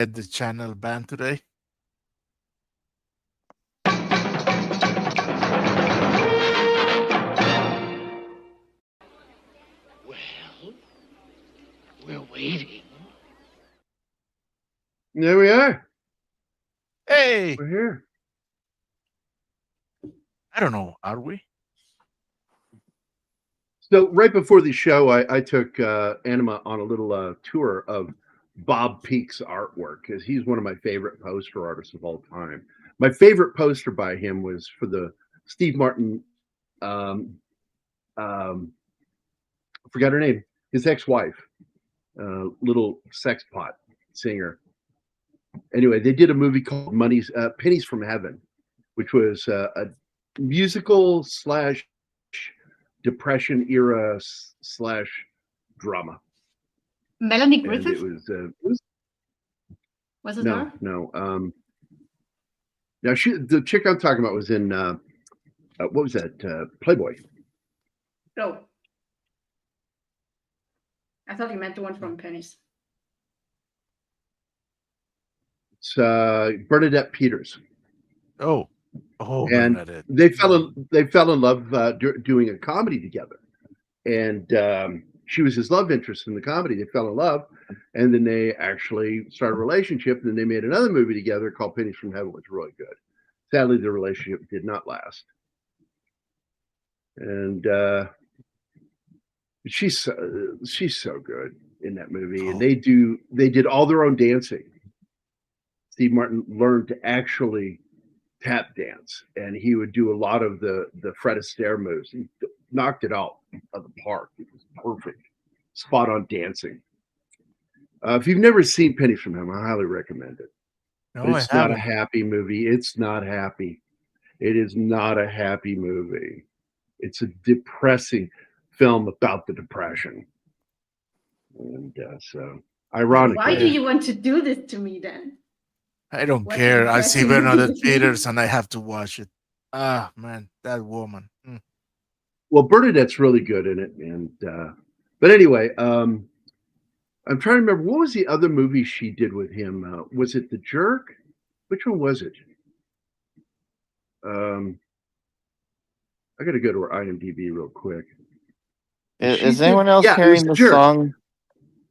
Get the channel banned today. Well, we're waiting. There we are. Hey, We're here. I don't know. Are we? So right before the show, I took Anima on a little tour of Bob Peak's artwork because he's one of my favorite poster artists of all time. My favorite poster by him was for the Steve Martin, I forgot her name, his ex-wife, little sex pot singer. Anyway, they did a movie called Pennies from Heaven, which was a musical slash depression era slash drama. Melanie And Griffith? it was Was it no, her? no. Now the chick I'm talking about was in what was that? Playboy. No. I thought you meant the one from Pennies. It's Bernadette Peters. Oh, And Bernadette. they fell in love doing a comedy together, and she was his love interest in the comedy. They fell in love, and then they actually started a relationship. And then they made another movie together called Pennies from Heaven, which was really good. Sadly, the relationship did not last. And she's so good in that movie, and they did all their own dancing. Steve Martin learned to actually tap dance, and he would do a lot of the Fred Astaire moves. He knocked it out of the park. It was perfect, spot on dancing. If you've never seen Pennies from Heaven, I highly recommend it. No, But it's not a happy movie. It's not happy. It is not a happy movie. It's a depressing film about the depression. And so, ironically. Why do you want to do this to me then? I don't What care. I see Bernadette depressing Peters and I have to watch it. Ah, man, that woman. Well, Bernadette's really good in it, and but anyway, I'm trying to remember what was the other movie she did with him. Was it The Jerk? Which one was it? I got to go to her IMDb real quick. Is anyone else hearing the song?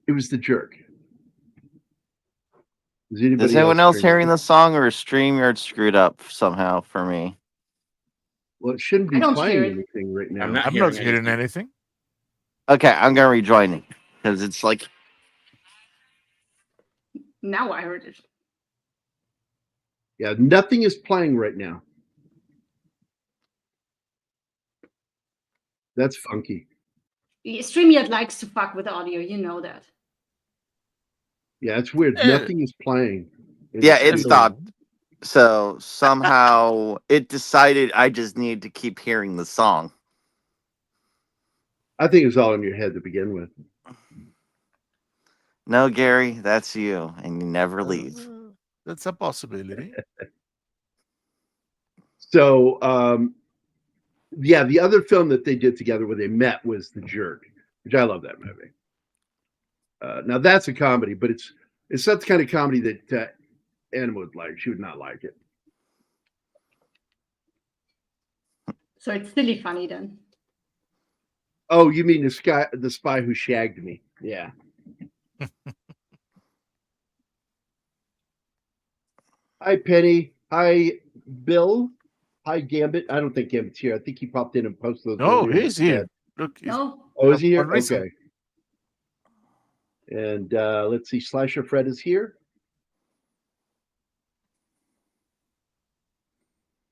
It was The Jerk. Is anyone else hearing the song, or is StreamYard screwed up somehow for me? Well, it shouldn't be playing anything right now. I'm not hearing anything. Okay, I'm gonna rejoin it because it's like. Now I heard it. Yeah, nothing is playing right now. That's funky. StreamYard likes to fuck with audio, you know that. Yeah, it's weird. Nothing is playing. It stopped. So somehow it decided I just needed to keep hearing the song. I think it was all in your head to begin with. No, Gary, that's you, and you never leave. That's a possibility. So, yeah, the other film that they did together where they met was The Jerk, which I love that movie. Now that's a comedy, but it's not the kind of comedy that Anna would like. She would not like it. So it's silly funny then. Oh, you mean the spy who shagged me? Yeah. Hi, Penny. Hi, Bill. Hi, Gambit. I don't think Gambit's here. I think he popped in and posted those. No, he's here. Look. No. Oh, is he here? Reason. Okay. And let's see. Slasher Fred is here.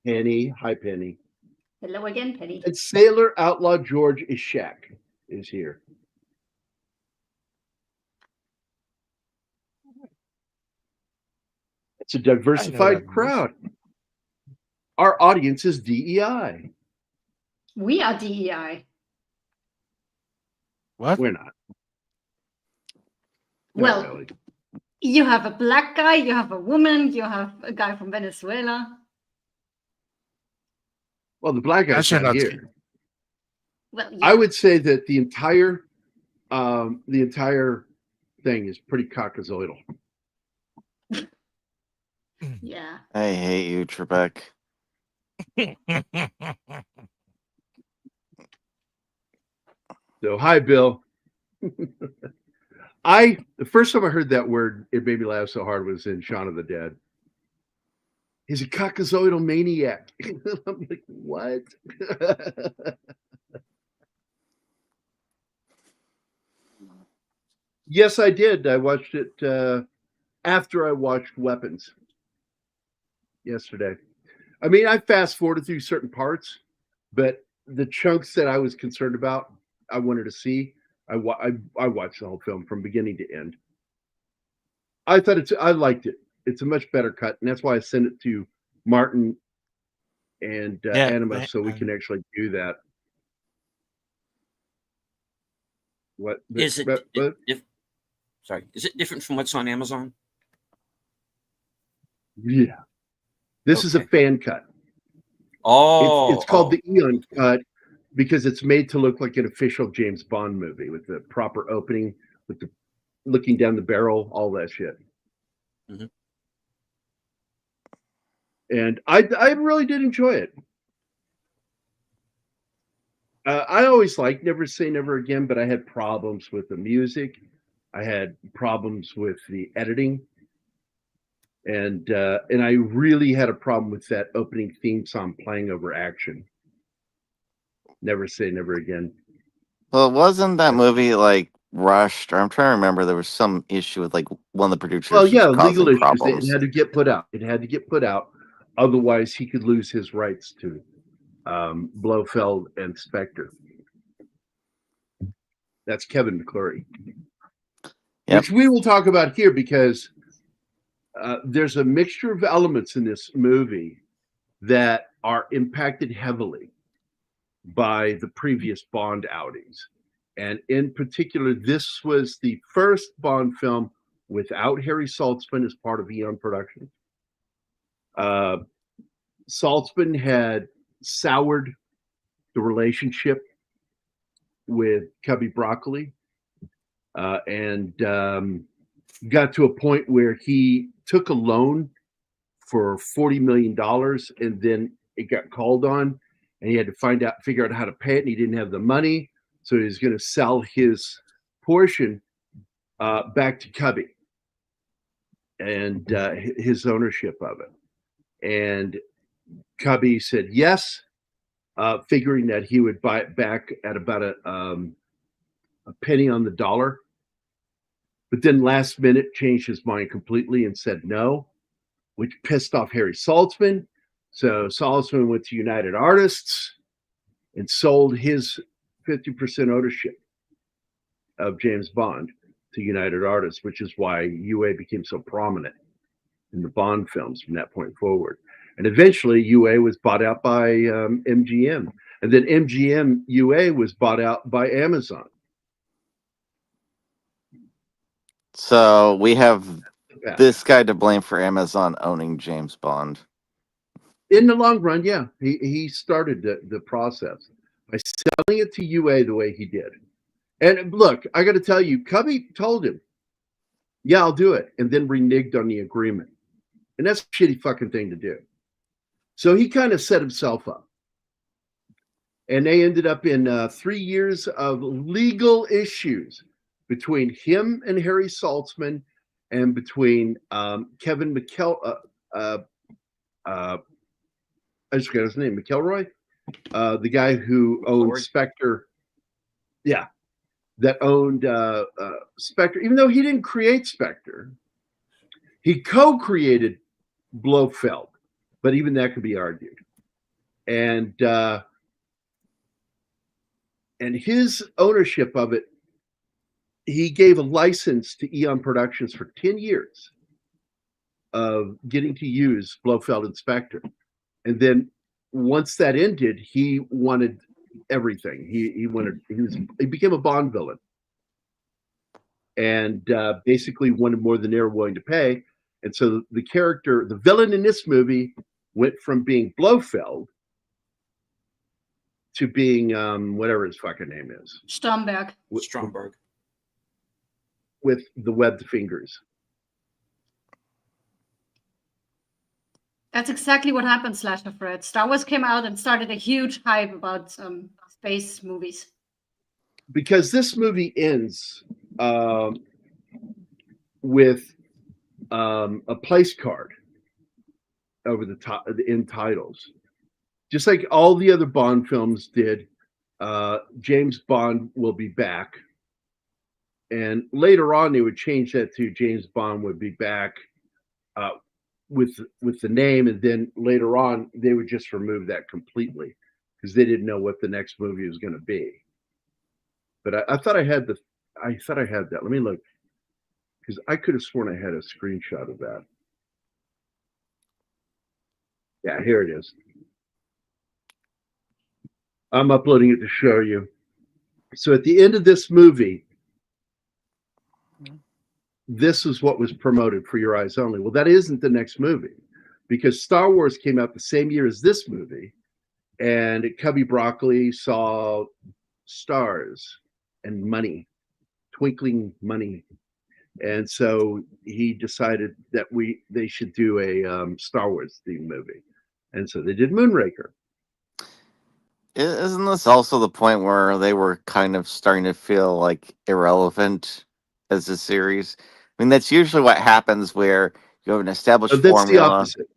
Penny. Hi, Penny. Hello again, Penny. And Sailor Outlaw George Ishak is here. It's a diversified crowd. Our audience is DEI. We are DEI. What? We're not. Well, not really. You have a black guy, you have a woman, you have a guy from Venezuela. Well, the black guy's not here. Well, yeah. I would say that the entire thing is pretty caucasoidal. Yeah. I hate you, Trebek. So, hi, Bill. The first time I heard that word, it made me laugh so hard, was in Shaun of the Dead. He's a cockazoidal maniac. I'm like, what? Yes, I did. I watched it after I watched Weapons yesterday. I mean, I fast forwarded through certain parts, but the chunks that I was concerned about, I wanted to see. I watched the whole film from beginning to end. I liked it. It's a much better cut, and that's why I sent it to Martin and Anima, so we can actually do that. What Is it? what? Sorry, is it different from what's on Amazon? Yeah, this is a Okay. fan cut. Oh, It's called the Eon cut because it's made to look like an official James Bond movie with the proper opening, with the looking down the barrel, all that shit. Mhm. And I really did enjoy it. I always liked Never Say Never Again, but I had problems with the music. I had problems with the editing, and I really had a problem with that opening theme song playing over action. Never Say Never Again. Well, wasn't that movie like rushed? Or I'm trying to remember. There was some issue with like one of the producers Well, yeah, was legal causing issues. problems. It had to get put out. It had to get put out. Otherwise, he could lose his rights to Blofeld and Spectre. That's Kevin McClory. Yep. Which we will talk about here because there's a mixture of elements in this movie that are impacted heavily by the previous Bond outings. And in particular, this was the first Bond film without Harry Saltzman as part of Eon Productions. Saltzman had soured the relationship with Cubby Broccoli and got to a point where he took a loan for $40 million and then it got called on and he had to figure out how to pay it and he didn't have the money. So he was going to sell his portion back to Cubby and his ownership of it. And Cubby said yes, figuring that he would buy it back at about a penny on the dollar. But then last minute changed his mind completely and said no, which pissed off Harry Saltzman. So Saltzman went to United Artists and sold his 50% ownership of James Bond to United Artists, which is why UA became so prominent in the Bond films from that point forward. And eventually UA was bought out by MGM. And then MGM UA was bought out by Amazon. So we have this guy to blame for Amazon owning James Bond. In the long run, yeah, he started the process by selling it to UA the way he did. And look, I got to tell you, Cubby told him, yeah, I'll do it, and then reneged on the agreement. And that's a shitty fucking thing to do. So he kind of set himself up. And they ended up in 3 years of legal issues between him and Harry Saltzman and between Kevin I just forgot his name, McElroy, the guy who owned Spectre. Yeah, that owned Spectre, even though he didn't create Spectre. He co-created Blofeld, but even that could be argued. And his ownership of it, he gave a license to Eon Productions for 10 years of getting to use Blofeld and Spectre. And then once that ended, he wanted everything. He became a Bond villain. And basically wanted more than they were willing to pay. And so the villain in this movie went from being Blofeld to being whatever his fucking name is. Stromberg. Stromberg. With the webbed fingers. That's exactly what happened, Slasher Fred. Star Wars came out and started a huge hype about space movies. Because this movie ends with a place card over the top, the end titles, just like all the other Bond films did. James Bond will be back, and later on they would change that to James Bond would be back with the name, and then later on they would just remove that completely because they didn't know what the next movie was going to be. But I thought I had that. Let me look, because I could have sworn I had a screenshot of that. Yeah, here it is. I'm uploading it to show you. So at the end of this movie, this is what was promoted for Your Eyes Only. Well, that isn't the next movie, because Star Wars came out the same year as this movie, and Cubby Broccoli saw stars and money, twinkling money, and so he decided that they should do a Star Wars themed movie, and so they did Moonraker. Isn't this also the point where they were kind of starting to feel like irrelevant as a series? I mean, that's usually what happens where you have an established That's the formula. opposite.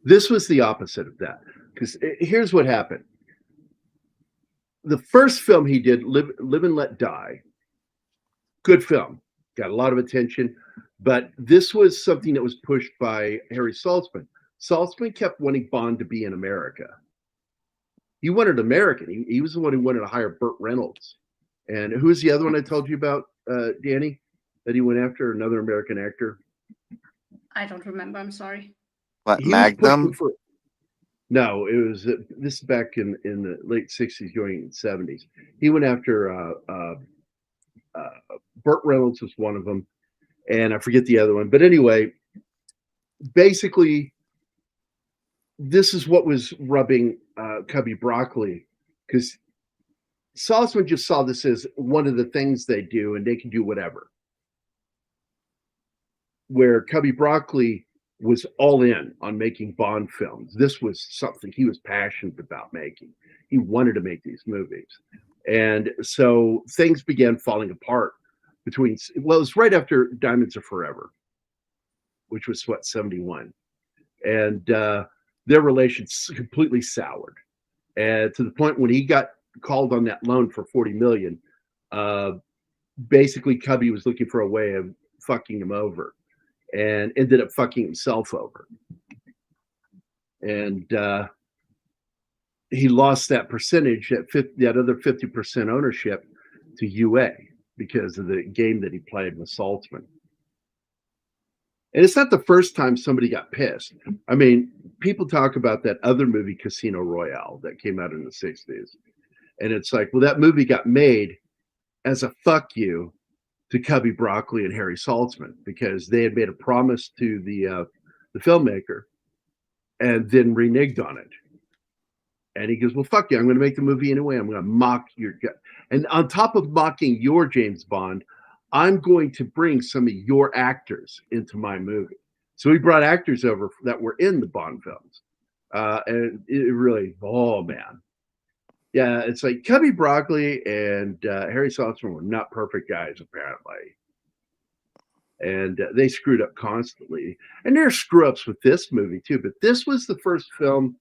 This was the opposite of that, because here's what happened. The first film he did, Live and Let Die, good film, got a lot of attention, but this was something that was pushed by Harry Saltzman. Saltzman kept wanting Bond to be in America. He wanted American. He was the one who wanted to hire Burt Reynolds. And who's the other one I told you about, Danny, that he went after? Another American actor? I don't remember. I'm sorry. What, He was Magnum? pushing no, it was this is back in the late 60s, going in the 70s. He went after Burt Reynolds was one of them, and I forget the other one. But anyway, basically, this is what was rubbing Cubby Broccoli, because Saltzman just saw this as one of the things they do, and they can do whatever. Where Cubby Broccoli was all in on making Bond films. This was something he was passionate about making. He wanted to make these movies. And so things began falling apart between, well, it was right after Diamonds Are Forever, which was what, 71. And their relations completely soured. And to the point when he got called on that loan for $40 million, basically Cubby was looking for a way of fucking him over, and ended up fucking himself over. And he lost that percentage, that other 50% ownership, to UA because of the game that he played with Saltzman. And it's not the first time somebody got pissed. I mean, people talk about that other movie, Casino Royale, that came out in the 60s. And it's like, well, that movie got made as a fuck you to Cubby Broccoli and Harry Saltzman, because they had made a promise to the filmmaker and then reneged on it. And he goes, well, fuck you, I'm going to make the movie anyway. I'm going to mock your gut. And on top of mocking your James Bond, I'm going to bring some of your actors into my movie. So he brought actors over that were in the Bond films. And it really, oh man. Yeah, it's like Cubby Broccoli and Harry Saltzman were not perfect guys, apparently. And they screwed up constantly. And there are screw-ups with this movie, too. But this was the first film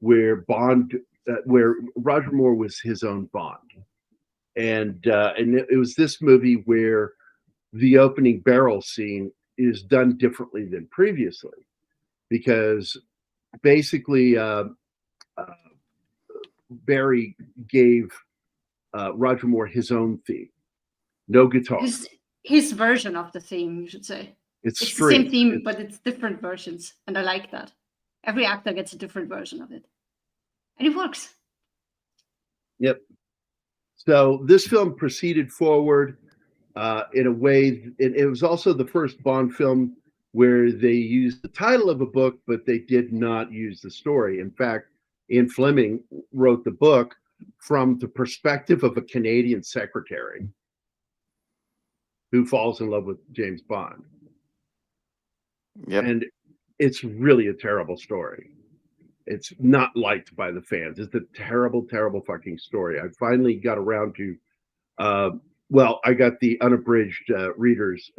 where where Roger Moore was his own Bond. And it was this movie where the opening barrel scene is done differently than previously. Because basically... Barry gave Roger Moore his own theme, no guitar. His version of the theme, you should say. It's the same theme, but it's different versions, and I like that. Every actor gets a different version of it, and it works. Yep. So this film proceeded forward in a way. It was also the first Bond film where they used the title of a book, but they did not use the story. In fact, Ian Fleming wrote the book from the perspective of a Canadian secretary who falls in love with James Bond. Yep. And it's really a terrible story. It's not liked by the fans. It's a terrible, terrible fucking story. I finally got around to, I got the unabridged readers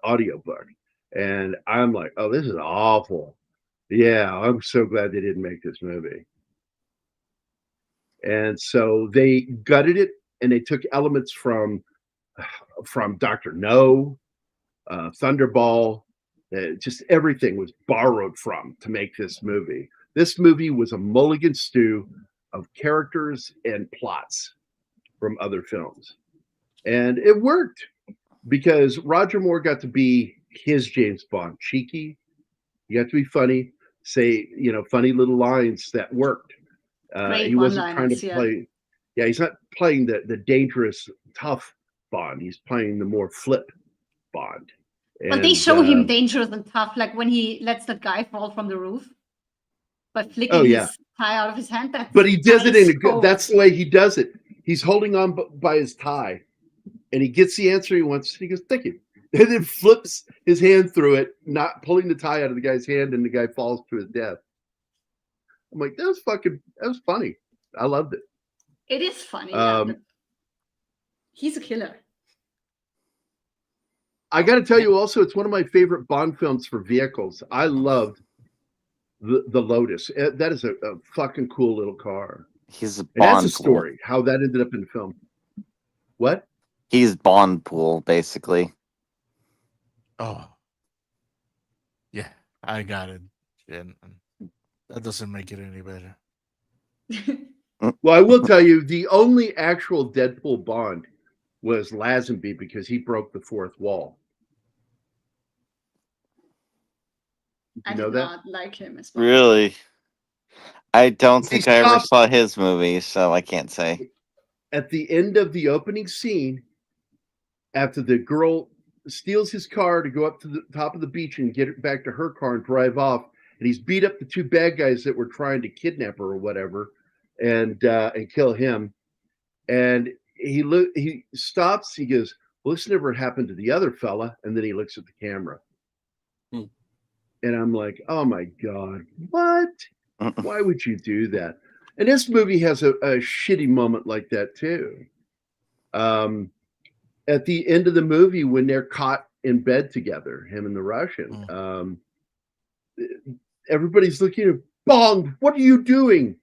audiobook, and I'm like, oh, this is awful. Yeah, I'm so glad they didn't make this movie. And so they gutted it, and they took elements from Dr. No, Thunderball, just everything was borrowed from to make this movie. This movie was a mulligan stew of characters and plots from other films. And it worked because Roger Moore got to be his James Bond, cheeky. You got to be funny, say, funny little lines that worked. He wasn't trying to play. Yeah, he's not playing the dangerous, tough Bond. He's playing the more flip Bond. But they show him dangerous and tough, like when he lets that guy fall from the roof by flicking his tie out of his hand. But he does it in a good. That's the way he does it. He's holding on by his tie, and he gets the answer he wants. He goes, "Thank you," and then flips his hand through it, not pulling the tie out of the guy's hand, and the guy falls to his death. I'm like, that was funny. I loved it. It is funny. He's a killer. I got to tell you also, it's one of my favorite Bond films for vehicles. I loved the Lotus. That is a fucking cool little car. He's a Bond. And that's a story, how that ended up in the film. What? He's Bond pool, basically. Oh. Yeah, I got it. And that doesn't make it any better. Well, I will tell you, the only actual Deadpool Bond was Lazenby because he broke the fourth wall. I did not like him as much. Really? I don't think I ever saw his movie, so I can't say. At the end of the opening scene, after the girl steals his car to go up to the top of the beach and get it back to her car and drive off, and he's beat up the two bad guys that were trying to kidnap her or whatever, and kill him. And he stops. He goes, "Well, this never happened to the other fella." And then he looks at the camera. And I'm like, oh my God, what? Why would you do that? And this movie has a shitty moment like that too. At the end of the movie, when they're caught in bed together, him and the Russian, everybody's looking at Bond, what are you doing?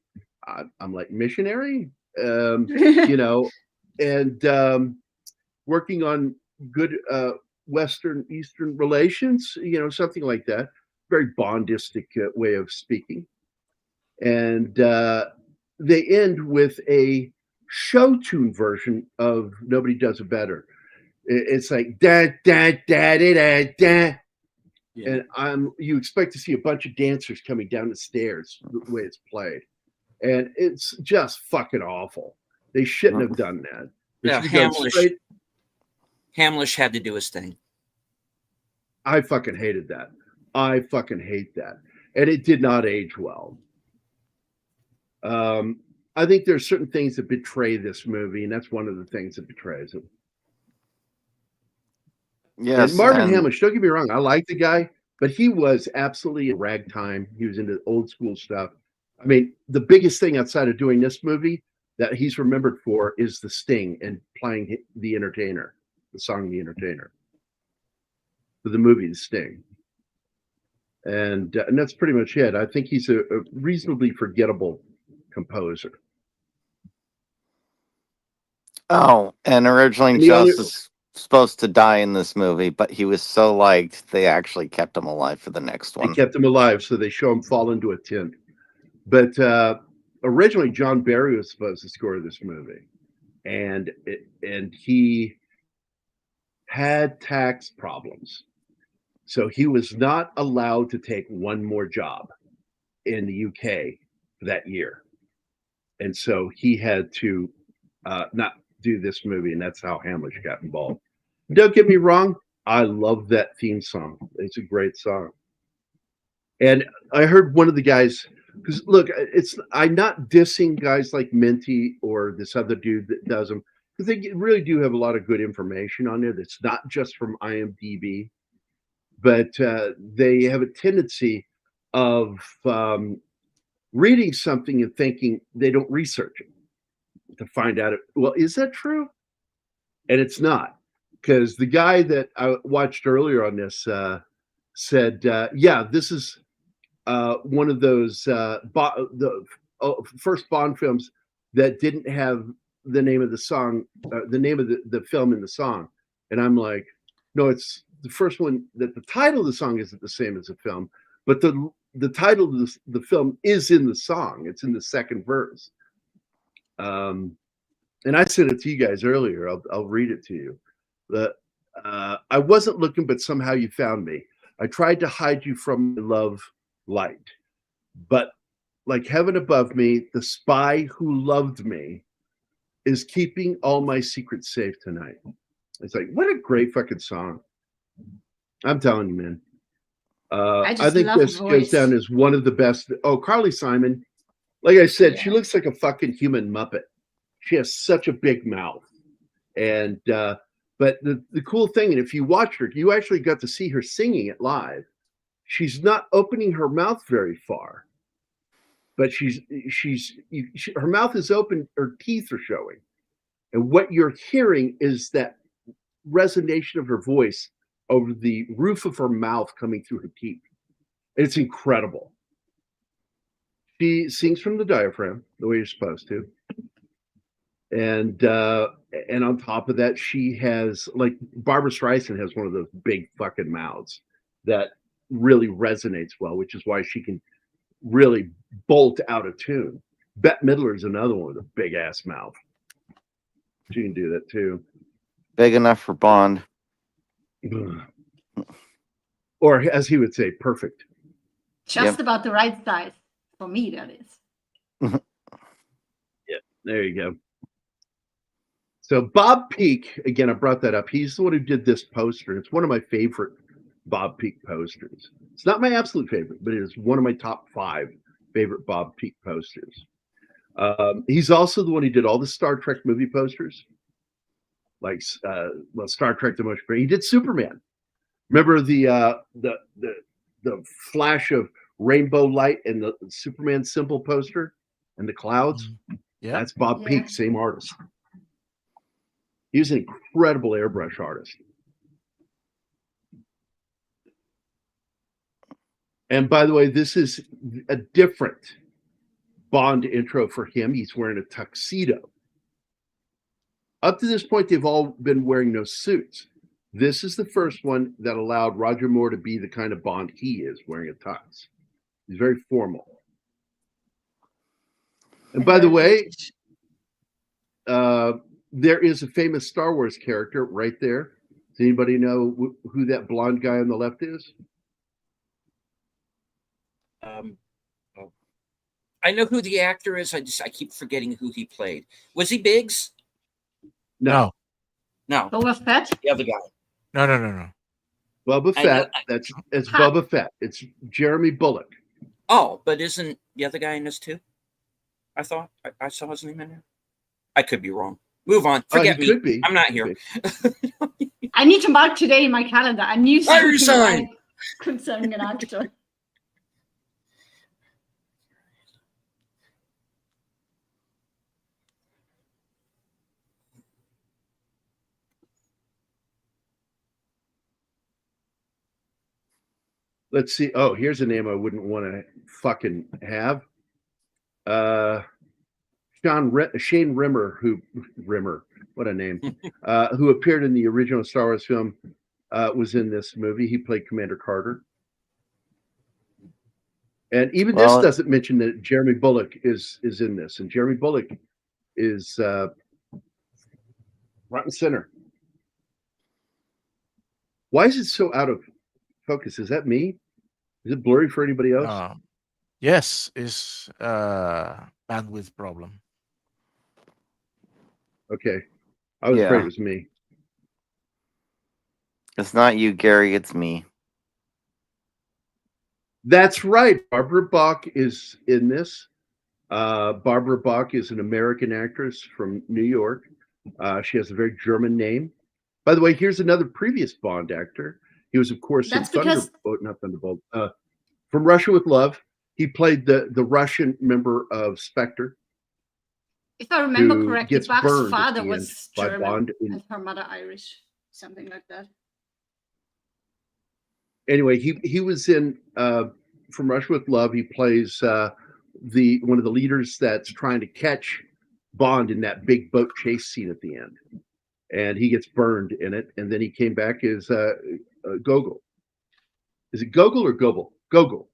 I'm like, missionary, and working on good Western-Eastern relations, something like that. Very Bondistic way of speaking. And they end with a show tune version of Nobody Does It Better. It's like da da da da da da. Yeah. And you expect to see a bunch of dancers coming down the stairs the way it's played. And it's just fucking awful. They shouldn't have done that. Yeah, Hamlish had to do his thing. I fucking hated that. I fucking hate that. And it did not age well. I think there's certain things that betray this movie, and that's one of the things that betrays it. Yes. And Marvin Hamlish, don't get me wrong, I like the guy, but he was absolutely a ragtime. He was into old school stuff. I mean, the biggest thing outside of doing this movie that he's remembered for is the Sting and playing The Entertainer, the song The Entertainer, for the movie The Sting. And that's pretty much it. I think he's a reasonably forgettable composer. Oh, and originally Jones was supposed to die in this movie, but he was so liked, they actually kept him alive for the next one. They kept him alive, so they show him fall into a tent. But originally, John Barry was supposed to score this movie. And he had tax problems. So he was not allowed to take one more job in the UK that year. And so he had to not do this movie, and that's how Hamlish got involved. Don't get me wrong, I love that theme song. It's a great song. And I heard one of the guys, because look, I'm not dissing guys like Minty or this other dude that does them, because they really do have a lot of good information on there that's not just from IMDb. but they have a tendency of reading something and thinking they don't research it to find out, well, is that true? And it's not, because the guy that I watched earlier on this said, yeah, this is one of those the first Bond films that didn't have the name of the song, the name of the film in the song. And I'm like, no, it's the first one that the title of the song isn't the same as the film, but the title of the film is in the song. It's in the second verse. And I sent it to you guys earlier. I'll read it to you. I wasn't looking, but somehow you found me. I tried to hide you from my love light, but like heaven above me, the spy who loved me is keeping all my secrets safe tonight. It's like, what a great fucking song. I'm telling you, man. I think this goes down as one of the best. Oh, Carly Simon. Like I said, she looks like a fucking human Muppet. She has such a big mouth. And but the cool thing, and if you watch her, you actually got to see her singing it live. She's not opening her mouth very far, but her mouth is open, her teeth are showing. And what you're hearing is that resonation of her voice over the roof of her mouth coming through her teeth. It's incredible. She sings from the diaphragm the way you're supposed to. And on top of that, she has, like, Barbara Streisand has one of those big fucking mouths that really resonates well, which is why she can really bolt out of tune. Bette Midler is another one with a big ass mouth. She can do that too. Big enough for Bond. Or as he would say, perfect. Just about the right size. For me, that is. Yeah, there you go. So Bob Peak, again, I brought that up. He's the one who did this poster. It's one of my favorite Bob Peak posters. It's not my absolute favorite, but it is one of my top 5 favorite Bob Peak posters. He's also the one who did all the Star Trek movie posters, like Star Trek: The Motion Picture. He did Superman. Remember the flash of rainbow light and the Superman symbol poster and the clouds? Yeah, that's Bob Peak, same artist. He was an incredible airbrush artist. And by the way, this is a different Bond intro for him. He's wearing a tuxedo. Up to this point, they've all been wearing no suits. This is the first one that allowed Roger Moore to be the kind of Bond he is, wearing a tux. He's very formal. And by the way, there is a famous Star Wars character right there. Does anybody know who that blonde guy on the left is? I know who the actor is. I keep forgetting who he played. Was he Biggs? No. Boba Fett? The other guy. No. Boba Fett. It's Boba Fett. It's Jeremy Bulloch. Oh, but isn't the other guy in this too? I thought I saw his name in there. I could be wrong. Move on. Forget me. Could be. I'm not here. I need to mark today in my calendar. I knew something concerning an actor. Let's see. Oh, here's a name I wouldn't want to fucking have. Shane Rimmer, what a name, who appeared in the original Star Wars film, was in this movie. He played Commander Carter. And even this doesn't mention that Jeremy Bulloch is in this. And Jeremy Bulloch is front and center. Why is it so out of focus? Is that me? Is it blurry for anybody else? Yes, it's bandwidth problem. Okay. I was afraid it was me. It's not you, Gary. It's me. That's right. Barbara Bach is in this. Barbara Bach is an American actress from New York. She has a very German name. By the way, here's another previous Bond actor. He was, of course, That's in because not Thunderbolt. From Russia with Love, he played the Russian member of Spectre, if I remember who correctly, gets Bach's burned at father the end was by German Bond. and her mother Irish, something like that. Anyway, he was in From Russia with Love. He plays one of the leaders that's trying to catch Bond in that big boat chase scene at the end, and he gets burned in it. And then he came back as Gogol. Is it Gogol or Gobel? Gogol.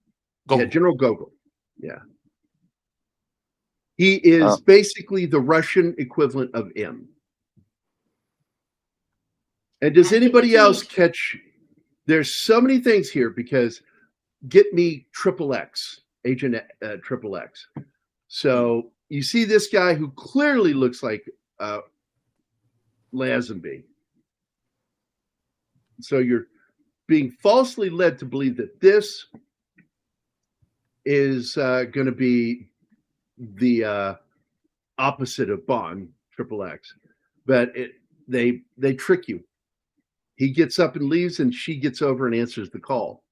Go. Yeah, General Gogol. Yeah. He is basically the Russian equivalent of M. And does anybody else catch? There's so many things here because get me XXX, Agent XXX. So you see this guy who clearly looks like Lazenby. So you're being falsely led to believe that this is going to be the opposite of Bond, XXX. But they trick you. He gets up and leaves, and she gets over and answers the call.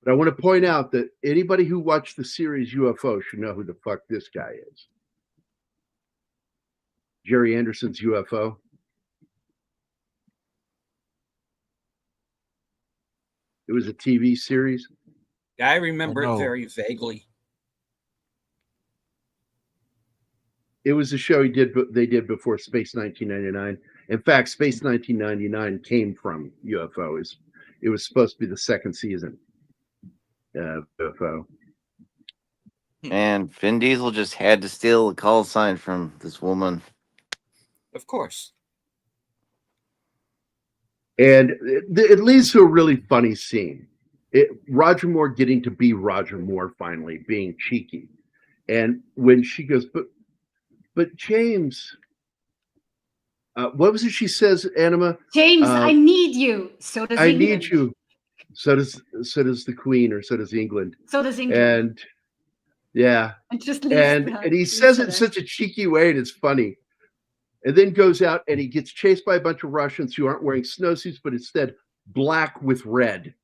But I want to point out that anybody who watched the series UFO should know who the fuck this guy is. Jerry Anderson's UFO. It was a TV series. I remember it very vaguely. It was a show they did before Space 1999. In fact, Space 1999 came from UFO. It was supposed to be the second season of UFO. And Vin Diesel just had to steal a call sign from this woman. Of course. And it leads to a really funny scene. Roger Moore getting to be Roger Moore finally, being cheeky. And when she goes, but James, what was it she says, Anima? James, I need you. So does England. I need you. So does the Queen, or so does England. So does England. And yeah. And just and he says it in such a cheeky way, and it's funny. And then goes out and he gets chased by a bunch of Russians who aren't wearing snowsuits, but instead black with red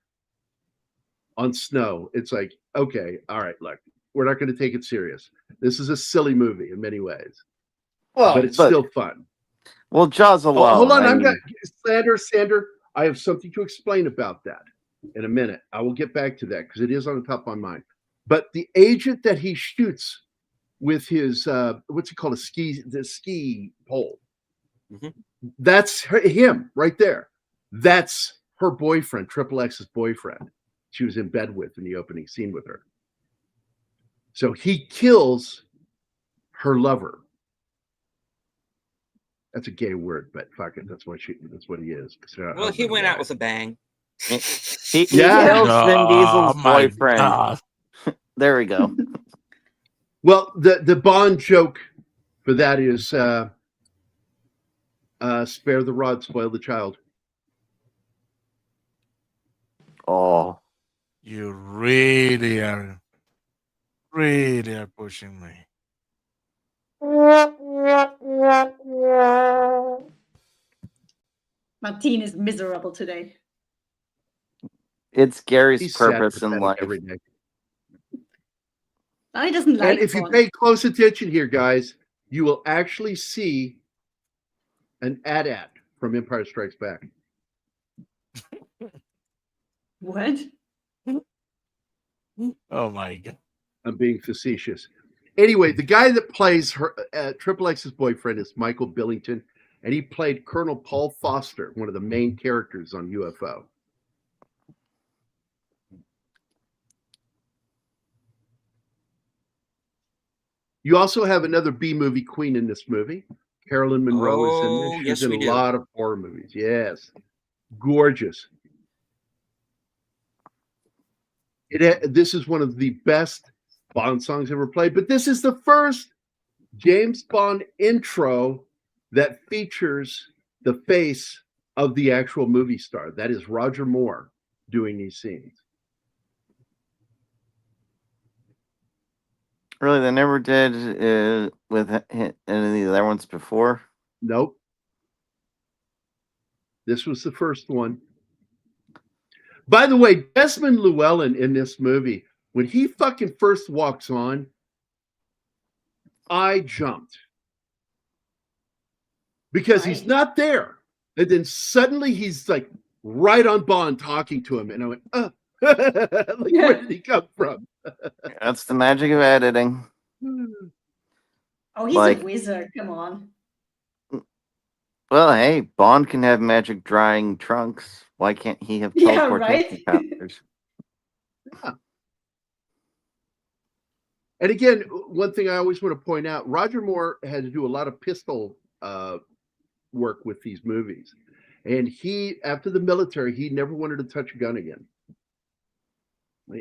on snow. It's like, okay, all right, look, we're not going to take it serious. This is a silly movie in many ways. Well, but it's still fun. Well, Jaws alone. Hold on, Sander, I have something to explain about that in a minute. I will get back to that because it is on the top of my mind. But the agent that he shoots with his what's it called, the ski pole. Mm-hmm. That's him right there. That's her boyfriend, XXX's boyfriend. She was in bed with in the opening scene with her. So he kills her lover. That's a gay word, but fuck it. That's what he is. Well, he went out with a bang. He kills Vin Diesel's boyfriend. God. There we go. Well, the Bond joke for that is spare the rod, spoil the child. Oh. You really are pushing me. Martine is miserable today. It's Gary's purpose in life. Every day. He doesn't like. And if you pay close attention here, guys, you will actually see an AT-AT from Empire Strikes Back. What? Oh my God. I'm being facetious. Anyway, the guy that plays her XXX's boyfriend is Michael Billington, and he played Colonel Paul Foster, one of the main characters on UFO. You also have another B movie queen in this movie. Carolyn Monroe is in this. She's in a lot of horror movies. Yes. Gorgeous. This is one of the best Bond songs ever played, but this is the first James Bond intro that features the face of the actual movie star. That is Roger Moore doing these scenes. Really, they never did with any of the other ones before? Nope. This was the first one. By the way, Desmond Llewellyn in this movie, when he fucking first walks on, I jumped because he's not there, and then suddenly he's like right on Bond talking to him, and I went, "Oh, like where did he come from?" That's the magic of editing. Oh, he's Like- a wizard. Come on. Well, hey, Bond can have magic drying trunks. Why can't he have Yeah, teleportation right? powers? And again, one thing I always want to point out, Roger Moore had to do a lot of pistol work with these movies. And he, after the military, he never wanted to touch a gun again.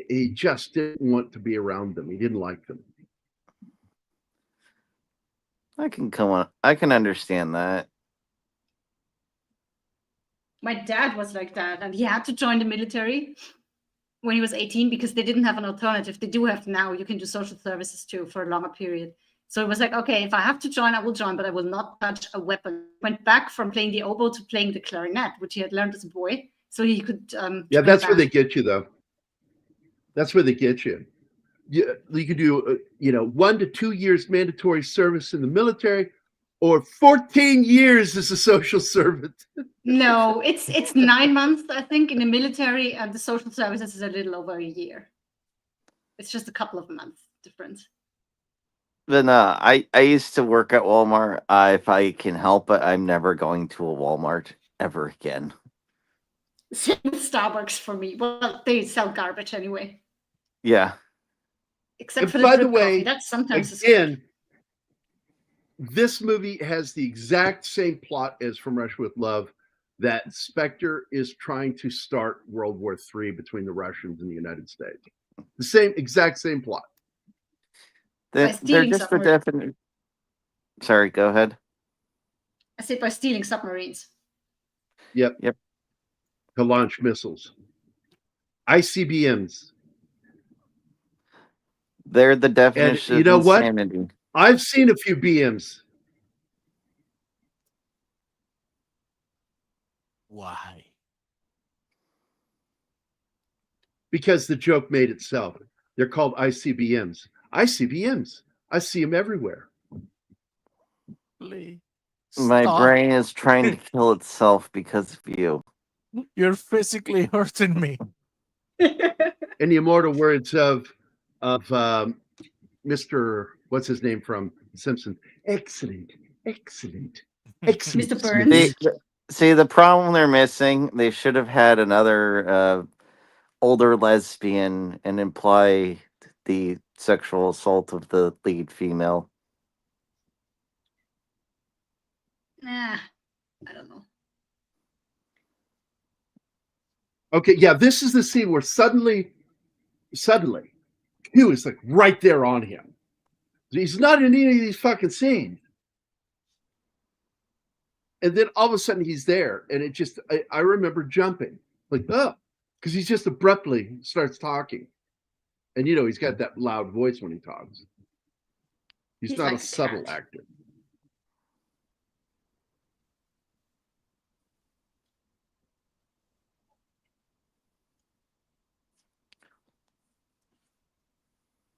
He just didn't want to be around them. He didn't like them. I can understand that. My dad was like that, and he had to join the military when he was 18 because they didn't have an alternative. They do have now. You can do social services too for a longer period. So it was like, okay, if I have to join, I will join, but I will not touch a weapon. Went back from playing the oboe to playing the clarinet, which he had learned as a boy, so he could. Yeah, that's where they get you, though. That's where they get you. You could do, 1 to 2 years mandatory service in the military, or 14 years as a social servant. No, it's 9 months, I think, in the military, and the social services is a little over a year. It's just a couple of months difference. But no, I used to work at Walmart. If I can help it, I'm never going to a Walmart ever again. Same with Starbucks for me. Well, they sell garbage anyway. Yeah. Except And for by the the drip way, coffee. That's sometimes again, this movie has the exact same plot as From Russia with Love, that Spectre is trying to start World War III between the Russians and the United States. The exact same plot. They're stealing just the submarines. definition. Sorry, go ahead. I say by stealing submarines. Yep. Yep. To launch missiles. ICBMs. They're the definition you know of what? insanity. I've seen a few BMs. Why? Because the joke made itself. They're called ICBMs. ICBMs. I see them everywhere. Please. My Stop. brain is trying to kill itself because of you. You're physically hurting me. In the immortal words of Mr. What's his name from Simpsons? Excellent, excellent, excellent. Mr. Burns. See, the problem they're missing, they should have had another older lesbian and imply the sexual assault of the lead female. Nah, I don't know. Okay, yeah, this is the scene where suddenly, Q is like right there on him. He's not in any of these fucking scenes. And then all of a sudden he's there, and it just, I remember jumping, like, oh, because he just abruptly starts talking. And he's got that loud voice when he talks. He's not like a subtle cat. actor.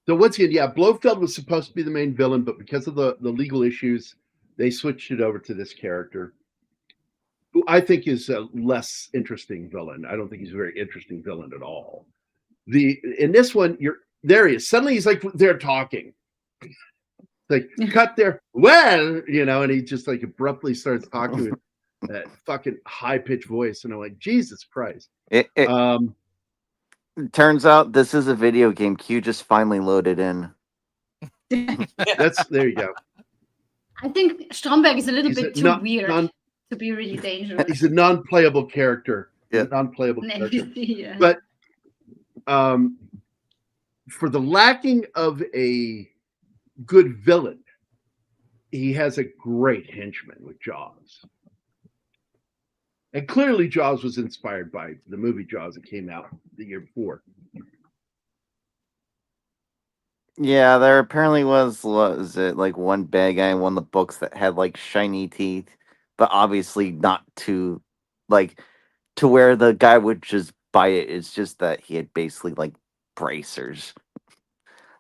So once again, yeah, Blofeld was supposed to be the main villain, but because of the legal issues, they switched it over to this character, who I think is a less interesting villain. I don't think he's a very interesting villain at all. In this one, there he is. Suddenly he's like they're talking. Like cut there. Well, and he just like abruptly starts talking with that fucking high-pitched voice. And I'm like, Jesus Christ. It turns out this is a video game. Q just finally loaded in. There you go. I think Stromberg is a little He's bit too weird to be really dangerous. He's a non-playable character. Yeah. Non-playable character. Yeah. But for the lacking of a good villain, he has a great henchman with Jaws. And clearly Jaws was inspired by the movie Jaws that came out the year before. Yeah, there apparently was it like one bad guy in one of the books that had like shiny teeth, but obviously not to where the guy would just by it. It's just that he had basically like bracers.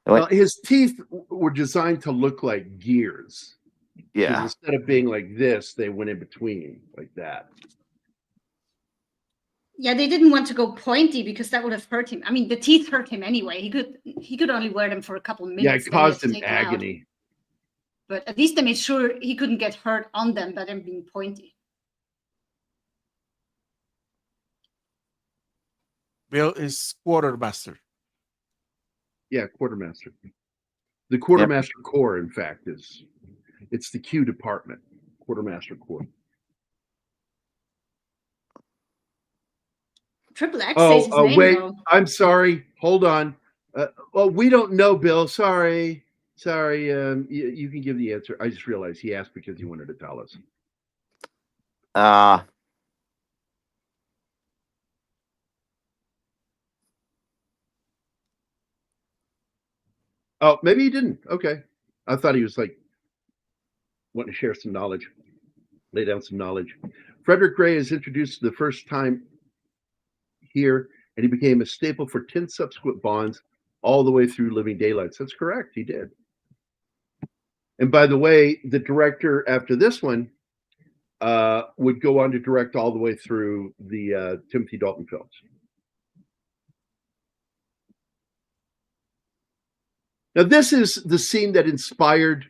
Well, his teeth were designed to look like gears. Yeah. Instead of being like this, they went in between like that. Yeah, they didn't want to go pointy because that would have hurt him. I mean, the teeth hurt him anyway. He could only wear them for a couple of minutes. Yeah, it then he had caused to him take them out. agony. But at least they made sure he couldn't get hurt on them by them being pointy. Bill is quartermaster. Yeah, quartermaster. The quartermaster corps, in fact, it's the Q department, quartermaster corps. Triple X says his name, wait, though. I'm sorry. Hold on. Well, we don't know, Bill. Sorry. You can give the answer. I just realized he asked because he wanted to tell us. Oh, maybe he didn't. Okay. I thought he was like wanting to share some knowledge, lay down some knowledge. Frederick Gray is introduced the first time here, and he became a staple for 10 subsequent Bonds all the way through Living Daylights. That's correct. He did. And by the way, the director after this one would go on to direct all the way through the Timothy Dalton films. Now, this is the scene that inspired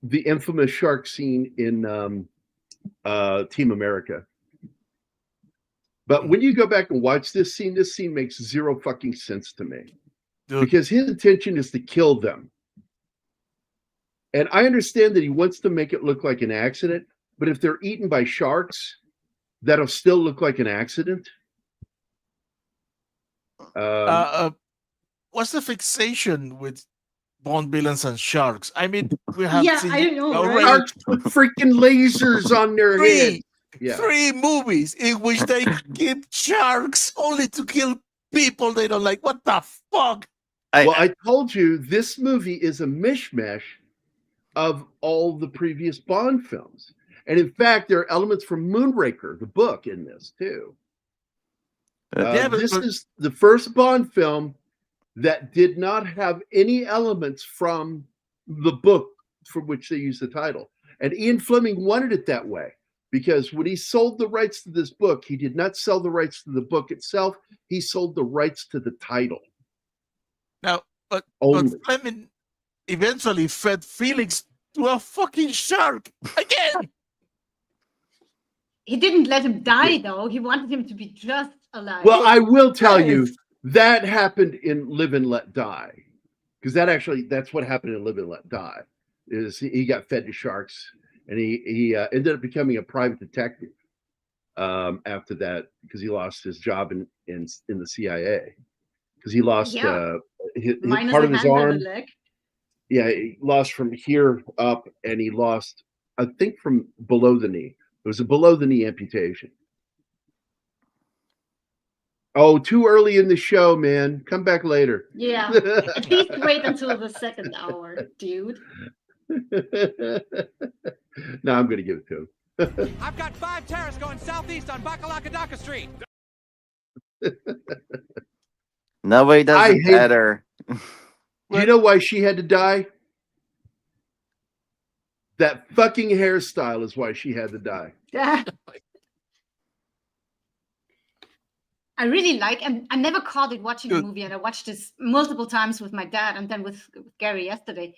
the infamous shark scene in Team America. But when you go back and watch this scene makes zero fucking sense to me. Dude. Because his intention is to kill them. And I understand that he wants to make it look like an accident, but if they're eaten by sharks, that'll still look like an accident. What's the fixation with Bond villains and sharks? I mean, we have seen I don't know, already sharks with freaking lasers on their head. Yeah. 3 movies in which they keep sharks only to kill people they don't like. What the fuck? I told you this movie is a mishmash of all the previous Bond films. And in fact, there are elements from Moonraker, the book, in this too. This is the first Bond film that did not have any elements from the book from which they used the title. And Ian Fleming wanted it that way because when he sold the rights to this book, he did not sell the rights to the book itself. He sold the rights to the title. Now, but Fleming eventually fed Felix to a fucking shark again. He didn't let him die, though. He wanted him to be just alive. Well, I will tell you, that happened in Live and Let Die. Because that's what happened in Live and Let Die. Is he got fed to sharks, and he ended up becoming a private detective after that because he lost his job in the CIA. Because he lost part of his arm. Yeah, he lost from here up, and he lost, I think, from below the knee. It was a below the knee amputation. Oh, too early in the show, man. Come back later. Yeah, at least wait until the second hour, dude. No, I'm going to give it to him. I've got 5 terrorists going southeast on Bakalakadaka Street. Nobody does it better. You know why she had to die? That fucking hairstyle is why she had to die. Yeah. I really like, and I never caught it watching the movie, and I watched this multiple times with my dad and then with Gary yesterday.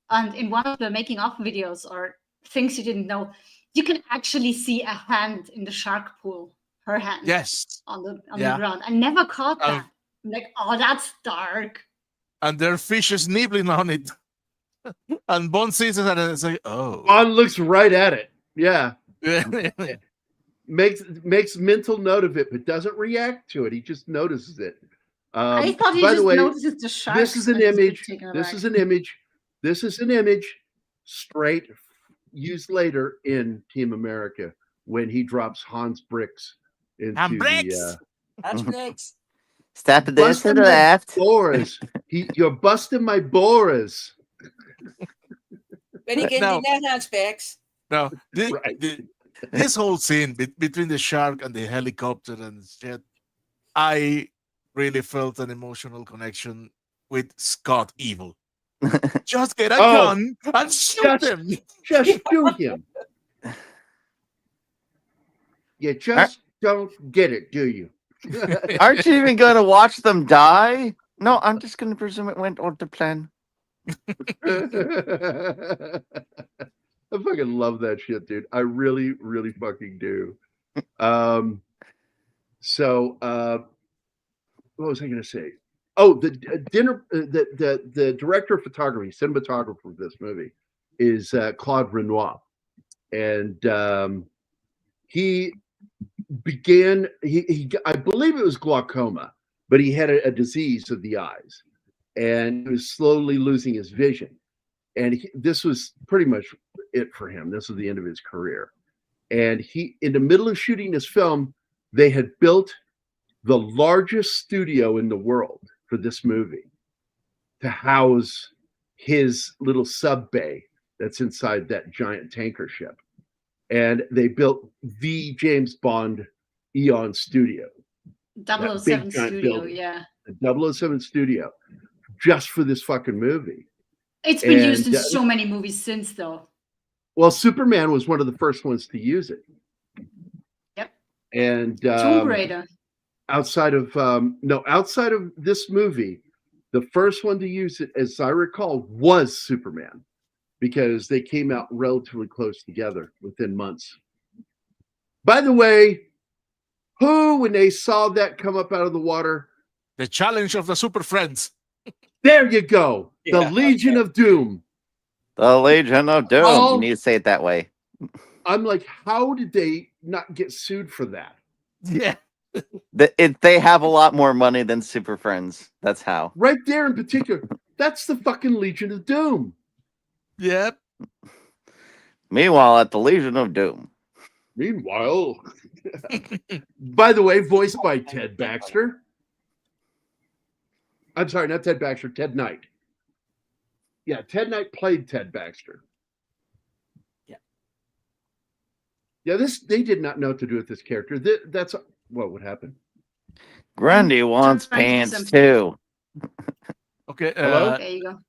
And in one of the making of videos or things you didn't know, you can actually see a hand in the shark pool. Her hand. Yes. On the ground. I never caught that. I'm like, oh, that's dark. And there are fishes nibbling on it. And Bond sees it and it's like, oh. Bond looks right at it. Yeah. Makes mental note of it, but doesn't react to it. He just notices it. I thought he just notices the shark. This is an image. This is an image. This is an image straight used later in Team America when he drops Hans Bricks into the Hans Bricks. Step this to the left. Boras. You're busting my Boras. When you can do that, Hans Bricks. No, this whole scene between the shark and the helicopter and shit, I really felt an emotional connection with Scott Evil. Just get a Oh, gun and shoot just- them. Just shoot him. You just don't get it, do you? Aren't you even going to watch them die? No, I'm just going to presume it went on to plan. I fucking love that shit, dude. I really, really fucking do. What was I going to say? Oh, the the director of photography, cinematographer of this movie is Claude Renoir, and he began. He I believe it was glaucoma, but he had a disease of the eyes, and he was slowly losing his vision. And this was pretty much it for him. This was the end of his career. And in the middle of shooting this film, they had built the largest studio in the world for this movie to house his little sub bay that's inside that giant tanker ship. And they built the James Bond Eon studio. 007 studio, building. yeah. The 007 studio, just for this fucking movie. It's been used in so many movies since, though. Well, Superman was one of the first ones to use it. Yep. And Tomb Raider. outside of this movie, the first one to use it, as I recall, was Superman, because they came out relatively close together within months. By the way, when they saw that come up out of the water? The challenge of the Super Friends. There you go. The Yeah, Legion of Doom. The Legion of Doom. Oh. You need to say it that way. I'm like, how did they not get sued for that? Yeah. They have a lot more money than Super Friends. That's how. Right there in particular, that's the fucking Legion of Doom. Yep. Meanwhile, at the Legion of Doom. Meanwhile, by the way, voiced by Ted Baxter. I'm sorry, not Ted Baxter, Ted Knight. Yeah, Ted Knight played Ted Baxter. Yeah, they did not know what to do with this character. That's what would happen. Grundy wants Trying to do pants something. too. Okay. Hello? There you go.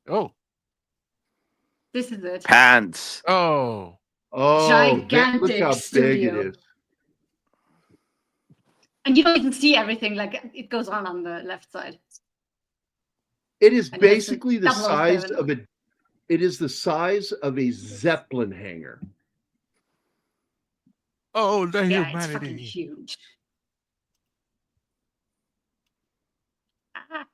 Oh. This is it. Pants. Oh. Oh, Gigantic look how big studio. it is. And you don't even see everything. Like, it goes on the left side. It is And it has basically a the 007. size of a. It is the size of a Zeppelin hangar. Oh, the Yeah, it's fucking humanity. huge. Ah,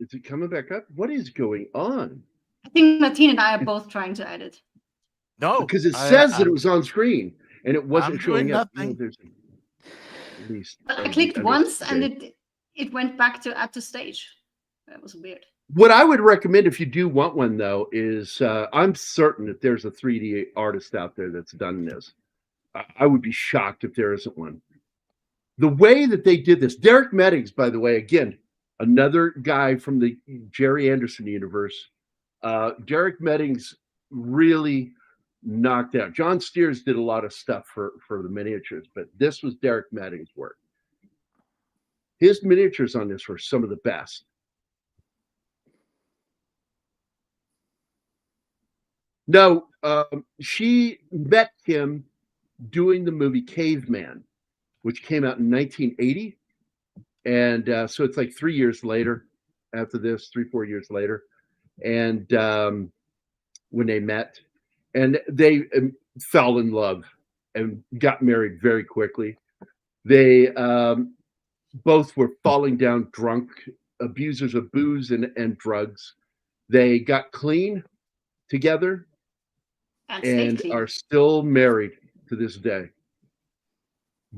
Is it coming back up? What is going on? I think Martine and I are both trying to edit. No. Because it says that it was on screen and it wasn't I'm showing doing up. nothing. There's at least But I on clicked the once and understage. it went back to add to stage. That was weird. What I would recommend if you do want one, though, is I'm certain that there's a 3D artist out there that's done this. I would be shocked if there isn't one. The way that they did this, Derek Meddings, by the way, again, another guy from the Jerry Anderson universe. Derek Meddings really knocked out. John Steers did a lot of stuff for the miniatures, but this was Derek Meddings' work. His miniatures on this were some of the best. No, she met him doing the movie Caveman, which came out in 1980. And so it's like 3 years later after this, 3-4 years later. And when they met, and they fell in love and got married very quickly. They both were falling down drunk, abusers of booze and drugs. They got clean together and stayed are still married to this day.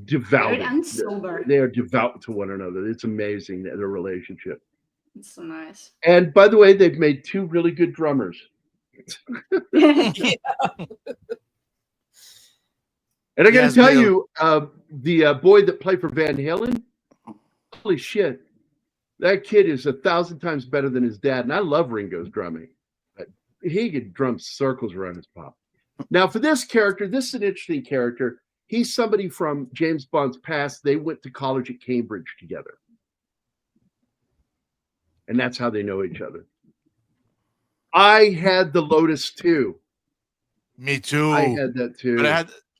Devout. Married and sober. They are devout to one another. It's amazing, their relationship. It's so nice. And by the way, they've made 2 really good drummers. And I got to tell you, the boy that played for Van Halen, holy shit, that kid is 1,000 times better than his dad. And I love Ringo's drumming. He could drum circles around his pop. Now, for this character, this is an interesting character. he's somebody from James Bond's past. They went to college at Cambridge together. And that's how they know each other. I had the Lotus too. Me too. I had that too.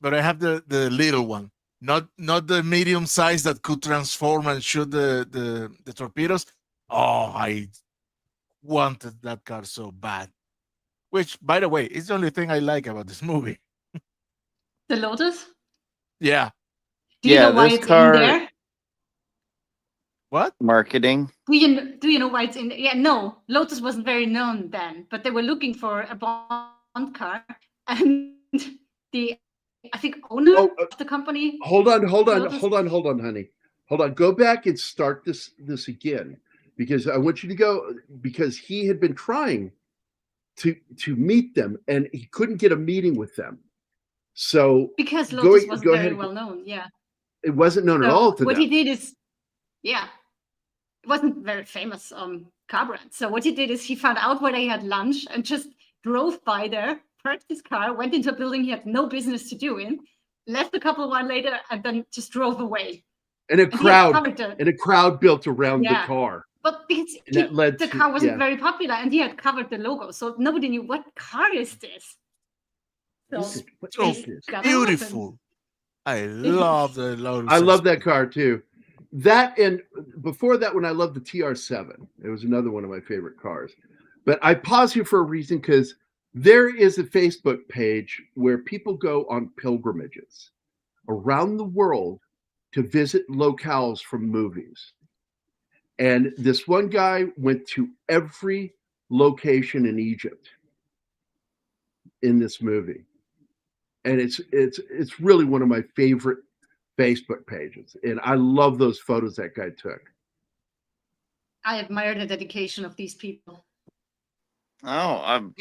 But I have the little one, not the medium size that could transform and shoot the torpedoes. Oh, I wanted that car so bad. Which, by the way, is the only thing I like about this movie. The Lotus? Yeah. Do you Yeah, know why this it's car- in there? What? Marketing. Do you know why it's in there? Yeah, no. Lotus wasn't very known then, but they were looking for a Bond car, and I think owner of the company. Hold on, Lotus? honey. Hold on. Go back and start this again, because I want you to go, because he had been trying to meet them and he couldn't get a meeting with them. So Because Lotus wasn't go very ahead. well known. Yeah. It wasn't known at all to what them. he did is, yeah, it wasn't very famous car brand. So what he did is he found out where they had lunch and just drove by there, parked his car, went into a building he had no business to do in, left a couple of hours later, and then just drove away. And a And he had covered crowd built around the Yeah. car. But because And that led the to- car wasn't yeah. very popular, and he had covered the logo, so nobody knew what car is this. So What So is this? gotta happen. beautiful. I love the Lotus. I love that car too. That, and before that one, I loved the TR7. It was another one of my favorite cars. But I pause here for a reason, because there is a Facebook page where people go on pilgrimages around the world to visit locales from movies. And this one guy went to every location in Egypt in this movie. And it's really one of my favorite Facebook pages. And I love those photos that guy took. I admire the dedication of these people. Oh,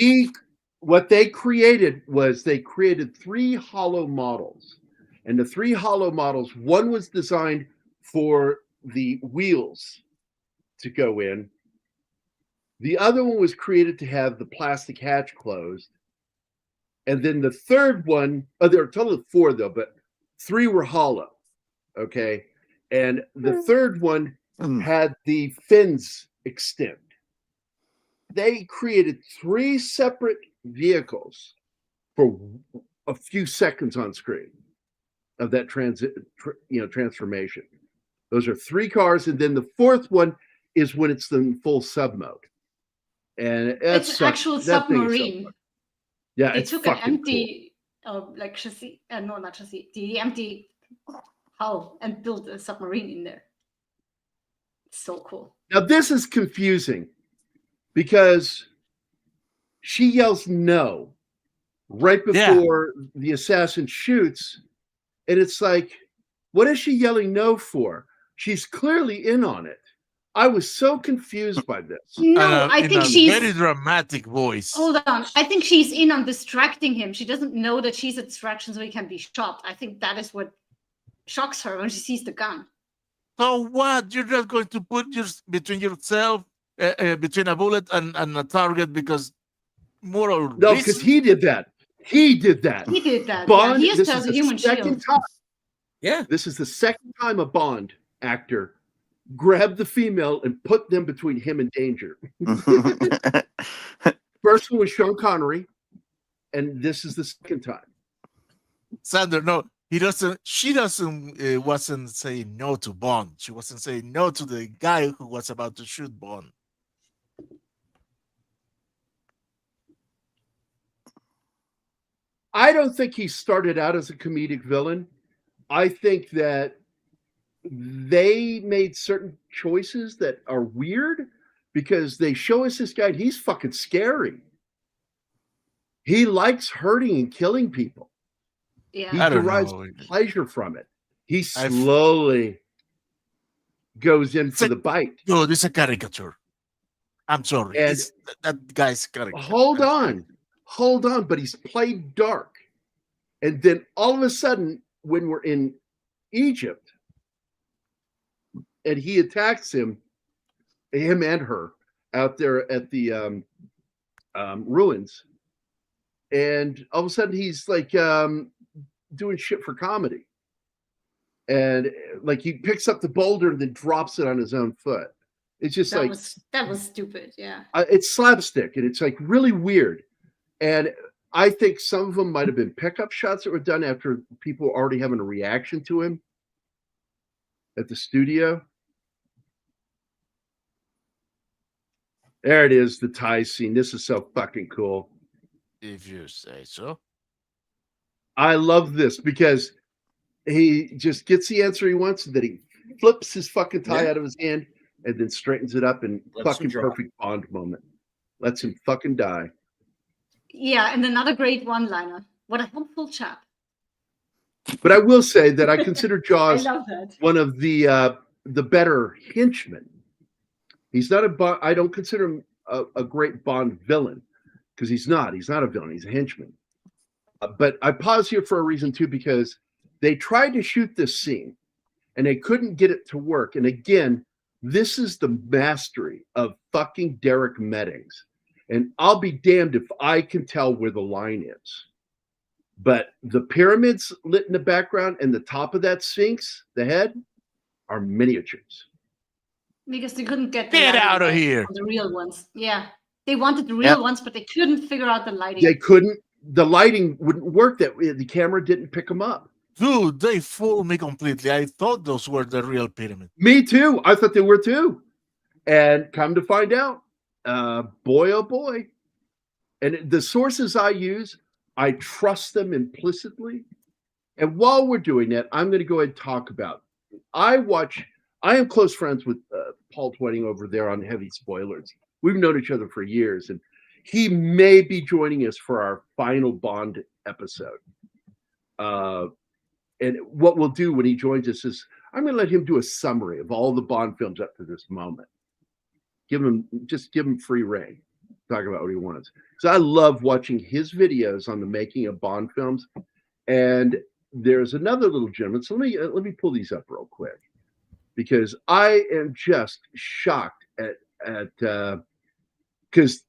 What they created was they created 3 hollow models. And the 3 hollow models, one was designed for the wheels to go in. The other one was created to have the plastic hatch closed. And then the third one, there are a total of 4 though, but 3 were hollow. Okay. And the third one had the fins extend. They created 3 separate vehicles for a few seconds on screen of that transformation. Those are 3 cars, and then the 4th one is when it's in full sub mode. And It's an actual submarine. Yeah, They it's took an fucking empty, like chassis, no, not chassis, the empty hull, and built a submarine in there. It's so cool. Now this is confusing because she yells no right before the assassin shoots, and it's like, what is she yelling no for? She's clearly in on it. I was so confused by this. No, I think she's very dramatic voice. Hold on. I think she's in on distracting him. She doesn't know that she's a distraction, so he can be shot. I think that is what shocks her when she sees the gun. So what? You're not going to put between yourself, between a bullet and a target, because moral. No, because he did that. He did that. He did that. Bond, yeah, he this has is a the human second shield. time. Yeah. This is the second time a Bond actor grabbed the female and put them between him and danger. First one was Sean Connery, and this is the second time. Sander, no, he doesn't. She wasn't saying no to Bond. She wasn't saying no to the guy who was about to shoot Bond. I don't think he started out as a comedic villain. I think that they made certain choices that are weird because they show us this guy, and he's fucking scary. He likes hurting and killing people. Yeah. He I don't derives know. pleasure from it. He slowly goes in for It's the bite. No, this is a caricature. I'm sorry. And that guy's caricature. hold on, but he's played dark. And then all of a sudden, when we're in Egypt, and he attacks him and her out there at the ruins, and all of a sudden he's like doing shit for comedy. And like he picks up the boulder and then drops it on his own foot. It's just that was stupid. Yeah. It's slapstick and it's like really weird. And I think some of them might have been pickup shots that were done after people were already having a reaction to him at the studio. There it is, the tie scene. This is so fucking cool. If you say so. I love this because he just gets the answer he wants, and then he flips his fucking tie out of his hand and then straightens it up and fucking perfect Bond moment. Lets him fucking die. Yeah, and another great one-liner. What a helpful chap. But I will say that I consider Jaws I love that. one of the better henchmen. He's not a Bond. I don't consider him a great Bond villain because he's not. He's not a villain. He's a henchman. But I pause here for a reason too, because they tried to shoot this scene and they couldn't get it to work. And again, this is the mastery of fucking Derek Meddings. And I'll be damned if I can tell where the line is. But the pyramids lit in the background and the top of that Sphinx, the head, are miniatures. Because they couldn't get the Get lighting out of right here. on the real ones. Yeah. They wanted the real ones, but they couldn't figure out the lighting. They couldn't. The lighting wouldn't work. That the camera didn't pick them up. Dude, they fooled me completely. I thought those were the real pyramid. Me too. I thought they were too. And come to find out, boy, oh boy. And the sources I use, I trust them implicitly. And while we're doing that, I'm going to go ahead and talk about. I am close friends with Paul Twining over there on Heavy Spoilers. We've known each other for years, and he may be joining us for our final Bond episode. And what we'll do when he joins us is I'm going to let him do a summary of all the Bond films up to this moment. Give him free reign. Talk about what he wants. So I love watching his videos on the making of Bond films. And there's another little gentleman. So let me pull these up real quick because I am just shocked at because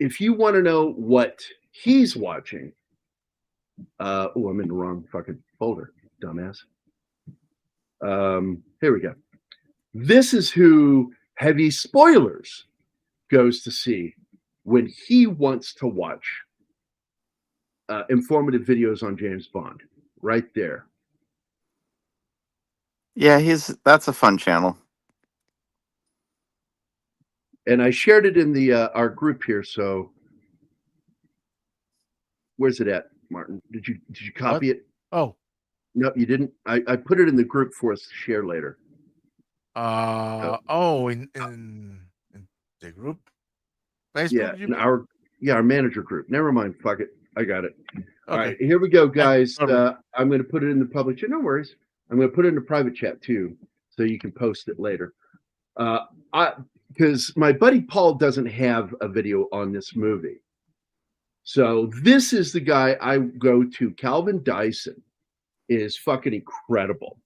if you want to know what he's watching, I'm in the wrong fucking folder, dumbass. Here we go. This is who Heavy Spoilers goes to see when he wants to watch informative videos on James Bond. Right there. Yeah, that's a fun channel. And I shared it in the our group here. So where's it at, Martin? Did you copy it? Oh. No, you didn't. I put it in the group for us to share later. In the group? Facebook? Our manager group. Never mind. Fuck it. I got it. Okay. All right, here we go, guys. I'm going to put it in the public chat. No worries. I'm going to put it in the private chat too, so you can post it later. Because my buddy Paul doesn't have a video on this movie. So this is the guy I go to. Calvin Dyson is fucking incredible.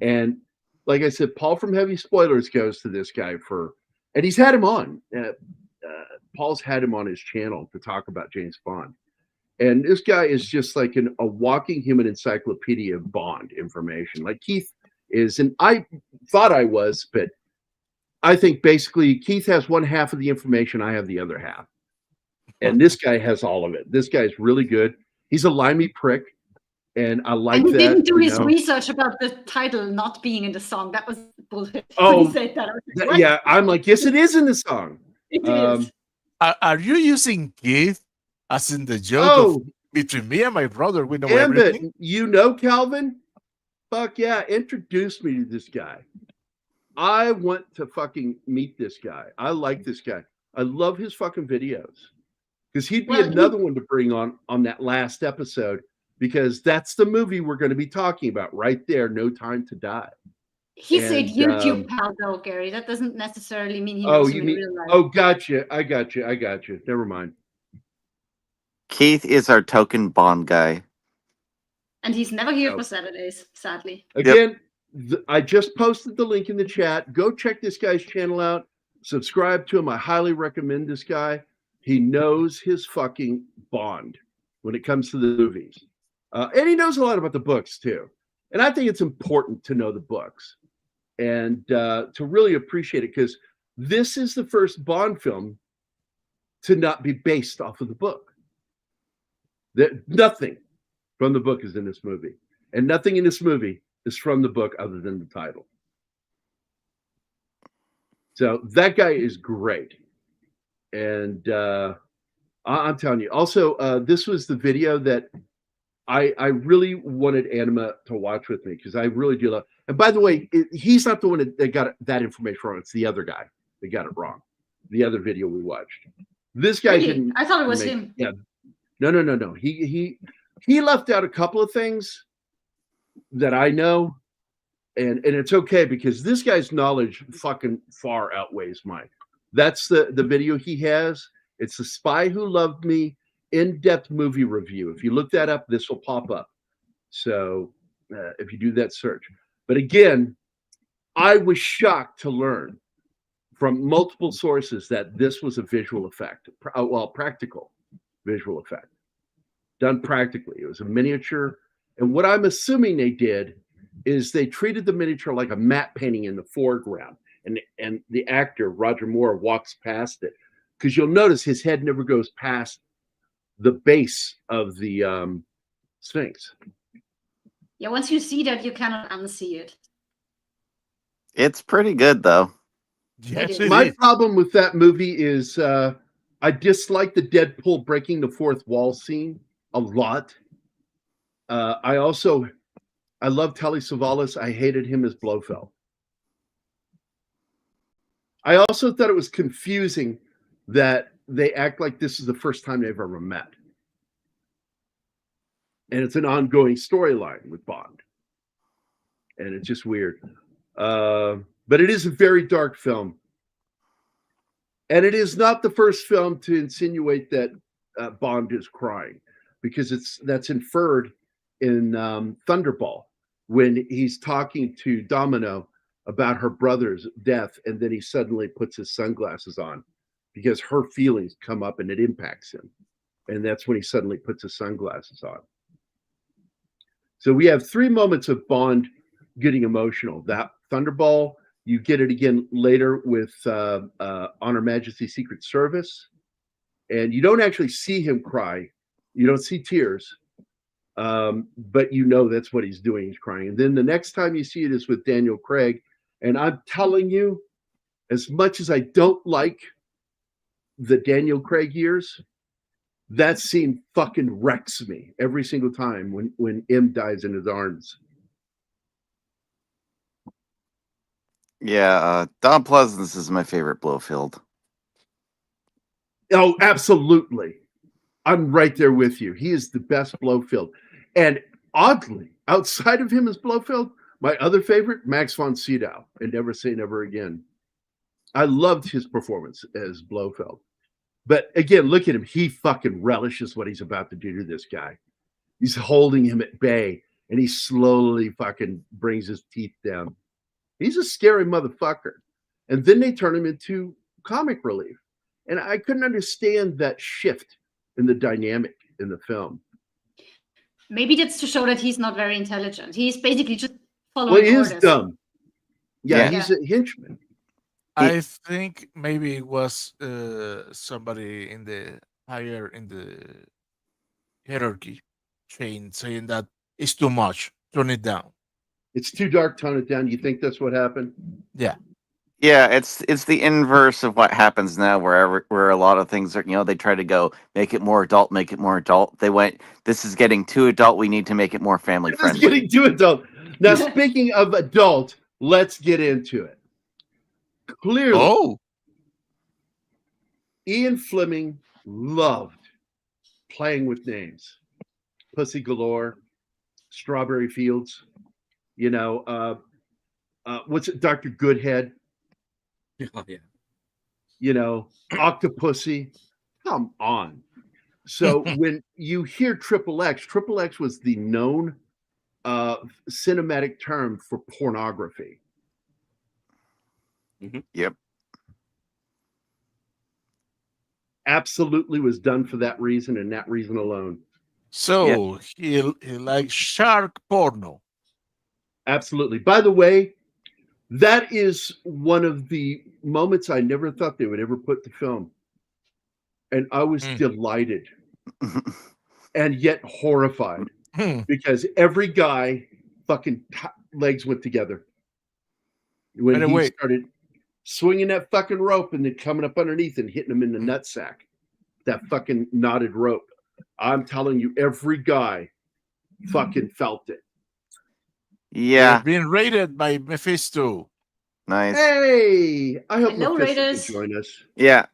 And like I said, Paul from Heavy Spoilers goes to this guy and he's had him on. Paul's had him on his channel to talk about James Bond. And this guy is just like a walking human encyclopedia of Bond information. Like Keith is, and I thought I was, but I think basically Keith has one half of the information, I have the other half. And this guy has all of it. This guy's really good. He's a limey prick. And I like that. And he didn't do his research about the title not being in the song. That was bullshit. Oh, he said that. Yeah. I'm like, yes, it is in the song. It is. Are you using Keith as in the joke between me and my brother? We know everything. You know Calvin? Fuck yeah. Introduce me to this guy. I want to fucking meet this guy. I like this guy. I love his fucking videos. Because he'd be another one to bring on that last episode. Because that's the movie we're going to be talking about right there. No Time to Die. He said YouTube pal though, Gary. That doesn't necessarily mean he knows him in real life. Oh, gotcha. I got you. Never mind. Keith is our token Bond guy. And he's never here for Saturdays, sadly. Again, I just posted the link in the chat. Go check this guy's channel out. Subscribe to him. I highly recommend this guy. He knows his fucking Bond when it comes to the movies. And he knows a lot about the books too. And I think it's important to know the books and to really appreciate it, because this is the first Bond film to not be based off of the book. Nothing from the book is in this movie, and nothing in this movie is from the book other than the title. So that guy is great. And I'm telling you, also, this was the video that I really wanted Anima to watch with me, because I really do love. And by the way, he's not the one that got that information wrong. It's the other guy that got it wrong. The other video we watched. This guy Really? didn't. I thought it was him. Yeah. No. He left out a couple of things that I know, and it's okay, because this guy's knowledge fucking far outweighs mine. That's the video he has. It's The Spy Who Loved Me in-depth movie review. If you look that up, this will pop up. So if you do that search. But again, I was shocked to learn from multiple sources that this was a visual effect. Well, practical visual effect. Done practically. It was a miniature. And what I'm assuming they did is they treated the miniature like a matte painting in the foreground. And the actor, Roger Moore, walks past it. Because you'll notice his head never goes past the base of the Sphinx. Yeah, once you see that, you cannot unsee it. It's pretty good though. Yes, is. it My is. problem with that movie is I dislike the Deadpool breaking the fourth wall scene a lot. I love Telly Savalas. I hated him as Blofeld. I also thought it was confusing that they act like this is the first time they've ever met. And it's an ongoing storyline with Bond. And it's just weird. But it is a very dark film. And it is not the first film to insinuate that Bond is crying, because that's inferred in Thunderball, when he's talking to Domino about her brother's death, and then he suddenly puts his sunglasses on because her feelings come up and it impacts him. And that's when he suddenly puts his sunglasses on. So we have 3 moments of Bond getting emotional. That Thunderball, you get it again later with On Her Majesty's Secret Service. And you don't actually see him cry. You don't see tears. But you know that's what he's doing. He's crying. And then the next time you see it is with Daniel Craig. And I'm telling you, as much as I don't like the Daniel Craig years, that scene fucking wrecks me every single time when M dies in his arms. Yeah, Don Pleasance is my favorite Blofeld. Oh, absolutely. I'm right there with you. He is the best Blofeld. And oddly, outside of him as Blofeld, my other favorite, Max von Sydow, and Never Say Never Again. I loved his performance as Blofeld. But again, look at him. He fucking relishes what he's about to do to this guy. He's holding him at bay, and he slowly fucking brings his teeth down. He's a scary motherfucker. And then they turn him into comic relief. And I couldn't understand that shift in the dynamic in the film. Maybe that's to show that he's not very intelligent. He's basically just Well, following he is orders. dumb. Yeah, Yeah. he's a henchman. I think maybe it was somebody in the hierarchy chain saying that it's too much, turn it down. It's too dark, tone it down. You think that's what happened? Yeah. Yeah, it's the inverse of what happens now, where a lot of things are, they try to go make it more adult, make it more adult. They went, this is getting too adult. We need to make it more family It's friendly. getting too adult. Now, speaking of adult, let's get into it. Clearly, Oh, Ian Fleming loved playing with names. Pussy Galore, Strawberry Fields, what's it, Dr. Goodhead, Oh, yeah. Octopussy. Come on. So when you hear Triple X was the known cinematic term for pornography. Yep. Absolutely was done for that reason and that reason alone. So he likes shark porno. Absolutely. By the way, that is one of the moments I never thought they would ever put to film. And I was Mm. delighted and yet horrified Hmm. because every guy fucking legs went together when By the he way, started swinging that fucking rope and then coming up underneath and hitting him in the nutsack. That fucking knotted rope. I'm telling you, every guy fucking felt it. Yeah, we're being raided by Mephisto. nice. Hey, I hope Hello, Mephisto Raiders. can join us. Yeah,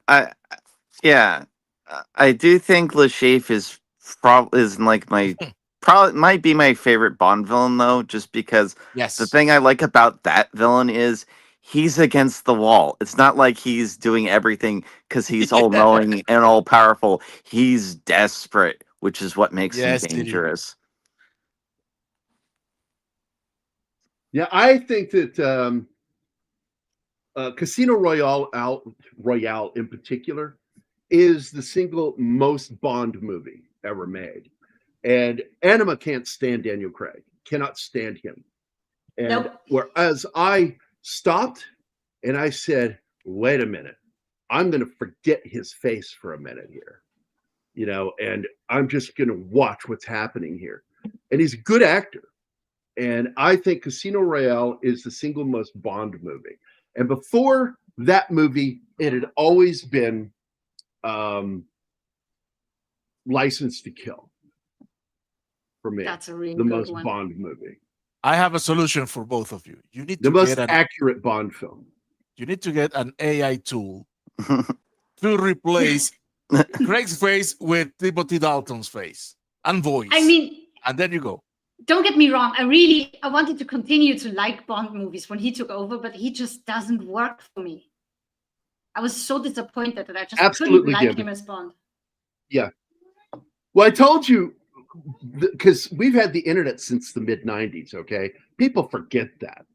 I do think Lachey is like my probably might be my favorite Bond villain though, just because the Yes. thing I like about that villain is he's against the wall. It's not like he's doing everything because he's all knowing and all powerful. He's desperate, which is what makes him Yes, it is. dangerous. Yeah, I think that Casino Royale in particular is the single most Bond movie ever made. And Anima can't stand Daniel Craig, cannot stand him. And Nope. whereas I stopped and I said, wait a minute, I'm going to forget his face for a minute here, and I'm just going to watch what's happening here. And he's a good actor. And I think Casino Royale is the single most Bond movie. And before that movie, it had always been License to Kill for me. That's a really the good most one. Bond movie. I have a solution for both of you. You need The to most get accurate Bond film. you need to get an AI tool to replace Craig's face with Timothy Dalton's face and voice. I mean, and then you go. don't get me wrong. I wanted to continue to like Bond movies when he took over, but he just doesn't work for me. I was so disappointed that I just Absolutely, couldn't like Gabby. him as Bond. Yeah. Well, I told you, because we've had the internet since the mid 90s, okay? People forget that.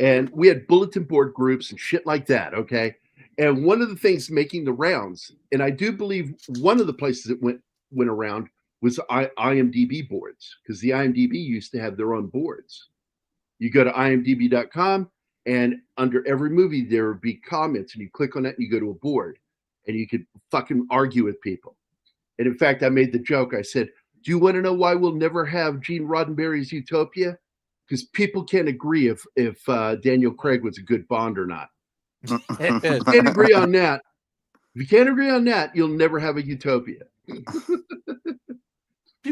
And we had bulletin board groups and shit like that, okay? And one of the things making the rounds, and I do believe one of the places that went around was IMDb boards, because the IMDb used to have their own boards. You go to imdb.com, and under every movie, there would be comments, and you click on that, and you go to a board, and you could fucking argue with people. And in fact, I made the joke. I said, do you want to know why we'll never have Gene Roddenberry's Utopia? Because people can't agree if Daniel Craig was a good Bond or not. Can't agree on that. If you can't agree on that, you'll never have a Utopia.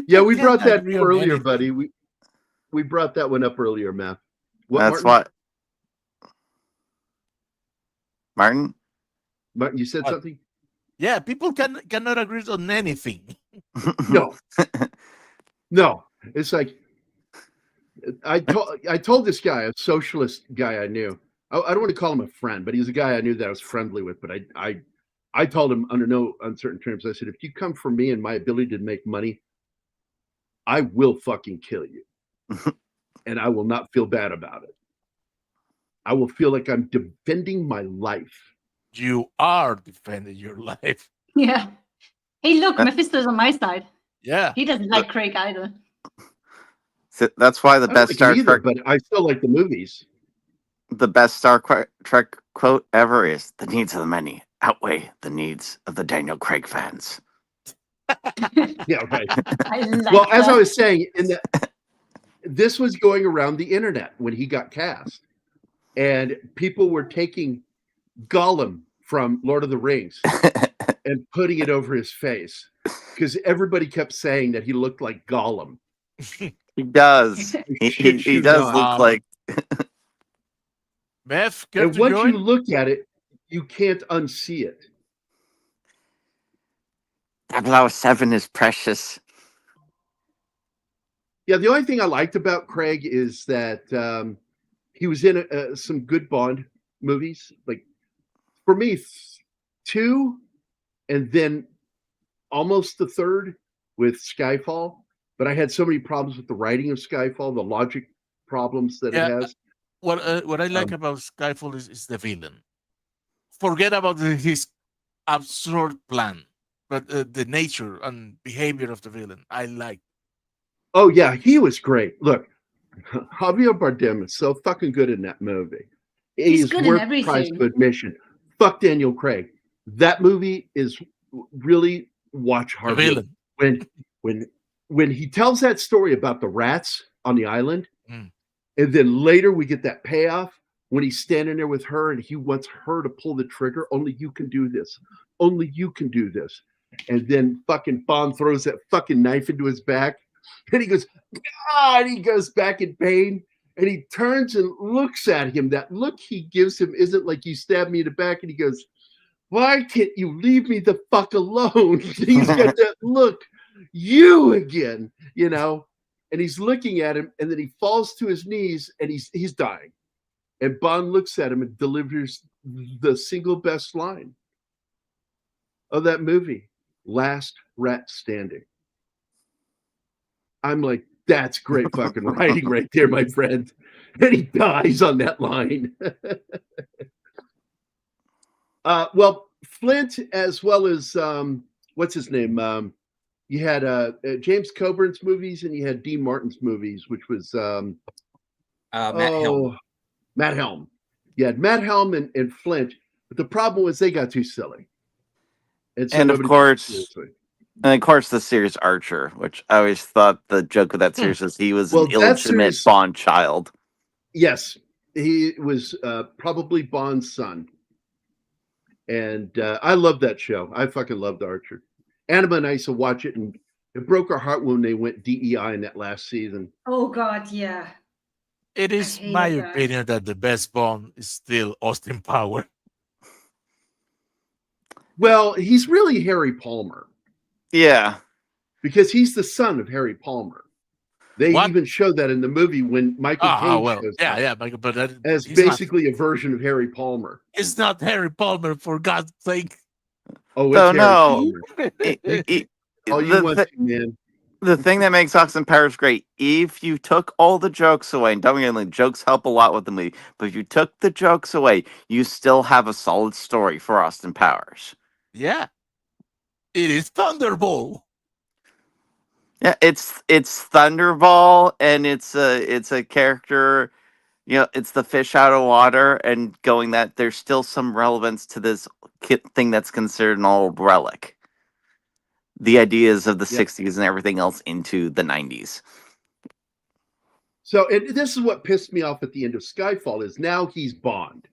Yeah, we brought that up earlier, buddy. We brought that one up earlier, Matt. That's Martin? what. Martin? Martin, you said What? something? Yeah, people cannot agree on anything. No. No. It's like I told this guy, a socialist guy I knew. I don't want to call him a friend, but he's a guy I knew that I was friendly with. But I told him under no uncertain terms, I said, if you come for me and my ability to make money, I will fucking kill you. And I will not feel bad about it. I will feel like I'm defending my life. You are defending your life. Yeah. Hey, look, Mephisto's on my side. Yeah. He doesn't like Craig either. So that's why the I don't best like Star him either, Trek, but I still like the movies. the best Star Trek quote ever is: "The needs of the many outweigh the needs of the Daniel Craig fans." Yeah, right. I like Well, as I that. was saying, this was going around the internet when he got cast, and people were taking Gollum from Lord of the Rings and putting it over his face because everybody kept saying that he looked like Gollum. He does. He does look like. Meth, care And to once join? you look at it, you can't unsee it. 007 is precious. Yeah, the only thing I liked about Craig is that he was in some good Bond movies. Like for me, 2, and then almost the 3rd with Skyfall. But I had so many problems with the writing of Skyfall, the logic problems that it has. What I like about Skyfall is the villain. Forget about his absurd plan, but the nature and behavior of the villain, I like. Oh yeah, he was great. Look, Javier Bardem is so fucking good in that movie. He's He's good in worth the price of everything. admission. Fuck Daniel Craig. That movie is really watch The hard villain. when when when he tells that story about the rats on the island, Mm. and then later we get that payoff when he's standing there with her and he wants her to pull the trigger. Only you can do this. Only you can do this. And then fucking Bond throws that fucking knife into his back, and he goes, ah, and he goes back in pain. And he turns and looks at him. That look he gives him isn't like you stabbed me in the back. And he goes, why can't you leave me the fuck alone? He's got that look, you again, you know. And he's looking at him, and then he falls to his knees, and he's dying. And Bond looks at him and delivers the single best line of that movie, "Last Rat Standing." I'm like, that's great fucking writing right there, my friend. And he dies on that line. Well, Flint, as well as what's his name? You had James Coburn's movies, and you had Dean Martin's movies, which was Matt Helm. Matt Helm. You had Matt Helm and Flint, but the problem was they got too silly. So And of nobody took it course, seriously. the series Archer, which I always thought the joke of that series was he was Well, an that illegitimate series- Bond child. Yes, he was probably Bond's son. And I love that show. I fucking loved Archer. Anima and I used to watch it, and it broke our heart when they went DEI in that last season. Oh God, yeah. It is hated my that. opinion that the best Bond is still Austin Power. Well, he's really Harry Palmer Yeah. because he's the son of Harry Palmer. They What? even show that in the movie when Michael Caine Well, shows yeah, up yeah, but that, as he's basically a version of Harry Palmer. it's not Harry Palmer, for God's sake. Oh, it's So, Harry no. Palmer. It- All you the, want thi- to, man. the thing that makes Austin Powers great, if you took all the jokes away, and don't get me wrong, jokes help a lot with the movie, but if you took the jokes away, you still have a solid story for Austin Powers. Yeah. It is Thunderball. Yeah, it's Thunderball, and it's a character, it's the fish out of water, and going that there's still some relevance to this thing that's considered an old relic. The ideas of the Yep. 60s and everything else into the 90s. So this is what pissed me off at the end of Skyfall is now he's Bond.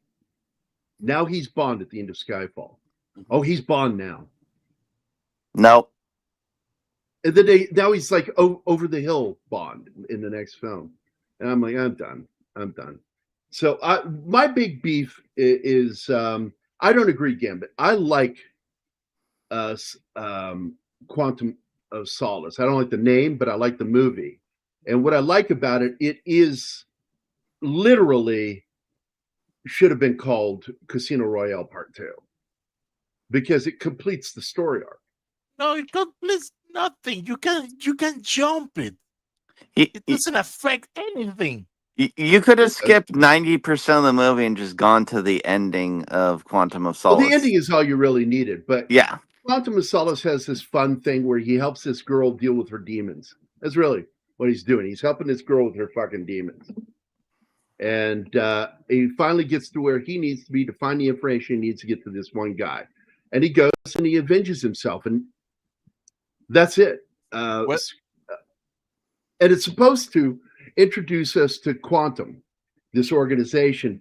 Now he's Bond at the end of Skyfall. Oh, he's Bond now. Nope. And then now he's like over the hill Bond in the next film. And I'm like, I'm done. So my big beef is I don't agree, Gambit. I like Quantum of Solace. I don't like the name, but I like the movie. And what I like about it, it is literally should have been called Casino Royale Part 2 because it completes the story arc. No, it completes nothing. You can jump it. It It doesn't affect anything. You could have skipped 90% of the movie and just gone to the ending of Quantum of Well, Solace. the ending is all you really needed, but Yeah. Quantum of Solace has this fun thing where he helps this girl deal with her demons. That's really what he's doing. He's helping this girl with her fucking demons. And he finally gets to where he needs to be to find the information he needs to get to this one guy. And he goes and he avenges himself. And that's it. And it's supposed to introduce us to Quantum, this organization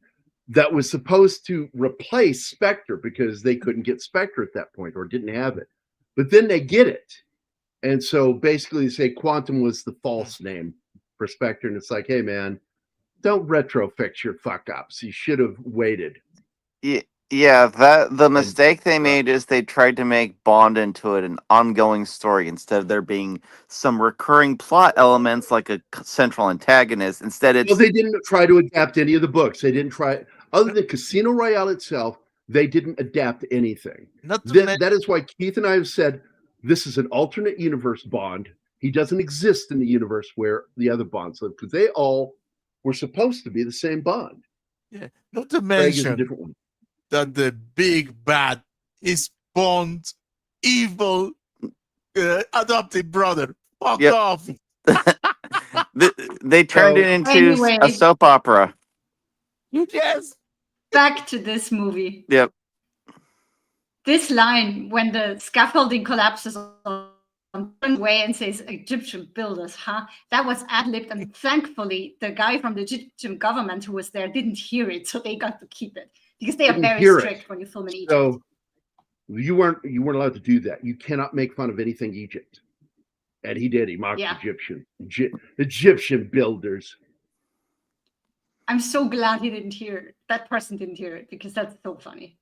that was supposed to replace Spectre because they couldn't get Spectre at that point or didn't have it. But then they get it. And so basically they say Quantum was the false name for Spectre. And it's like, hey, man, don't retrofix your fuck ups. You should have waited. Yeah, the mistake they made is they tried to make Bond into an ongoing story instead of there being some recurring plot elements like a central antagonist. Instead, it's Well, they didn't try to adapt any of the books. They didn't try, other than Casino Royale itself, they didn't adapt anything. That is why Keith and I have said this is an alternate universe Bond. He doesn't exist in the universe where the other Bonds live because they all were supposed to be the same Bond. Yeah, not to Craig is a mention different one. that the big bad is Bond's evil adopted brother. Fuck Yep. off. They turned So- it into Anyway. a soap opera. Yes. Back to this movie. Yep. This line, when the scaffolding collapses on one way and says Egyptian builders, huh? That was ad-libbed, and thankfully the guy from the Egyptian government who was there didn't hear it, so they got to keep it because they are Didn't very hear it. strict when you film in Egypt. So you weren't allowed to do that. You cannot make fun of anything Egypt. And he did. He mocked Yeah. Egyptian builders. I'm so glad he didn't hear it. That person didn't hear it because that's so funny.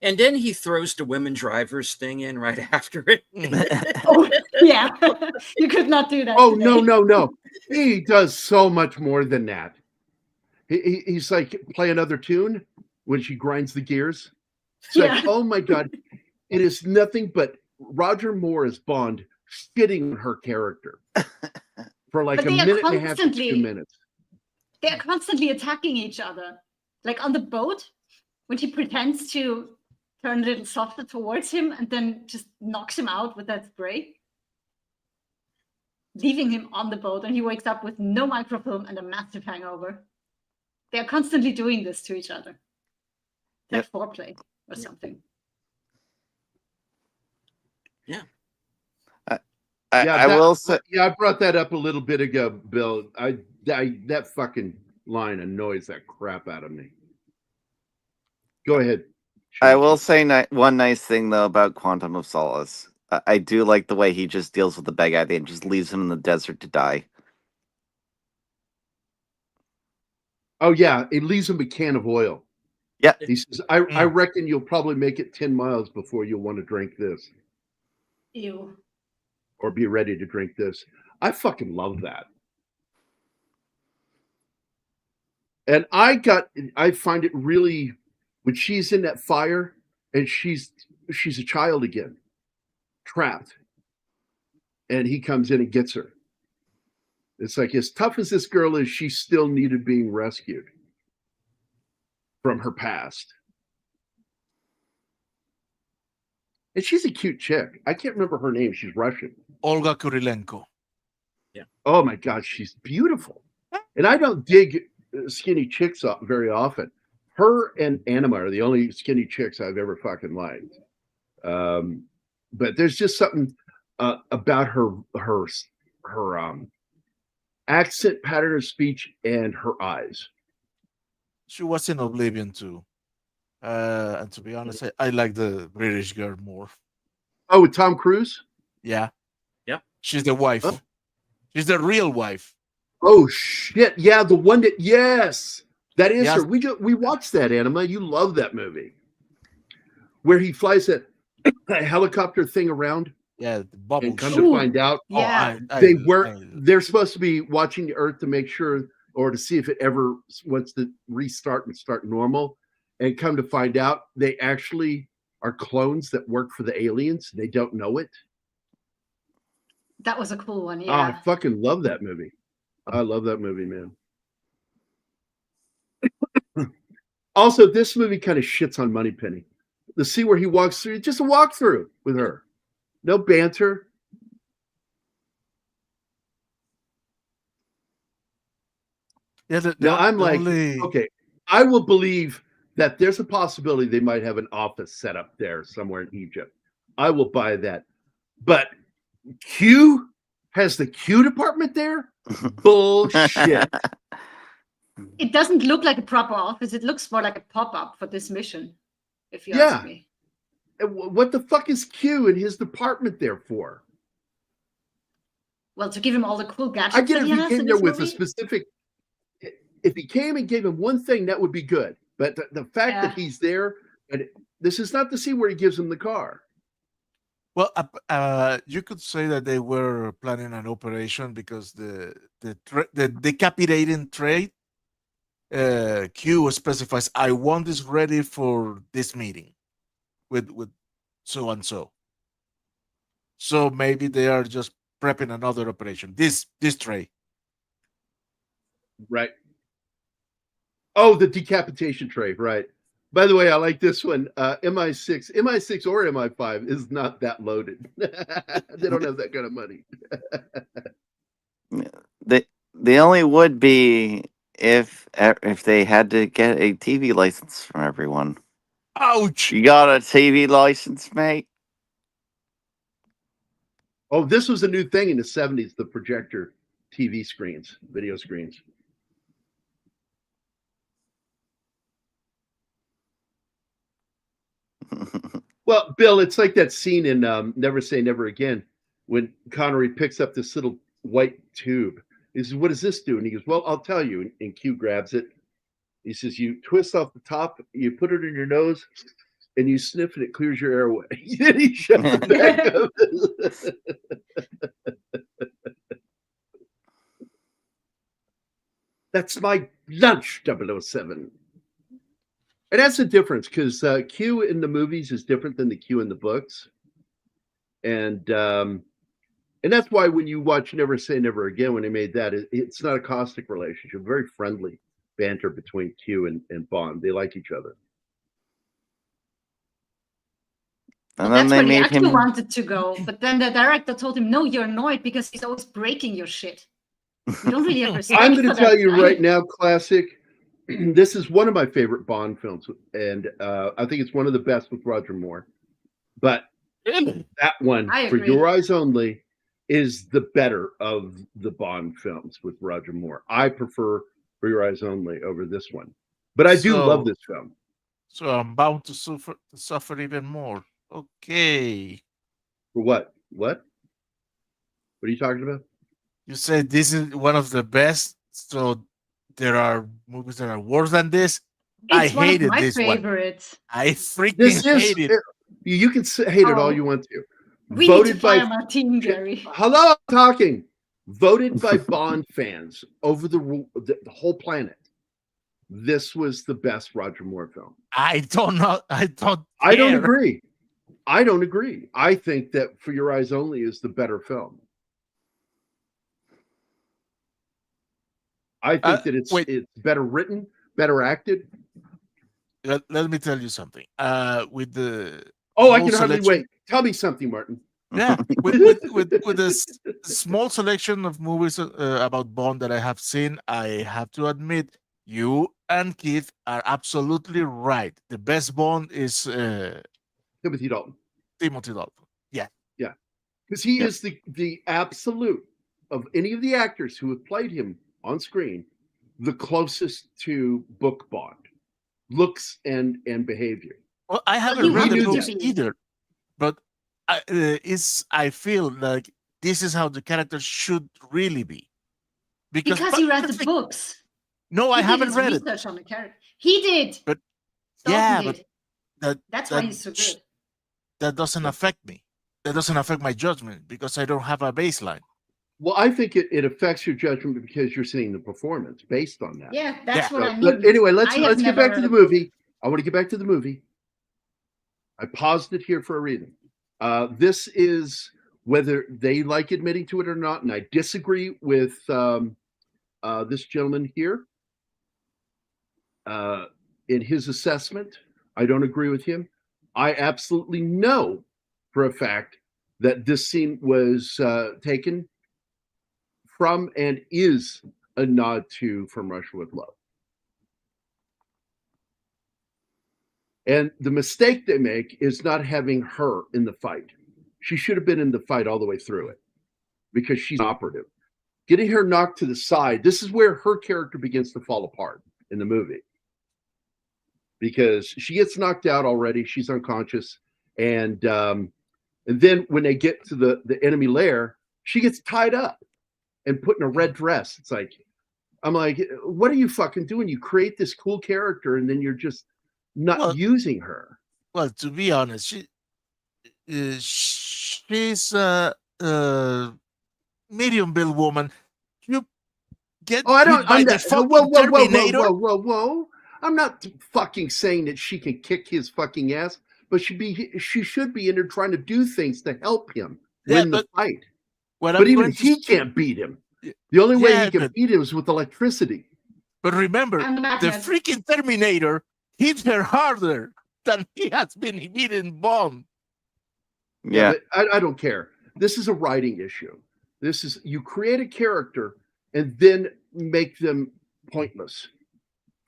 And then he throws the women drivers thing in right after it. Oh, yeah. You could not do that. Oh, today. no. He does so much more than that. He's like, play another tune when she grinds the gears. It's Yeah. like, oh my God. It is nothing but Roger Moore as Bond shitting on her character for like But a they are minute and a half to 2 constantly- minutes. They're constantly attacking each other. Like on the boat, when she pretends to turn a little softer towards him and then just knocks him out with that spray, leaving him on the boat, and he wakes up with no microfilm and a massive hangover. They're constantly doing this to each other. Like foreplay or something. I will say, Yeah, I brought that up a little bit ago, Bill. That fucking line annoys that crap out of me. Go ahead. I will say one nice thing though about Quantum of Solace. I do like the way he just deals with the bad guy at the end, just leaves him in the desert to die. Oh yeah, it leaves him a can of oil. Yeah. He says, I reckon you'll probably make it 10 miles before you'll want to drink this Ew. or be ready to drink this. I fucking love that. And I find it really, when she's in that fire and she's a child again, trapped, and he comes in and gets her. It's like, as tough as this girl is, she still needed being rescued from her past. And she's a cute chick. I can't remember her name. She's Russian. Olga Kurilenko. Oh my God, she's beautiful. And I don't dig skinny chicks up very often. Her and Anima are the only skinny chicks I've ever fucking liked. But there's just something about her accent, pattern of speech, and her eyes. She was in Oblivion too. And to be honest, I like the British girl more. Oh, with Tom Cruise? Yeah. Yep. She's the wife. Oh. She's the real wife. Oh shit! Yeah, the one that that is Yes. her. We watched that, Anima. You love that movie, where he flies that helicopter thing around, Yeah, the bubble. and come shoot. to find out Oh, Yeah. they're supposed to be watching the Earth to make sure, or to see if it ever wants to restart and start normal, and come to find out they actually are clones that work for the aliens. They don't know it. That was a cool one, Oh, yeah. I fucking love that movie. I love that movie, man. Also, this movie kind of shits on Moneypenny. The scene where he walks through, just a walkthrough with her. No banter. Yeah, No, I'm like, only... okay, I will believe that there's a possibility they might have an office set up there somewhere in Egypt. I will buy that. But Q has the Q department there? Bullshit. It doesn't look like a proper office. It looks more like a pop-up for this mission, if you Yeah. ask me. What the fuck is Q and his department there for? Well, to give him all the cool gadgets I get that if he he has came in there this with a movie. specific. If he came and gave him one thing, that would be good. But the fact that Yeah. he's there, and this is not the scene where he gives him the car. Well, you could say that they were planning an operation because the decapitating trade Q specifies, I want this ready for this meeting with so and so. So maybe they are just prepping another operation. This tray. Right. Oh, the decapitation tray, right. By the way, I like this one. MI6 or MI5 is not that loaded. They don't have that kind of money. They only would be if they had to get a TV license from everyone. Ouch! You got a TV license, mate? Oh, this was a new thing in the 70s, the projector TV screens, video screens. Well, Bill, it's like that scene in Never Say Never Again when Connery picks up this little white tube. He says, "What does this do?" And he goes, "Well, I'll tell you." And Q grabs it. He says, "You twist off the top, you put it in your nose, and you sniff, and it clears your airway." Then he shuts it back up. That's my lunch, 007. And that's the difference, because Q in the movies is different than the Q in the books, and that's why when you watch Never Say Never Again, when they made that, it's not a caustic relationship, very friendly banter between Q and Bond. They like each other. And Well, then that's they where he made actually him. wanted to go, but then the director told him, "No, you're annoyed because he's always breaking your shit. You don't really have respect I'm going to for tell that you guy." right now, Classic, this is one of my favorite Bond films, and I think it's one of the best with Roger Moore. But that one, I For agree. Your Eyes Only, is the better of the Bond films with Roger Moore. I prefer For Your Eyes Only over this one. But I do love this film. So I'm bound to suffer even more. Okay. For what? What? What are you talking about? You said this is one of the best, so there are movies that are worse than this. I It's one of hated my this one. favorites. I freaking This is hate it. you can hate it all Oh. you want to. We need to Voted by fire our team, Gary. Hello, I'm talking. Voted by Bond fans over the whole planet. This was the best Roger Moore film. I don't know. I don't. I don't care. agree. I don't agree. I think that For Your Eyes Only is the better film. I think that it's better written, better acted. Let me tell you something. With the I can hardly selection- wait. Tell me something, Martin. Yeah, with this small selection of movies about Bond that I have seen, I have to admit you and Keith are absolutely right. The best Bond is Timothy Dalton. Timothy Dalton. Yeah, because he is the absolute of any of the actors who have played him on screen, the closest to book Bond, looks and behavior. well, I haven't read the books either, but I feel like this is how the character should really be. Because you read the books. No, I haven't read it. Research on the character. He did. But Dalton did. but That's why he's so good. That doesn't affect me. That doesn't affect my judgment because I don't have a baseline. Well, I think it affects your judgment because you're seeing the performance based on that. Yeah, that's what I mean. But anyway, let's get never back to read the a book. movie. I want to get back to the movie. I paused it here for a reason. This is whether they like admitting to it or not, and I disagree with this gentleman here in his assessment. I don't agree with him. I absolutely know for a fact that this scene was taken from and is a nod to From Russia with Love. And the mistake they make is not having her in the fight. She should have been in the fight all the way through it because she's operative. Getting her knocked to the side, this is where her character begins to fall apart in the movie. Because she gets knocked out already, she's unconscious, and then when they get to the enemy lair, she gets tied up and put in a red dress. It's like, I'm like, what are you fucking doing? You create this cool character and then you're just not using her. Well, to be honest, she's a medium build woman. You get whoa. I'm not fucking saying that she can kick his fucking ass, but she should be in there trying to do things to help him win the fight. But even he can't beat him. The only way he can beat him is with electricity. But remember, the freaking Terminator hit her harder than he has been hitting Bond. Yeah. But I don't care. This is a writing issue. This is you create a character and then make them pointless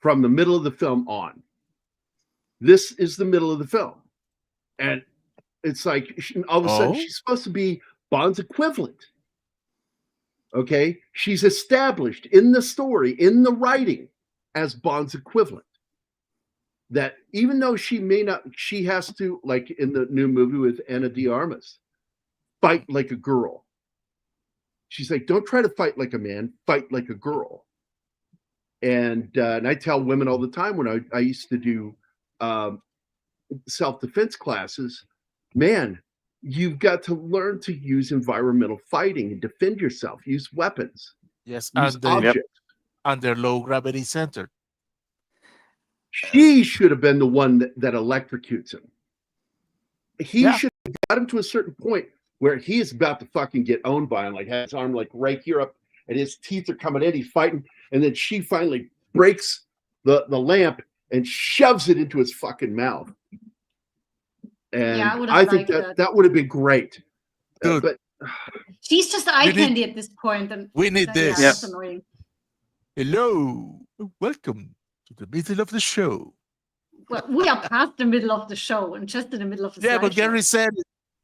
from the middle of the film on. This is the middle of the film, and it's like all of a sudden Oh? she's supposed to be Bond's equivalent. Okay, she's established in the story, in the writing, as Bond's equivalent. That even though she may not, she has to, like in the new movie with Ana de Armas, fight like a girl. She's like, don't try to fight like a man, fight like a girl. And I tell women all the time when I used to do self-defense classes, man, you've got to learn to use environmental fighting and defend yourself. Use weapons. Yes, Use and the, objects. under low gravity center. She should have been the one that electrocutes him. He Yeah. should have got him to a certain point where he is about to fucking get owned by him, like has his arm like right here up, and his teeth are coming in. He's fighting, and then she finally breaks the lamp and shoves it into his fucking mouth. And Yeah, I would've I think liked that would have been great. Dude. But She's just eye You need- candy at this point, and We need yeah, this. that's annoying. Hello, welcome to the middle of the show. Well, we are past the middle of the show and just in the middle of the Yeah, but slideshow. Gary said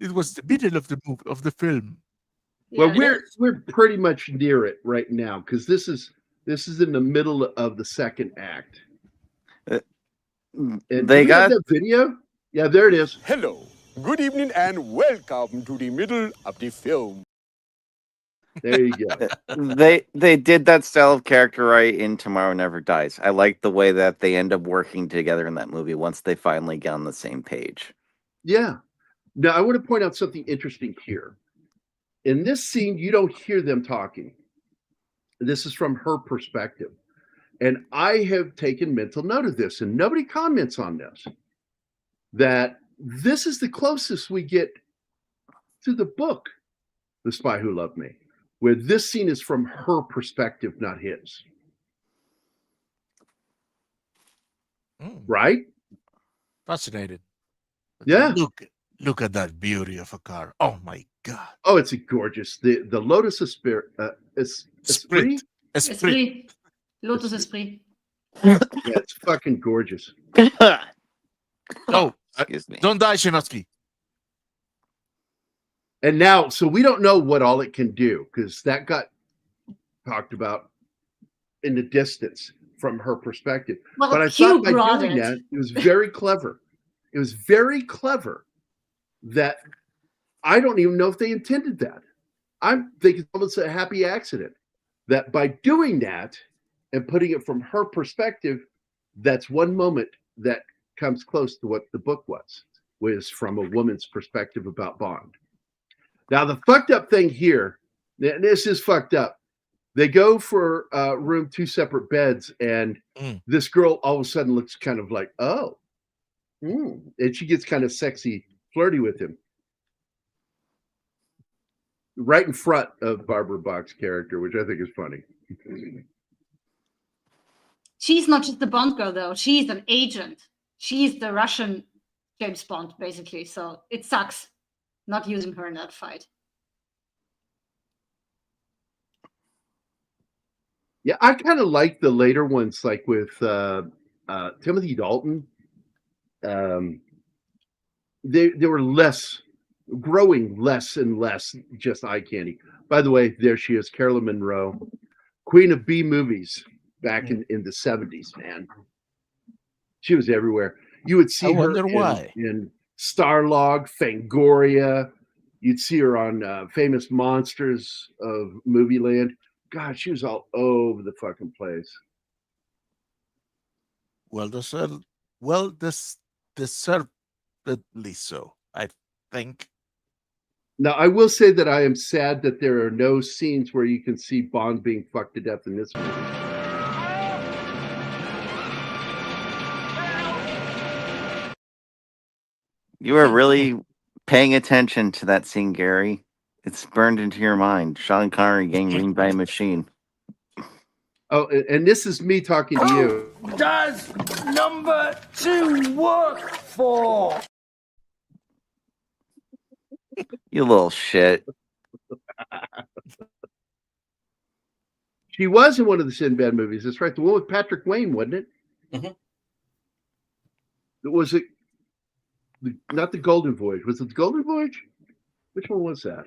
it was the middle of the of the film. well, Yeah, we're pretty much near it right now because this is in the middle of the second act. And They do we have got that video. Yeah, there it is. Hello, good evening, and welcome to the middle of the film. There you go. they did that style of character right in Tomorrow Never Dies. I like the way that they end up working together in that movie once they finally get on the same page. Yeah. Now, I want to point out something interesting here. In this scene, you don't hear them talking. This is from her perspective. And I have taken mental note of this, and nobody comments on this, that this is the closest we get to the book, The Spy Who Loved Me, where this scene is from her perspective, not his. Mm, Right? fascinated. But Yeah. Look at that beauty of a car. Oh my god. Oh, it's a gorgeous. The Lotus Esprit, Esprit. Esprit. Esprit. Lotus Esprit. Yeah, it's fucking gorgeous. Oh, Excuse me. don't die, Shinovsky. And now, so we don't know what all it can do because that got talked about in the distance from her perspective. Well, But I Hugh thought by brought doing it. that, it was very clever. It was very clever that I don't even know if they intended that. I'm thinking it's almost a happy accident that by doing that and putting it from her perspective, that's one moment that comes close to what the book was from a woman's perspective about Bond. Now, the fucked up thing here, this is fucked up. They go for room, 2 separate beds, and this girl all of a sudden looks kind of like, oh. And she gets kind of sexy, flirty with him. Right in front of Barbara Bach's character, which I think is funny. She's not just the Bond girl, though. She's an agent. She's the Russian James Bond, basically. So it sucks not using her in that fight. Yeah, I kind of like the later ones, like with Timothy Dalton. They were growing less and less just eye candy. By the way, there she is, Carolyn Monroe, Queen of B movies back in the 70s, man. She was everywhere. You would see I her wonder why. in Starlog, Fangoria. You'd see her on Famous Monsters of Movie Land. God, she was all over the fucking place. Well, deservedly so, I think. Now, I will say that I am sad that there are no scenes where you can see Bond being fucked to death in this movie. You were really paying attention to that scene, Gary. It's burned into your mind. Sean Connery getting ringed by a machine. Oh, and this is me talking to you. Does number 2 work for? You little shit. She was in one of the Sinbad movies. That's right. The one with Patrick Wayne, wasn't it? Mhm. Was it not the Golden Voyage? Was it the Golden Voyage? Which one was that?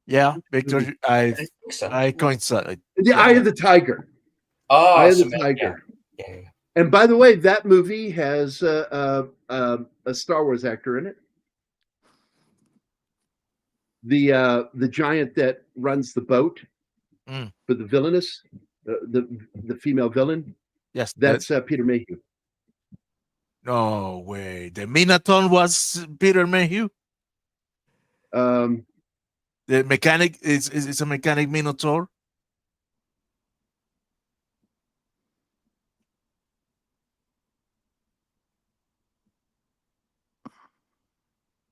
Yeah, Victor, I think so. I coincide. The Eye of the Tiger. Oh, Eye of the so maybe- Tiger. Yeah. And by the way, that movie has a Star Wars actor in it. The giant that runs the boat Mm. for the villainess, the female villain. Yes, That's Peter Mayhew. no way. The Minotaur was Peter Mayhew. Um, The mechanic is a mechanic Minotaur.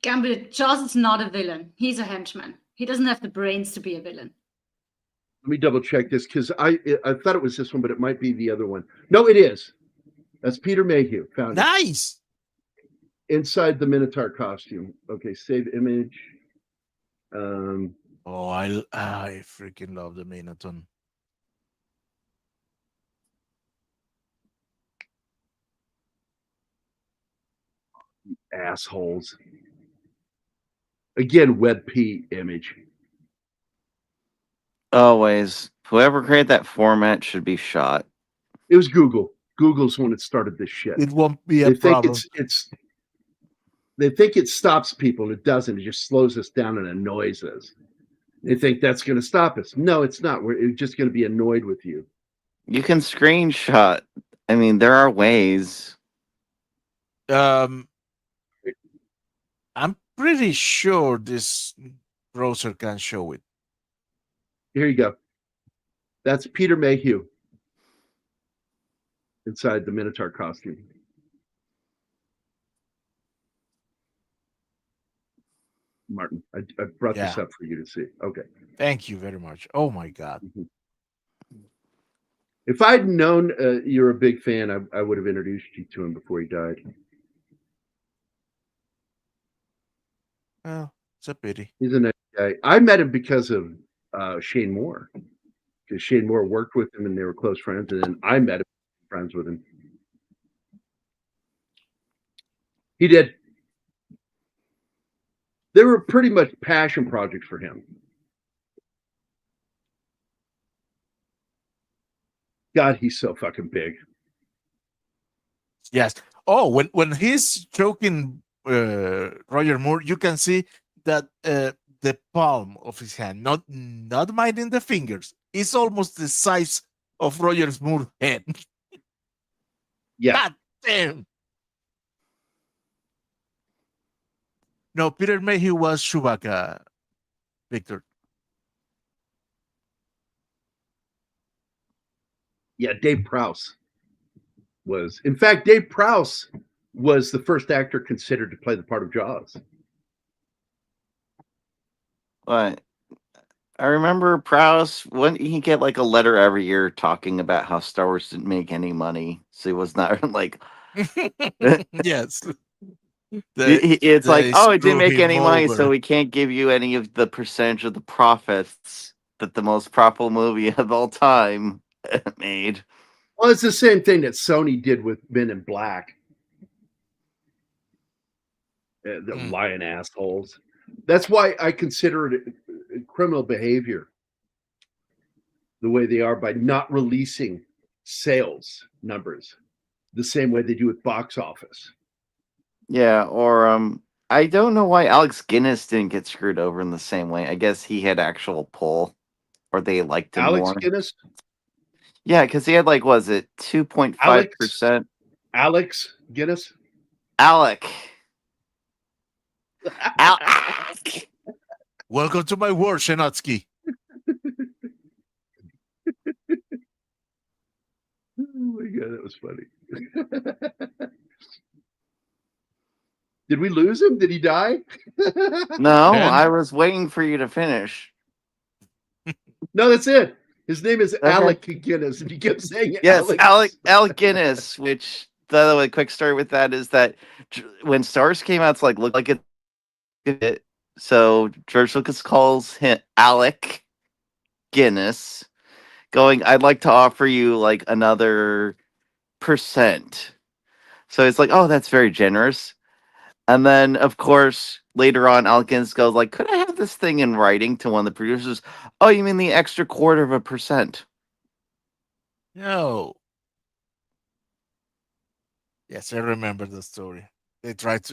Gambit, Jaws is not a villain. He's a henchman. He doesn't have the brains to be a villain. let me double check this because I thought it was this one, but it might be the other one. No, it is. That's Peter Mayhew. Found it. Nice. Inside the Minotaur costume. Okay, save image. Oh, I freaking love the Minotaur. Assholes. Again, WebP image. Always. Whoever created that format should be shot. It was Google. Google's when it started this shit. It won't be a They think problem. it's they think it stops people. It doesn't. It just slows us down and annoys us. They think that's going to stop us. No, it's not. We're just going to be annoyed with you. You can screenshot. I mean, there are ways. I'm pretty sure this browser can show it. Here you go. That's Peter Mayhew inside the Minotaur costume. Martin, I brought this Yeah. up for you to see. Okay. Thank you very much. Oh my God. If I'd known you're a big fan, I would have introduced you to him before he died. Well, it's a pity. He's a nice guy. I met him because of Shane Moore, because Shane Moore worked with him and they were close friends. And then I met him, friends with him. He did. They were pretty much passion projects for him. God, he's so fucking big. Yes. Oh, when he's choking Roger Moore, you can see that the palm of his hand, not minding the fingers, is almost the size of Roger Moore's head. Yeah. God damn. No, Peter Mayhew was Chewbacca, Victor. Yeah, Dave Prowse was. In fact, Dave Prowse was the first actor considered to play the part of Jaws. But I remember Prowse, wouldn't he get like a letter every year talking about how Star Wars didn't make any money? So he was not like, Yes. it's like, they oh, it didn't screw make any him money, over. so we can't give you any of the percentage of the profits that the most profitable movie of all time made. Well, it's the same thing that Sony did with Men in Black. The lying assholes. That's why I consider it criminal behavior the way they are by not releasing sales numbers the same way they do with box office. Yeah, or I don't know why Alex Guinness didn't get screwed over in the same way. I guess he had actual pull, or they liked him Alex more. Guinness? Yeah, because he had like, was it 2.5%? Alex Guinness? Alec. Welcome to my world, Shenotsky. Oh my God, that was funny. Did we lose him? Did he die? No, Ben? I was waiting for you to finish. No, that's it. His name is Okay. Alec Guinness, and he kept saying Yes, Alex. Alec Guinness. Which the other way, quick story with that is that when Stars came out, it's like looked like it. So George Lucas calls him Alec Guinness, going, "I'd like to offer you like another %." So it's like, oh, that's very generous. And then, of course, later on, Alec Guinness goes like, "Could I have this thing in writing?" to one of the producers. "Oh, you mean the extra %?" No. Yes, I remember the story. They tried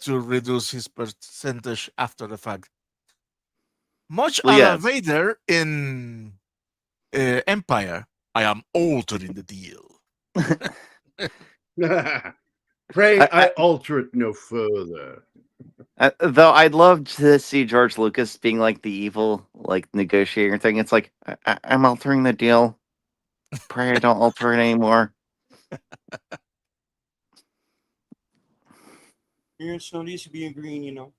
to reduce his percentage after the fact. Much Well, a la yes. Vader in Empire. I am altering the deal. Pray I- I alter it no further. Though I'd love to see George Lucas being like the evil, like negotiator thing. It's like I'm altering the deal. Pray I don't alter it anymore. Yeah, it's not easy being green, you know.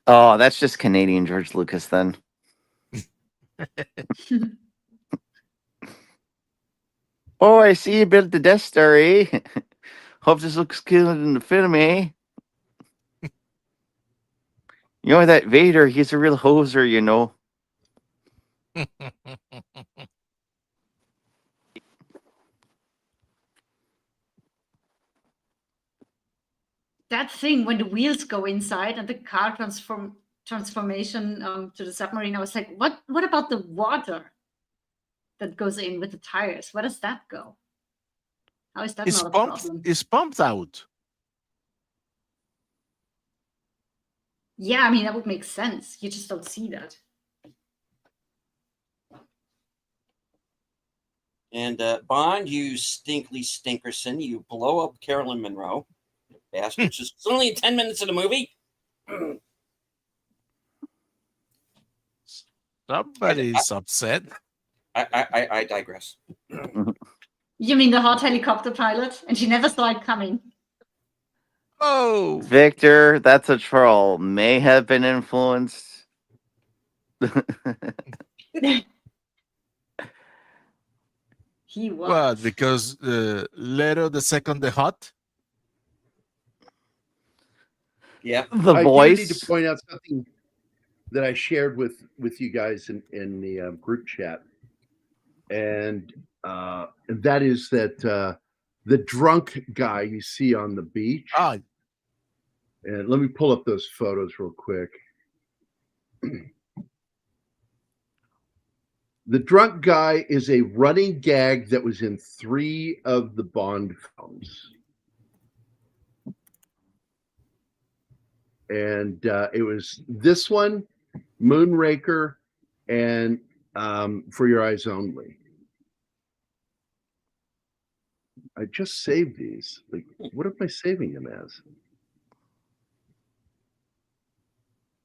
Oh, that's just Canadian George Lucas then. Oh, I see you built the Death Star, eh? Hope this looks good in the film, eh? You know that Vader, he's a real hoser, you know. That thing when the wheels go inside and the car transformation to the submarine, I was like, what about the water that goes in with the tires? Where does that go? How is that not a problem? It's pumped out. Yeah, I mean that would make sense. You just don't see that. And Bond, you stinkly stinkerson, you blow up Carolyn Monroe. You bastards. It's only 10 minutes of the movie. Somebody's upset. I digress. You mean the hot helicopter pilot? And she never saw it coming. Oh, Victor, that's a troll. May have been influenced. He was. what? Because Leto the second the hot. Yeah. The I voice. do need to point out something that I shared with you guys in the group chat, and that is that the drunk guy you see on the beach. Ah, And let me pull up those photos real quick. The drunk guy is a running gag that was in 3 of the Bond films. And it was this one, Moonraker, and For Your Eyes Only. I just saved these. Like, what am I saving them as?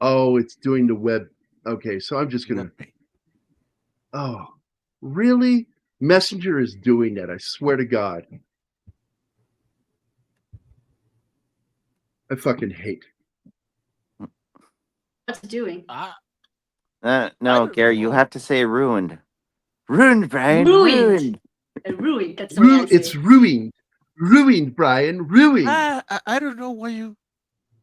Oh, it's doing the web. Okay, so I'm just gonna. Oh, really? Messenger is doing that. I swear to God. I fucking hate. What's it doing? No, Gary, you have to say ruined. Ruined, Brian. Ruined. Ruined. Ruined. That's the way I say It's it. ruined. Ruined, Brian. Ruined. I don't know why you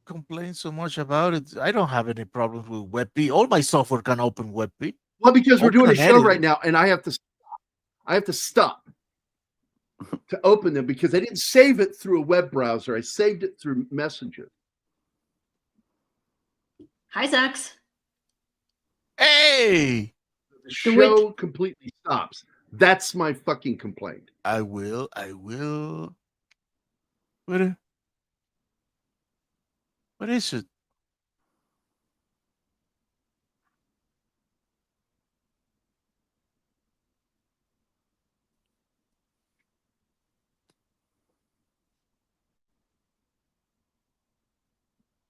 complain so much about it. I don't have any problems with WebP. All my software can open WebP. Well, because we're Open doing a and show edit right it. now, and I have to stop to open them because I didn't save it through a web browser. I saved it through Messenger. Hi, Zax. Hey, The show completely stops. That's my fucking complaint. I will. What is it?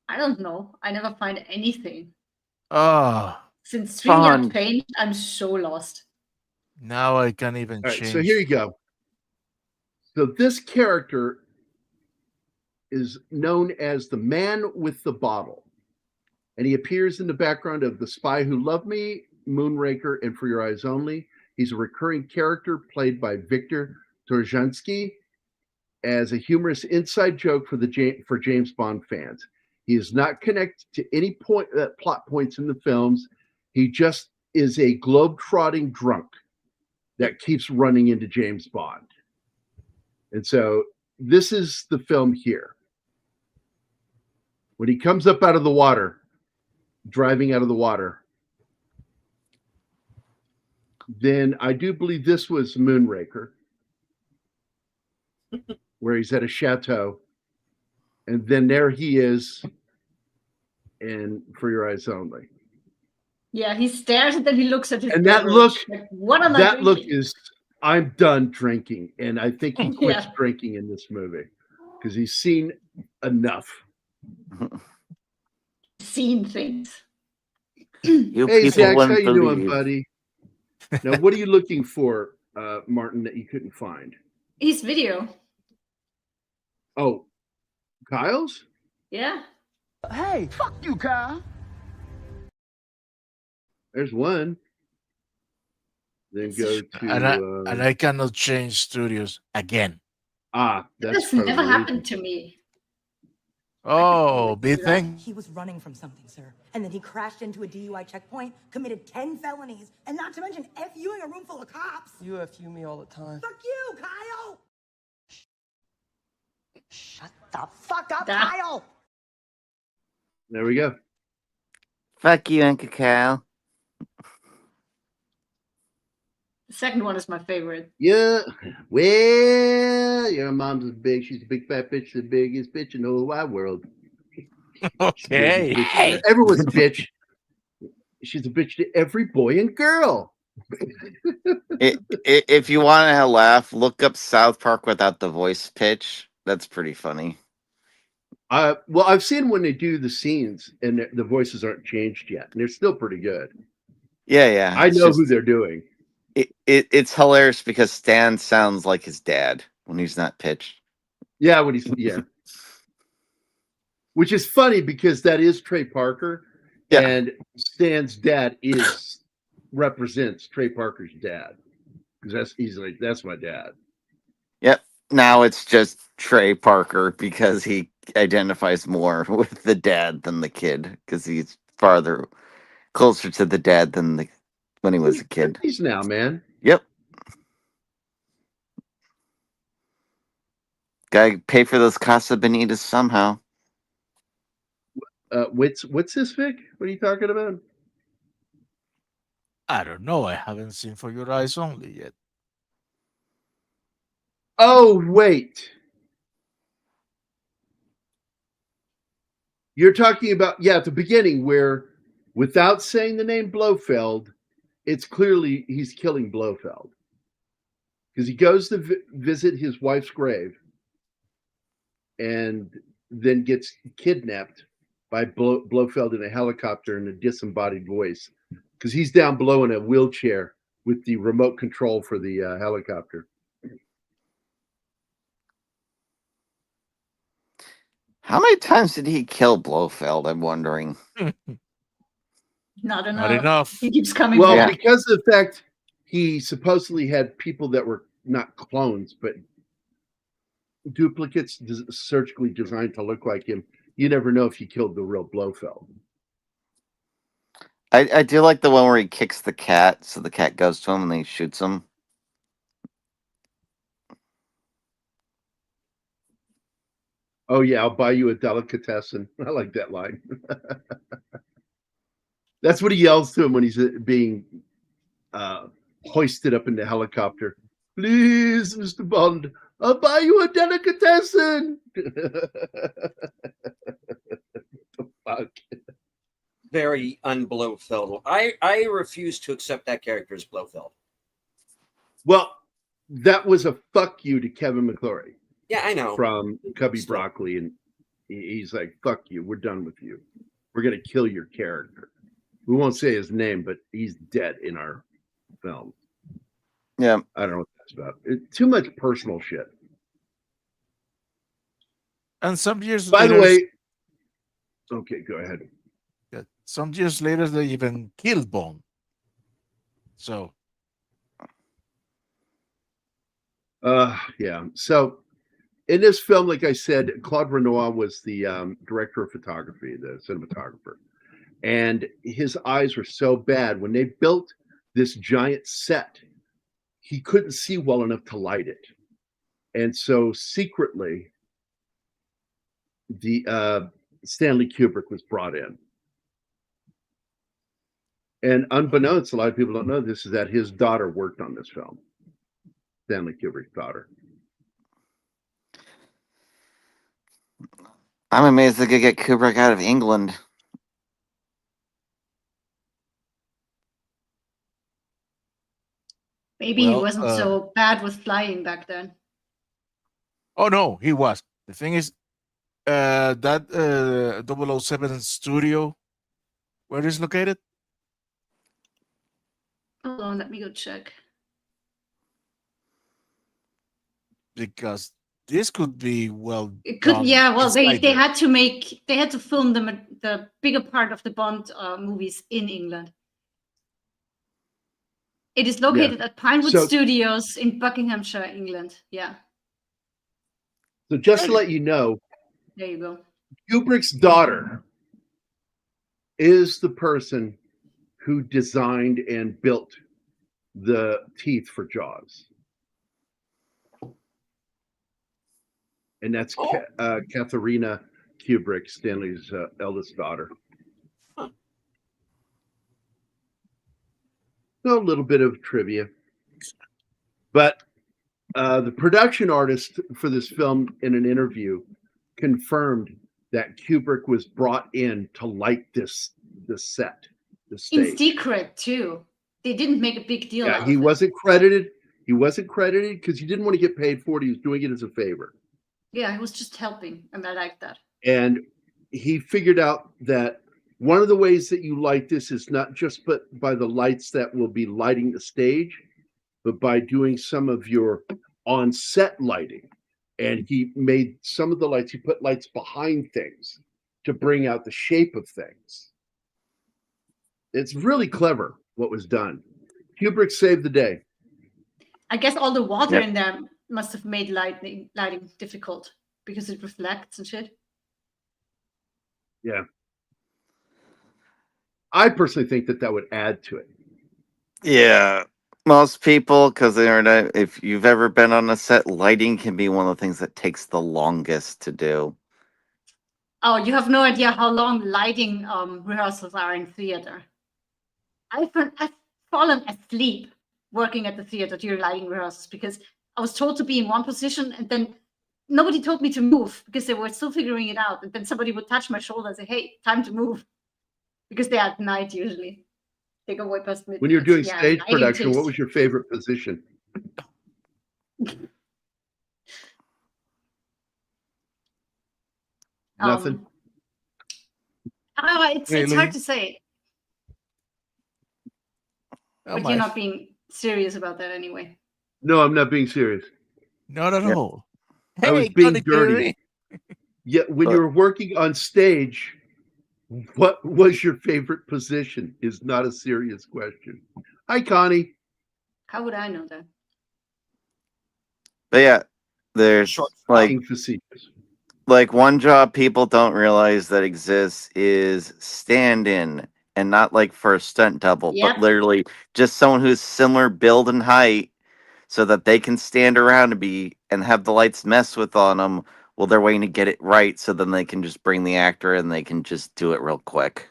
I don't know. I never find anything. Ah, Since StreamYard Fun. changed, I'm so lost. now I can't even All right, change. so here you go. So this character is known as the man with the bottle. and he appears in the background of The Spy Who Loved Me, Moonraker, and For Your Eyes Only. He's a recurring character played by Victor Torjansky as a humorous inside joke for James Bond fans. He is not connected to any plot points in the films. He just is a globe-trotting drunk that keeps running into James Bond. And so this is the film here. When he comes up out of the water, driving out of the water, then I do believe this was Moonraker, where he's at a chateau, and then there he is in For Your Eyes Only. Yeah, he stares and then he looks at his And that beverage, look, like, what am I that look drinking? is, I'm done drinking, and I think he quits Yeah. drinking in this movie because he's seen enough. Seen things. You Hey, people Zax, how wouldn't you doing, believe. buddy? Now, what are you looking for, Martin, that you couldn't find? His video. Oh, Kyle's? Yeah. Hey, fuck you, Kyle. There's one. Then go to and I cannot change studios again. that's That's part of never the happened reason. to me. Oh, big thing. He was running from something, sir. And then he crashed into a DUI checkpoint, committed 10 felonies, and not to mention FUing a room full of cops. You FU me all the time. Fuck you, Kyle! Shut the fuck up, That- Kyle! There we go. Fuck you, Uncle Cal. The second one is my favorite. Yeah. Well, your mom's is big. She's a big fat bitch, the biggest bitch in the whole wide world. Okay. Hey. Everyone's a bitch. She's a bitch to every boy and girl. If you want to laugh, look up South Park without the voice pitch. That's pretty funny. Well, I've seen when they do the scenes and the voices aren't changed yet, and they're still pretty good. Yeah. I it's know just- who they're doing. It's hilarious because Stan sounds like his dad when he's not pitched. Yeah, which is funny because that is Trey Parker, Yeah. and Stan's dad represents Trey Parker's dad because that's my dad. Yep. Now it's just Trey Parker because he identifies more with the dad than the kid because he's closer to the dad than when he was a kid. He's now, man. Yep. Gotta pay for those Casa Bonitas somehow. What's this, Vic? What are you talking about? I don't know. I haven't seen For Your Eyes Only yet. Oh, wait. You're talking about, at the beginning where, without saying the name Blofeld, it's clearly he's killing Blofeld. Because he goes to visit his wife's grave and then gets kidnapped by Blofeld in a helicopter in a disembodied voice. Because he's down below in a wheelchair with the remote control for the helicopter. How many times did he kill Blofeld? I'm wondering. Not enough. Not enough. He keeps coming Well, back. because of the fact he supposedly had people that were not clones, but duplicates surgically designed to look like him. You never know if he killed the real Blofeld. I do like the one where he kicks the cat, so the cat goes to him and he shoots him. Oh yeah, I'll buy you a delicatessen. I like that line. That's what he yells to him when he's being hoisted up in the helicopter. Please, Mr. Bond, I'll buy you a delicatessen. Fuck. Very un-Blofeld. I refuse to accept that character as Blofeld. Well, that was a fuck you to Kevin McClory. Yeah, I know. From Cubby Still. Broccoli, and he's like, fuck you, we're done with you. We're going to kill your character. We won't say his name, but he's dead in our film. Yeah. I don't know what that's about. Too much personal shit. And some years By later, the way, okay, go ahead. some years later, they even killed Bond. So Yeah. So in this film, like I said, Claude Renoir was the director of photography, the cinematographer, and his eyes were so bad when they built this giant set, he couldn't see well enough to light it, and so secretly, the Stanley Kubrick was brought in. And unbeknownst, a lot of people don't know this, is that his daughter worked on this film. Stanley Kubrick's daughter. I'm amazed they could get Kubrick out of England. Maybe he well, wasn't so bad with flying back then. oh no, he was. The thing is, that 007 studio, where is located? Hold on, let me go check. Because this could be well. It could, done yeah. Well, they inside there. had to film the bigger part of the Bond movies in England. It is located at Pinewood So- Studios in Buckinghamshire, England. Yeah, So just to let you know, there you go. Kubrick's daughter is the person who designed and built the teeth for Jaws. And that's Katharina Kubrick, Stanley's eldest daughter. So a little bit of trivia. But the production artist for this film, in an interview, confirmed that Kubrick was brought in to light this set, the stage. In secret too. They didn't make a big deal Yeah, out he of it. wasn't credited. He wasn't credited because he didn't want to get paid for it. He was doing it as a favor. Yeah, he was just helping, and I like that. And he figured out that one of the ways that you light this is not just by the lights that will be lighting the stage, but by doing some of your on-set lighting. And he made some of the lights, he put lights behind things to bring out the shape of things. It's really clever what was done. Kubrick saved the day. I guess all the water Yep. in there must have made lighting difficult because it reflects and shit. Yeah. I personally think that would add to it. Yeah. Most people, because they're not, if you've ever been on a set, lighting can be one of the things that takes the longest to do. Oh, you have no idea how long lighting rehearsals are in theater. I've fallen asleep working at the theater during lighting rehearsals because I was told to be in one position and then nobody told me to move because they were still figuring it out. And then somebody would touch my shoulder and say, "Hey, time to move," because they're at night usually. They go way past midnight. When you're doing Yeah, stage lighting production, what takes- was your favorite position? Nothing. It's Really? hard to say, Oh but my, you're not being serious about that anyway. No, I'm not being serious. not at Yep. all. I was Hey, being Connie dirty. Curry. Yeah, when you were working on stage, what was your favorite position? Is not a serious question. Hi, Connie. How would I know that? But yeah, there's Short. Being facetious. like one job people don't realize that exists is stand-in, and not like for a stunt double, Yep. but literally just someone who's similar build and height, so that they can stand around and have the lights mess with on them while they're waiting to get it right, so then they can just bring the actor and they can just do it real quick.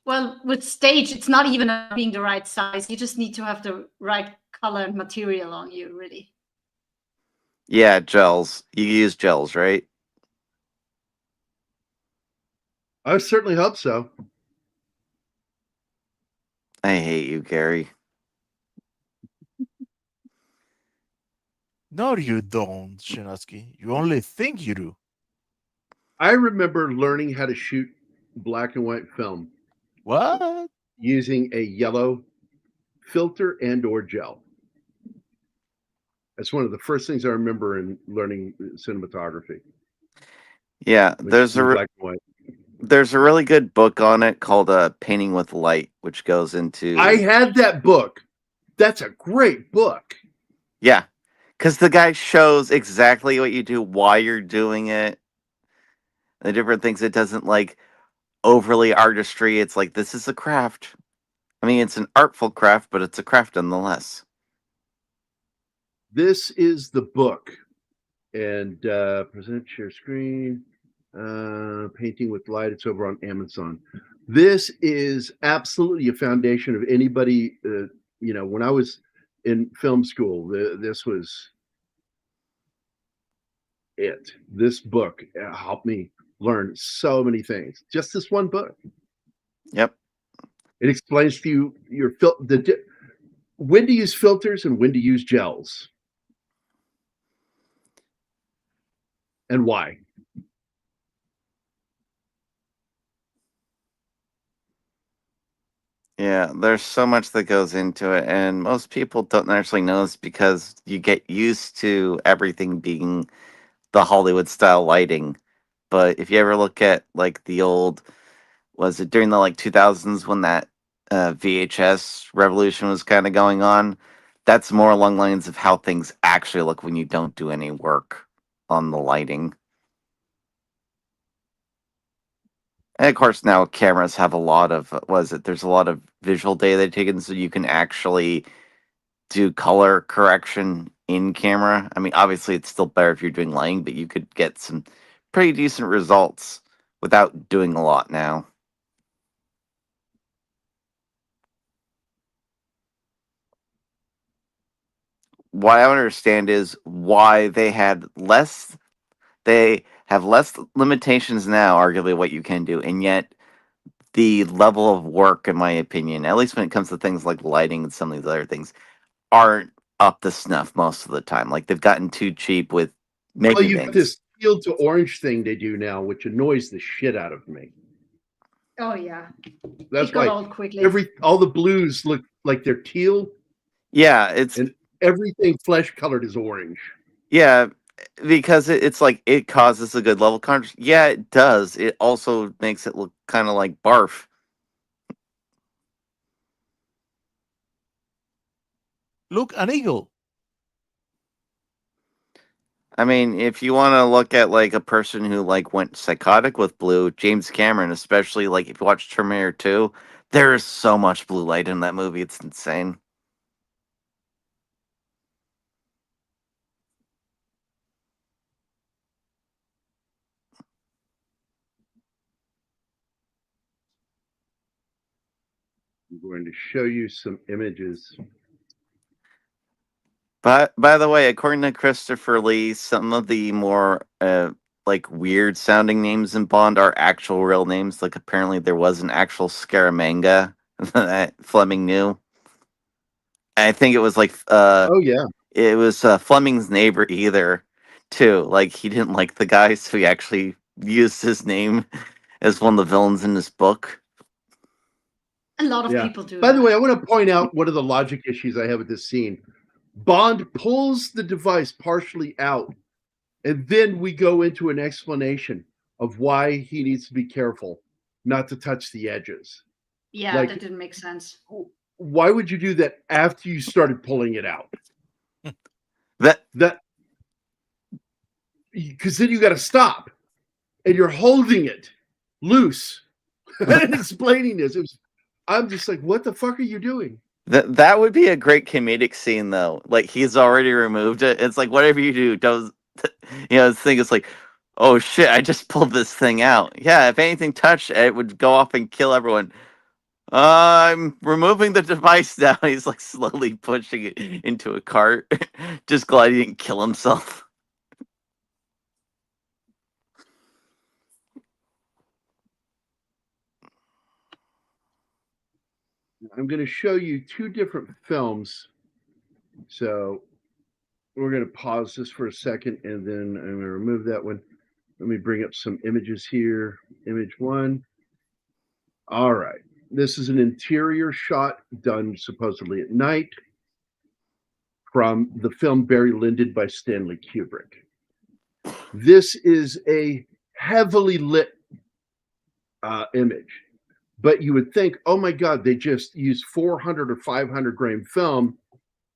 Well, with stage, it's not even being the right size. You just need to have the right color and material on you, really. Yeah, gels. You use gels, right? I certainly hope so. I hate you, Gary. No, you don't, Shinosky. You only think you do. I remember learning how to shoot black and white film What? using a yellow filter and/or gel. That's one of the first things I remember in learning cinematography. Yeah, was there's shooting a black and white. There's a really good book on it called Painting with Light, which goes into I had that book. That's a great book. yeah, because the guy shows exactly what you do, why you're doing it, the different things. It doesn't like overly artistry. It's like this is a craft. I mean, it's an artful craft, but it's a craft nonetheless. This is the book. And present share screen. Painting with Light. It's over on Amazon. This is absolutely a foundation of anybody. When I was in film school, this was it. This book helped me learn so many things. Just this one book. Yep. It explains to you when to use filters and when to use gels, and why. Yeah, there's so much that goes into it, and most people don't actually know this because you get used to everything being the Hollywood style lighting. But if you ever look at like the old, was it during the like 2000s when that VHS revolution was kind of going on? That's more along the lines of how things actually look when you don't do any work on the lighting. And of course, now cameras have a lot of there's a lot of visual data they've taken, so you can actually do color correction in camera. I mean, obviously, it's still better if you're doing lighting, but you could get some pretty decent results without doing a lot now. What I don't understand is why they have less limitations now, arguably what you can do, and yet the level of work, in my opinion, at least when it comes to things like lighting and some of these other things, aren't up to snuff most of the time. Like they've gotten too cheap with Well, making you've got things. this teal to orange thing they do now, which annoys the shit out of me. Oh yeah. That's It got why old quickly. all the blues look like they're teal, Yeah, it's and everything flesh colored is orange. yeah, because it's like it causes a good level of contrast. Yeah, it does. It also makes it look kind of like barf. Look, an eagle. I mean, if you want to look at like a person who like went psychotic with blue, James Cameron, especially like if you watch Terminator 2, there is so much blue light in that movie. It's insane. I'm going to show you some images. But by the way, according to Christopher Lee, some of the more like weird sounding names in Bond are actual real names. Like apparently there was an actual Scaramanga that Fleming knew. I think it was like Oh yeah, it was Fleming's neighbor either too. Like he didn't like the guy, so he actually used his name as one of the villains in this book. A lot of yeah. people do By the that. way, I want to point out one of the logic issues I have with this scene. Bond pulls the device partially out, and then we go into an explanation of why he needs to be careful not to touch the edges. Yeah, Like, that didn't make sense. why would you do that after you started pulling it out? That Because then you got to stop, and you're holding it loose and explaining this. I'm just like, what the fuck are you doing? that would be a great comedic scene though. Like he's already removed it. It's like whatever you do, don't the thing is like, oh shit, I just pulled this thing out. Yeah, if anything touched it, it would go off and kill everyone. I'm removing the device now. He's like slowly pushing it into a cart. Just glad he didn't kill himself. I'm going to show you two different films. So we're going to pause this for a second, and then I'm going to remove that one. Let me bring up some images here. Image one. All right. This is an interior shot done supposedly at night from the film Barry Lyndon by Stanley Kubrick. This is a heavily lit image. But you would think, oh my God, they just used 400 or 500 grain film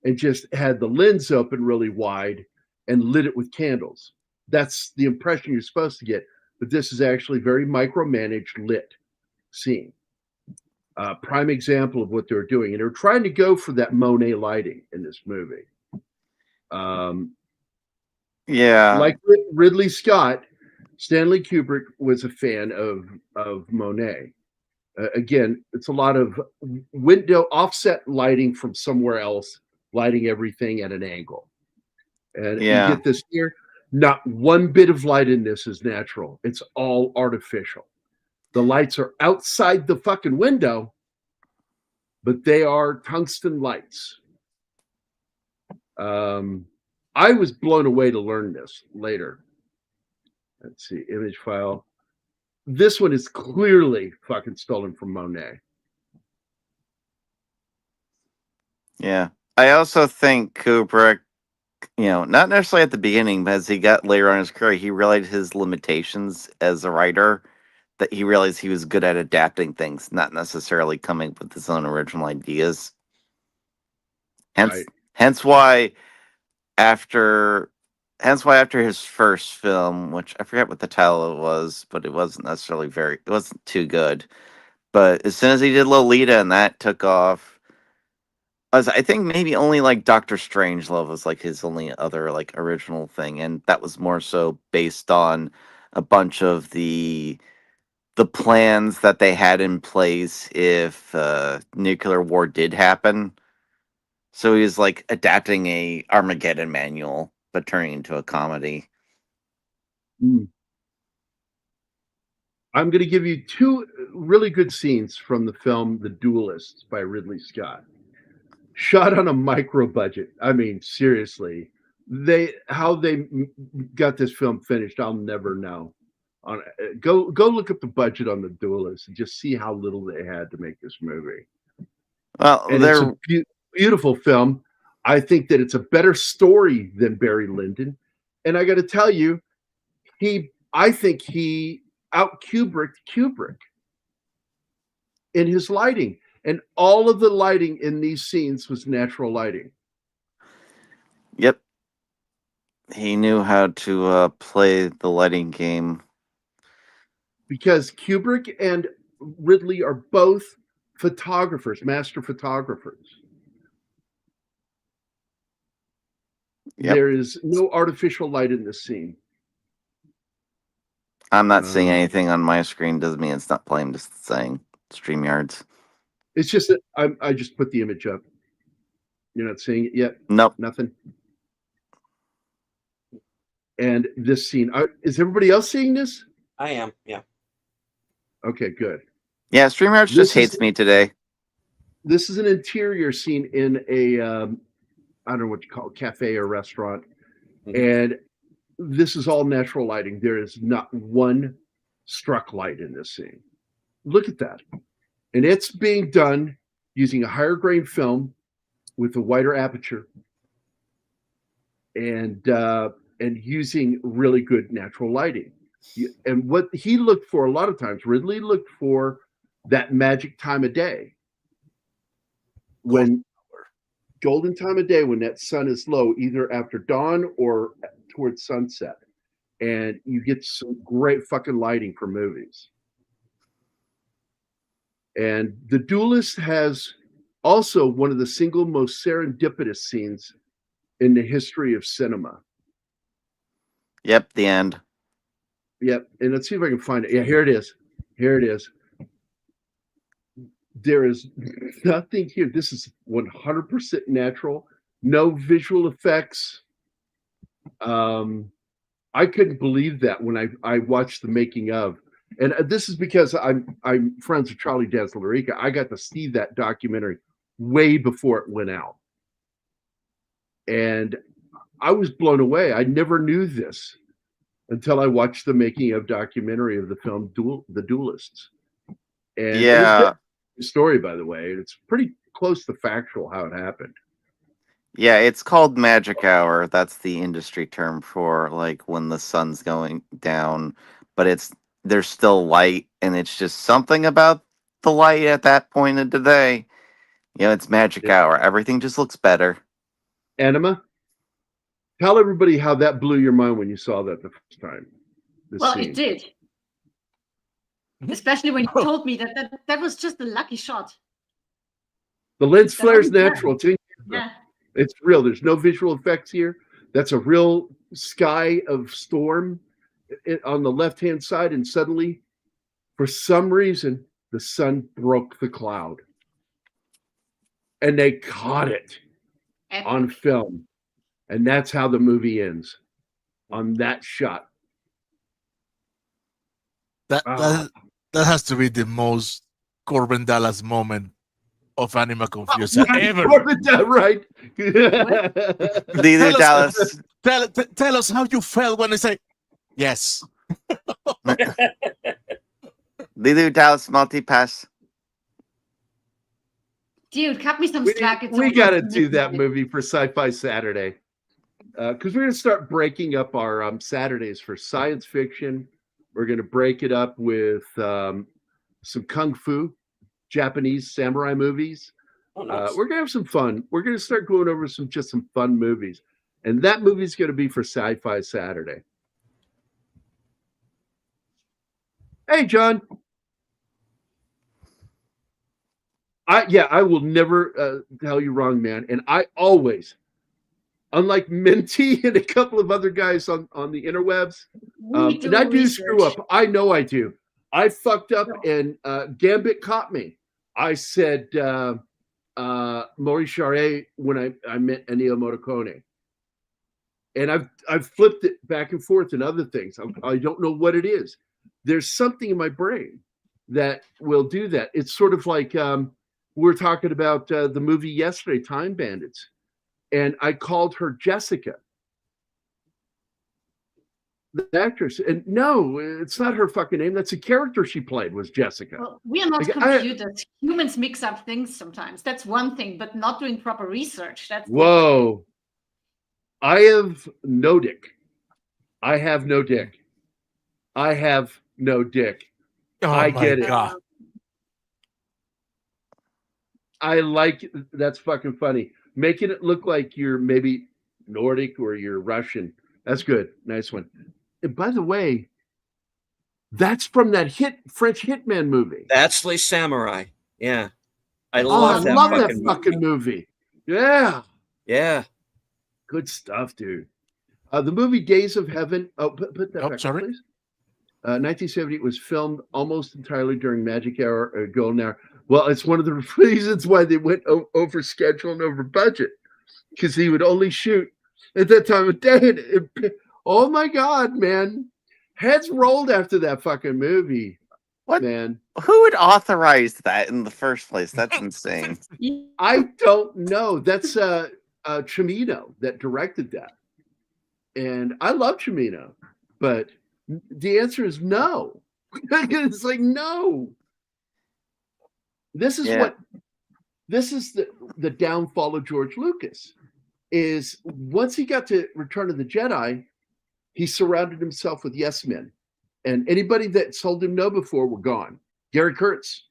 and just had the lens open really wide and lit it with candles. That's the impression you're supposed to get. But this is actually very micromanaged lit scene. Prime example of what they're doing. And they're trying to go for that Monet lighting in this movie. Yeah. Like Ridley Scott, Stanley Kubrick was a fan of Monet. Again, it's a lot of window offset lighting from somewhere else, lighting everything at an angle. And you Yeah. get this here. Not one bit of light in this is natural. It's all artificial. The lights are outside the fucking window, but they are tungsten lights. I was blown away to learn this later. Let's see, image file. This one is clearly fucking stolen from Monet. Yeah. I also think Kubrick, not necessarily at the beginning, but as he got later on in his career, he realized his limitations as a writer, that he realized he was good at adapting things, not necessarily coming up with his own original ideas. Hence, Right. hence why after his first film, which I forget what the title was, but it wasn't necessarily it wasn't too good. But as soon as he did Lolita and that took off, I think maybe only like Doctor Strangelove was like his only other like original thing, and that was more so based on a bunch of the plans that they had in place if nuclear war did happen. So he was like adapting a Armageddon manual, but turning into a comedy. I'm going to give you two really good scenes from the film The Duelists by Ridley Scott. Shot on a micro budget. I mean, seriously, how they got this film finished, I'll never know. Go look up the budget on The Duelists and just see how little they had to make this movie. Well, And it's a beautiful film. I think that it's a better story than Barry Lyndon, and I got to tell you, I think he out Kubricked Kubrick in his lighting, and all of the lighting in these scenes was natural lighting. Yep. He knew how to play the lighting game. Because Kubrick and Ridley are both photographers, master photographers. Yep. There is no artificial light in this scene. I'm not seeing anything on my screen. Doesn't mean it's not playing. Just saying StreamYards. It's just that I just put the image up. You're not seeing it yet? Nope. Nothing. And this scene, is everybody else seeing this? I am, yeah. Okay, good. Yeah, StreamYards just hates me today. This is an interior scene in a, I don't know what you call it, cafe or restaurant. Mm-hmm. And this is all natural lighting. There is not one struck light in this scene. Look at that. And it's being done using a higher grain film with a wider aperture and using really good natural lighting. And what he looked for a lot of times, Ridley looked for that magic time of day. When golden time of day, when that sun is low, either after dawn or towards sunset. And you get some great fucking lighting for movies. And The Duelist has also one of the single most serendipitous scenes in the history of cinema. Yep, the end. Yep, and let's see if I can find it. Yeah, here it is. Here it is. There is nothing here. This is 100% natural. No visual effects. I couldn't believe that when I watched the making of. And this is because I'm friends with Charlie Dazzlerica. I got to see that documentary way before it went out. And I was blown away. I never knew this until I watched the making of documentary of the film The Duelists. And yeah. It's a story, by the way. It's pretty close to factual how it happened. Yeah, it's called magic hour. That's the industry term for like when the sun's going down. But it's there's still light, and it's just something about the light at that point of the day. It's magic hour. Everything just looks better. Anima, tell everybody how that blew your mind when you saw that the first time. Well, it did. Especially when you told me that was just a lucky shot. The lens flare is wasn't bad. natural. Yeah. It's real. There's no visual effects here. That's a real sky of storm on the left-hand side, and suddenly, for some reason, the sun broke the cloud. And they caught it on film. And that's how the movie ends, on that shot. That has to be the most Corbin Dallas moment of Anima Confusa ever. Corbin, right? Neither Dallas. Tell us how you felt when they say yes. Neither Dallas multi-pass. Dude, cut me some slack. We got to do that movie for Sci-Fi Saturday. Because we're going to start breaking up our Saturdays for science fiction. We're going to break it up with some kung fu, Japanese samurai movies. Oh, nice. We're going to have some fun. We're going to start going over some fun movies. And that movie's going to be for Sci-Fi Saturday. Hey, John. I will never tell you wrong, man. And I always, unlike Minty and a couple of other guys on the interwebs, and I do screw up. I know I do. I fucked up, and Gambit caught me. I said Maurice Jarre when I meant Ennio Morricone. And I've flipped it back and forth and other things. I don't know what it is. There's something in my brain that will do that. It's sort of like we're talking about the movie yesterday, Time Bandits, and I called her Jessica, the actress. And no, it's not her fucking name. That's a character she played, was Jessica. Well, we are not computers. Humans mix up things sometimes. That's one thing, but not doing proper research. That's whoa. I have no dick. I have no dick. I have no dick. Oh, I get it. God. I like that's fucking funny. Making it look like you're maybe Nordic or you're Russian. That's good. Nice one. And by the way, that's from that French Hitman movie. That's the Samurai. Yeah. I love that fucking movie. Yeah. Yeah. Good stuff, dude. The movie Days of Heaven. Oh, put that back, sorry. please. 1970. It was filmed almost entirely during Magic Hour or Golden Hour. Well, it's one of the reasons why they went over schedule and over budget, because he would only shoot at that time of day. Oh my God, man. Heads rolled after that fucking movie. What, man? Who would authorize that in the first place? That's insane. I don't know. That's Cimino that directed that. And I love Cimino, but the answer is no. It's like, no. This is the downfall of George Lucas, is once he got to Return of the Jedi, he surrounded himself with yes men. And anybody that told him no before were gone. Gary Kurtz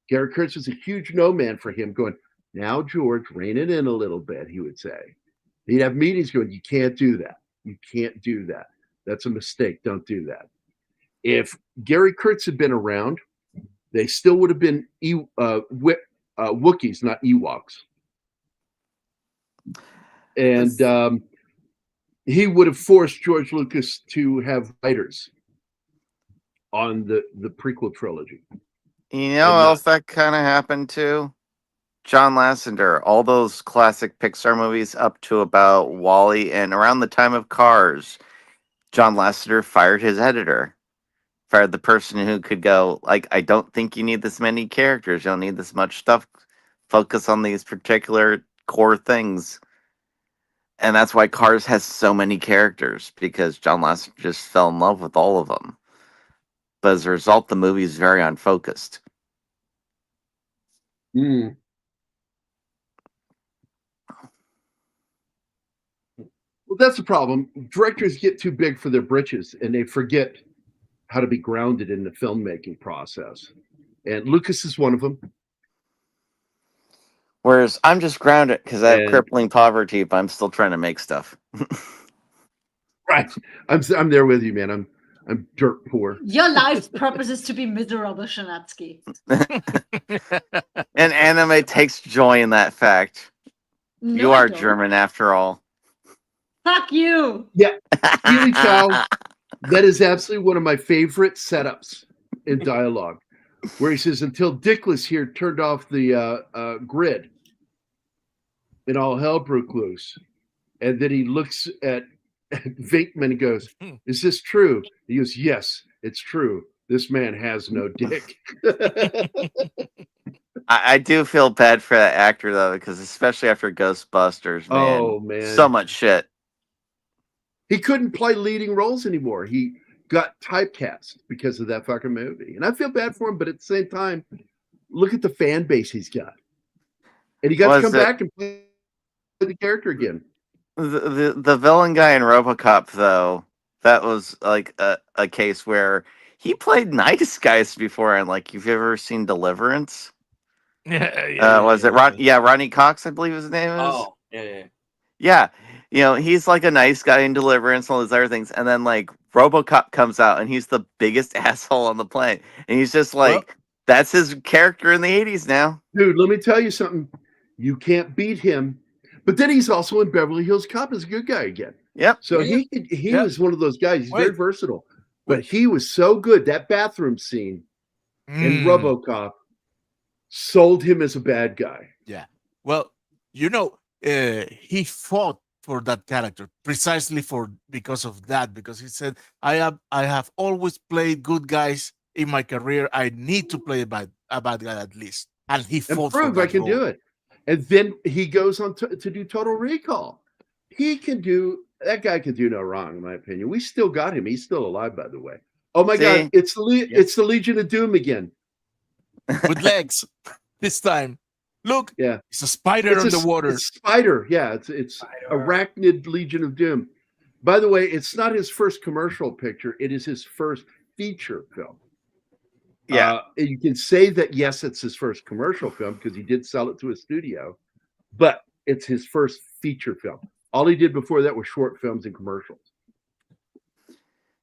was a huge no man for him, going, now, George, rein it in a little bit, he would say. He'd have meetings going, you can't do that. You can't do that. That's a mistake. Don't do that. If Gary Kurtz had been around, they still would have been Wookiees, not Ewoks. And he would have forced George Lucas to have writers on the prequel trilogy. You know what else that kind of happened to? John Lasseter, all those classic Pixar movies up to about WALL-E and around the time of Cars, John Lasseter fired his editor. Fired the person who could go, like, I don't think you need this many characters. You don't need this much stuff. Focus on these particular core things. And that's why Cars has so many characters, because John Lasseter just fell in love with all of them. But as a result, the movie is very unfocused. Mm. Well, that's the problem. Directors get too big for their britches, and they forget how to be grounded in the filmmaking process. And Lucas is one of them. Whereas I'm just grounded because I have And crippling poverty, but I'm still trying to make stuff. right, I'm there with you, man. I'm dirt poor. Your life's purpose is to be miserable, Shanatsky. And anime takes joy in that fact. No, You I are don't. German after all. Fuck you. Yeah, Healy Chow. That is absolutely one of my favorite setups in dialogue, where he says, "Until Dickless here turned off the grid, and all hell broke loose." And then he looks at Venkman and goes, "Is this true?" He goes, "Yes, it's true. This man has no dick." I do feel bad for that actor though, because especially after Ghostbusters, man, Oh man, so much shit. He couldn't play leading roles anymore. He got typecast because of that fucking movie. And I feel bad for him, but at the same time, look at the fan base he's got. And he got to come back and play the character again. The villain guy in RoboCop, though, that was like a case where he played nice guys before. And like, you've ever seen Deliverance? Was it Ronnie Cox? I believe his name is. Oh, yeah. Yeah, he's like a nice guy in Deliverance, and all these other things, and then like RoboCop comes out, and he's the biggest asshole on the planet, and he's just like, that's his character in the '80s now. Dude, let me tell you something. You can't beat him. But then he's also in Beverly Hills Cop as a good guy again. Yep. So he was one of those guys. He's very versatile. But he was so good. That bathroom scene in RoboCop sold him as a bad guy. Yeah. Well, he fought for that character precisely because of that. Because he said, "I have always played good guys in my career. I need to play a bad guy at least." And he fought for that I can role. do it. And then he goes on to do Total Recall. That guy can do no wrong, in my opinion. We still got him. He's still alive, by the way. Oh my God, it's the Legion of Doom again. With legs this time. Look, yeah, it's a spider in the water. It's spider, yeah. It's arachnid Legion of Doom. By the way, it's not his first commercial picture. It is his first feature film. Yeah, and you can say that yes, it's his first commercial film because he did sell it to a studio, but it's his first feature film. All he did before that was short films and commercials.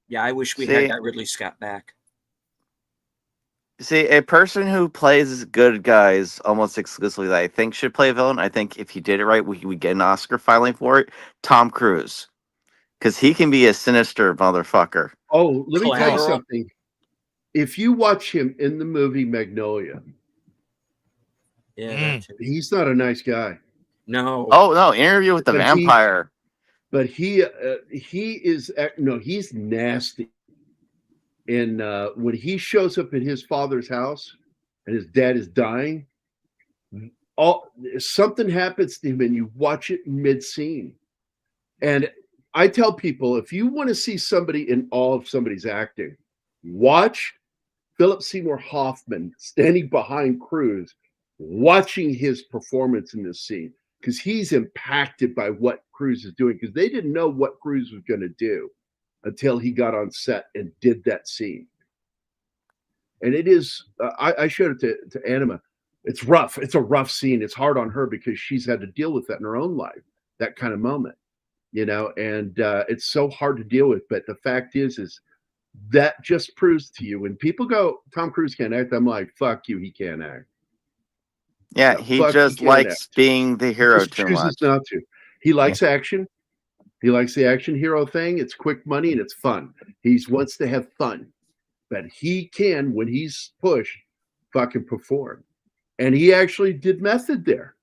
Yeah, I wish we had that Ridley Scott back. See, a person who plays good guys almost exclusively that I think should play a villain, I think if he did it right, we would get an Oscar finally for it, Tom Cruise. Because he can be a sinister motherfucker. Oh, let me tell you something. If you watch him in the movie Magnolia, he's not a nice guy. No. Oh, no, Interview with the Vampire. He's nasty. And when he shows up at his father's house and his dad is dying, something happens to him and you watch it mid-scene. And I tell people, if you want to see somebody in awe of somebody's acting, watch Philip Seymour Hoffman standing behind Cruise, watching his performance in this scene, because he's impacted by what Cruise is doing, because they didn't know what Cruise was going to do until he got on set and did that scene. And it is, I showed it to Anima. It's rough. It's a rough scene. It's hard on her because she's had to deal with that in her own life, that kind of moment, and it's so hard to deal with. But the fact is that just proves to you when people go, Tom Cruise can't act, I'm like, fuck you, he can't act. Yeah, he just likes being the hero too much. Not to. He likes action. He likes the action hero thing. It's quick money and it's fun. He wants to have fun, but he can, when he's pushed, fucking perform. And he actually did method there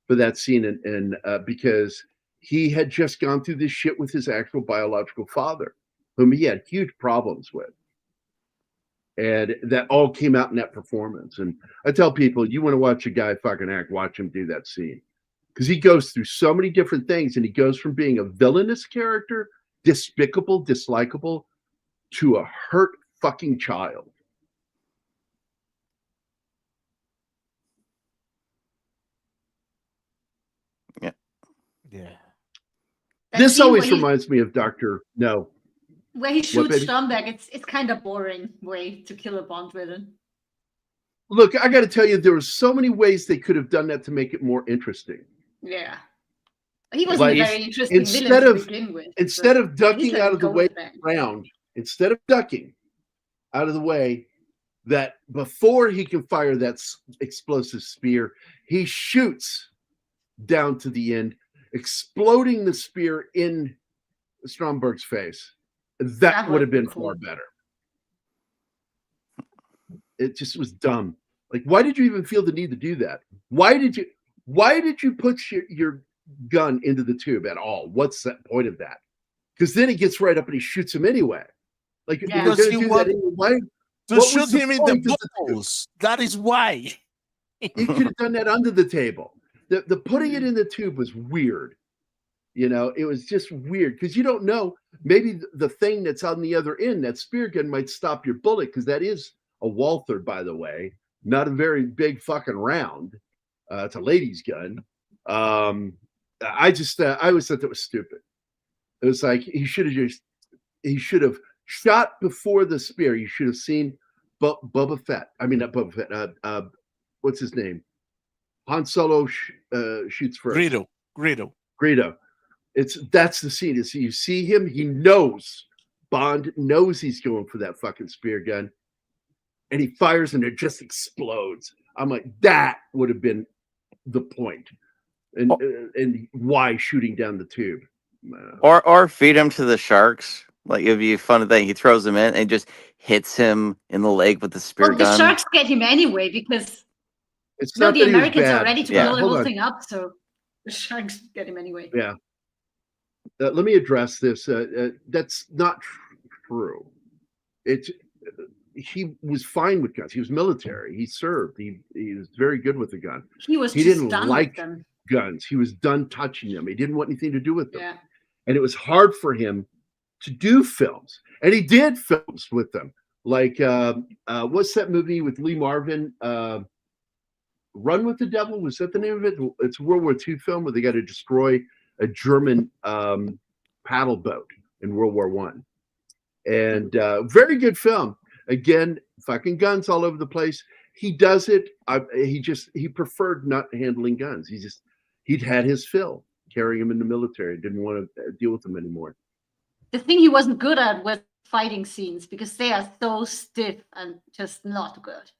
for that scene, and because he had just gone through this shit with his actual biological father, whom he had huge problems with. And that all came out in that performance. And I tell people, you want to watch a guy fucking act, watch him do that scene. Because he goes through so many different things, and he goes from being a villainous character, despicable, dislikable, to a hurt fucking child. Yeah. This always reminds me of Dr. No. Where he shoots baby? Stromberg, it's kind of boring way to kill a Bond villain. Look, I got to tell you, there were so many ways they could have done that to make it more interesting. Yeah. He wasn't Like, a very interesting villain to begin with. Instead of at least ducking let out him of the go way with that. round, instead of ducking out of the way, that before he can fire that explosive spear, he shoots down to the end, exploding the spear in Stromberg's face. That would have been far better. It just was dumb. Like, why did you even feel the need to do that? Why did you put your gun into the tube at all? What's the point of that? Because then he gets right up and he shoots him anyway. Like, Yeah. you're going to do that anyway. To What shoot was the him in point the of the tube? balls. That is why. You could have done that under the table. The putting it in the tube was weird. You know, it was just weird because you don't know. Maybe the thing that's on the other end, that spear gun, might stop your bullet, because that is a Walther, by the way, not a very big fucking round. It's a lady's gun. I always thought that was stupid. It was like he should have shot before the spear. You should have seen Boba Fett. I mean, not Boba Fett. What's his name? Han Solo shoots first. Greedo. That's the scene. Is you see him, he knows, Bond knows he's going for that fucking spear gun, and he fires and it just explodes. I'm like, that would have been the point. And why shooting down the tube? Or feed him to the sharks. Like, it'd be a fun thing. He throws him in and just hits him in the leg with the spear gun. The sharks get him anyway because it's no, not the Americans are ready to blow the Hold whole on. thing up, so the sharks get him anyway. Yeah. Let me address this. That's not true. He was fine with guns. He was military. He served. He was very good with the gun. He didn't done like with them. guns. He was done touching them. He didn't want anything to do with them. Yeah. And it was hard for him to do films. And he did films with them. Like, what's that movie with Lee Marvin? Run with the Devil? Was that the name of it? It's a World War II film where they got to destroy a German paddle boat in World War One. And very good film. Again, fucking guns all over the place. He does it. He preferred not handling guns. He'd had his fill carrying them in the military. Didn't want to deal with them anymore. The thing he wasn't good at was fighting scenes because they are so stiff and just not good.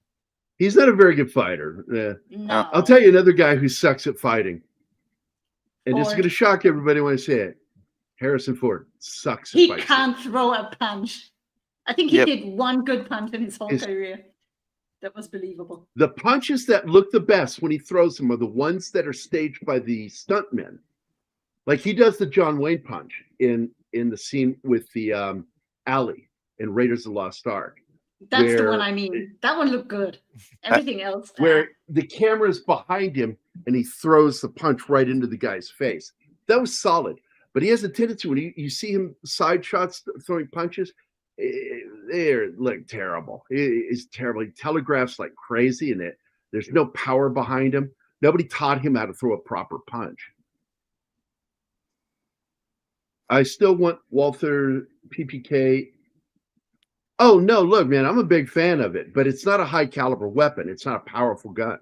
He's not a very good fighter. No. I'll tell you another guy who sucks at fighting. And it's Ford. going to shock everybody when I say it. Harrison Ford sucks at He fighting. can't throw a punch. I think he did one good punch in his whole career. That was believable. The punches that look the best when he throws them are the ones that are staged by the stuntmen. Like he does the John Wayne punch in the scene with the alley in Raiders of the Lost Ark. That's the one I mean. That one looked good. Everything else. Where the camera's behind him and he throws the punch right into the guy's face. That was solid. But he has a tendency, when you see him side shots throwing punches, they look terrible. It's terrible. He telegraphs like crazy, and there's no power behind him. Nobody taught him how to throw a proper punch. I still want Walther PPK. Oh, no, look, man, I'm a big fan of it, but it's not a high caliber weapon. It's not a powerful gun.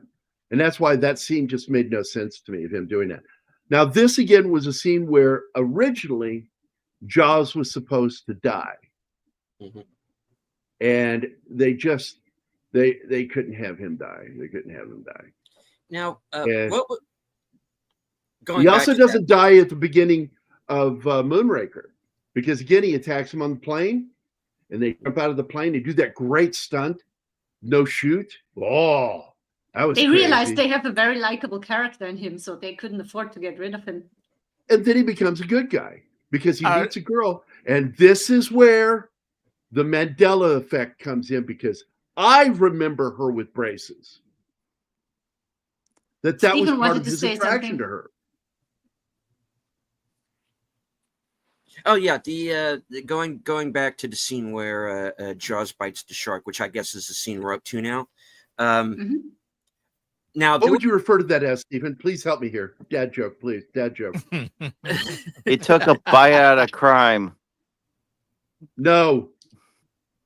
And that's why that scene just made no sense to me of him doing that. Now, this again was a scene where originally Jaws was supposed to die. Mm-hmm. And they couldn't have him die. They couldn't have him die. Now, he also doesn't die at the beginning of Moonraker, because again, he attacks him on the plane and they jump out of the plane. They do that great stunt. No shoot. Oh, that was They crazy. realized they have a very likable character in him, so they couldn't afford to get rid of him. And then he becomes a good guy because he meets a girl. And this is where the Mandela effect comes in, because I remember her with braces. That Stephen was part wanted of to his say attraction something. to her. Oh yeah, the going back to the scene where Jaws bites the shark, which I guess is the scene we're up to now. Now, what would you refer to that as, Stephen? Please help me here. Dad joke, please. Dad joke. He took a bite out of crime. No.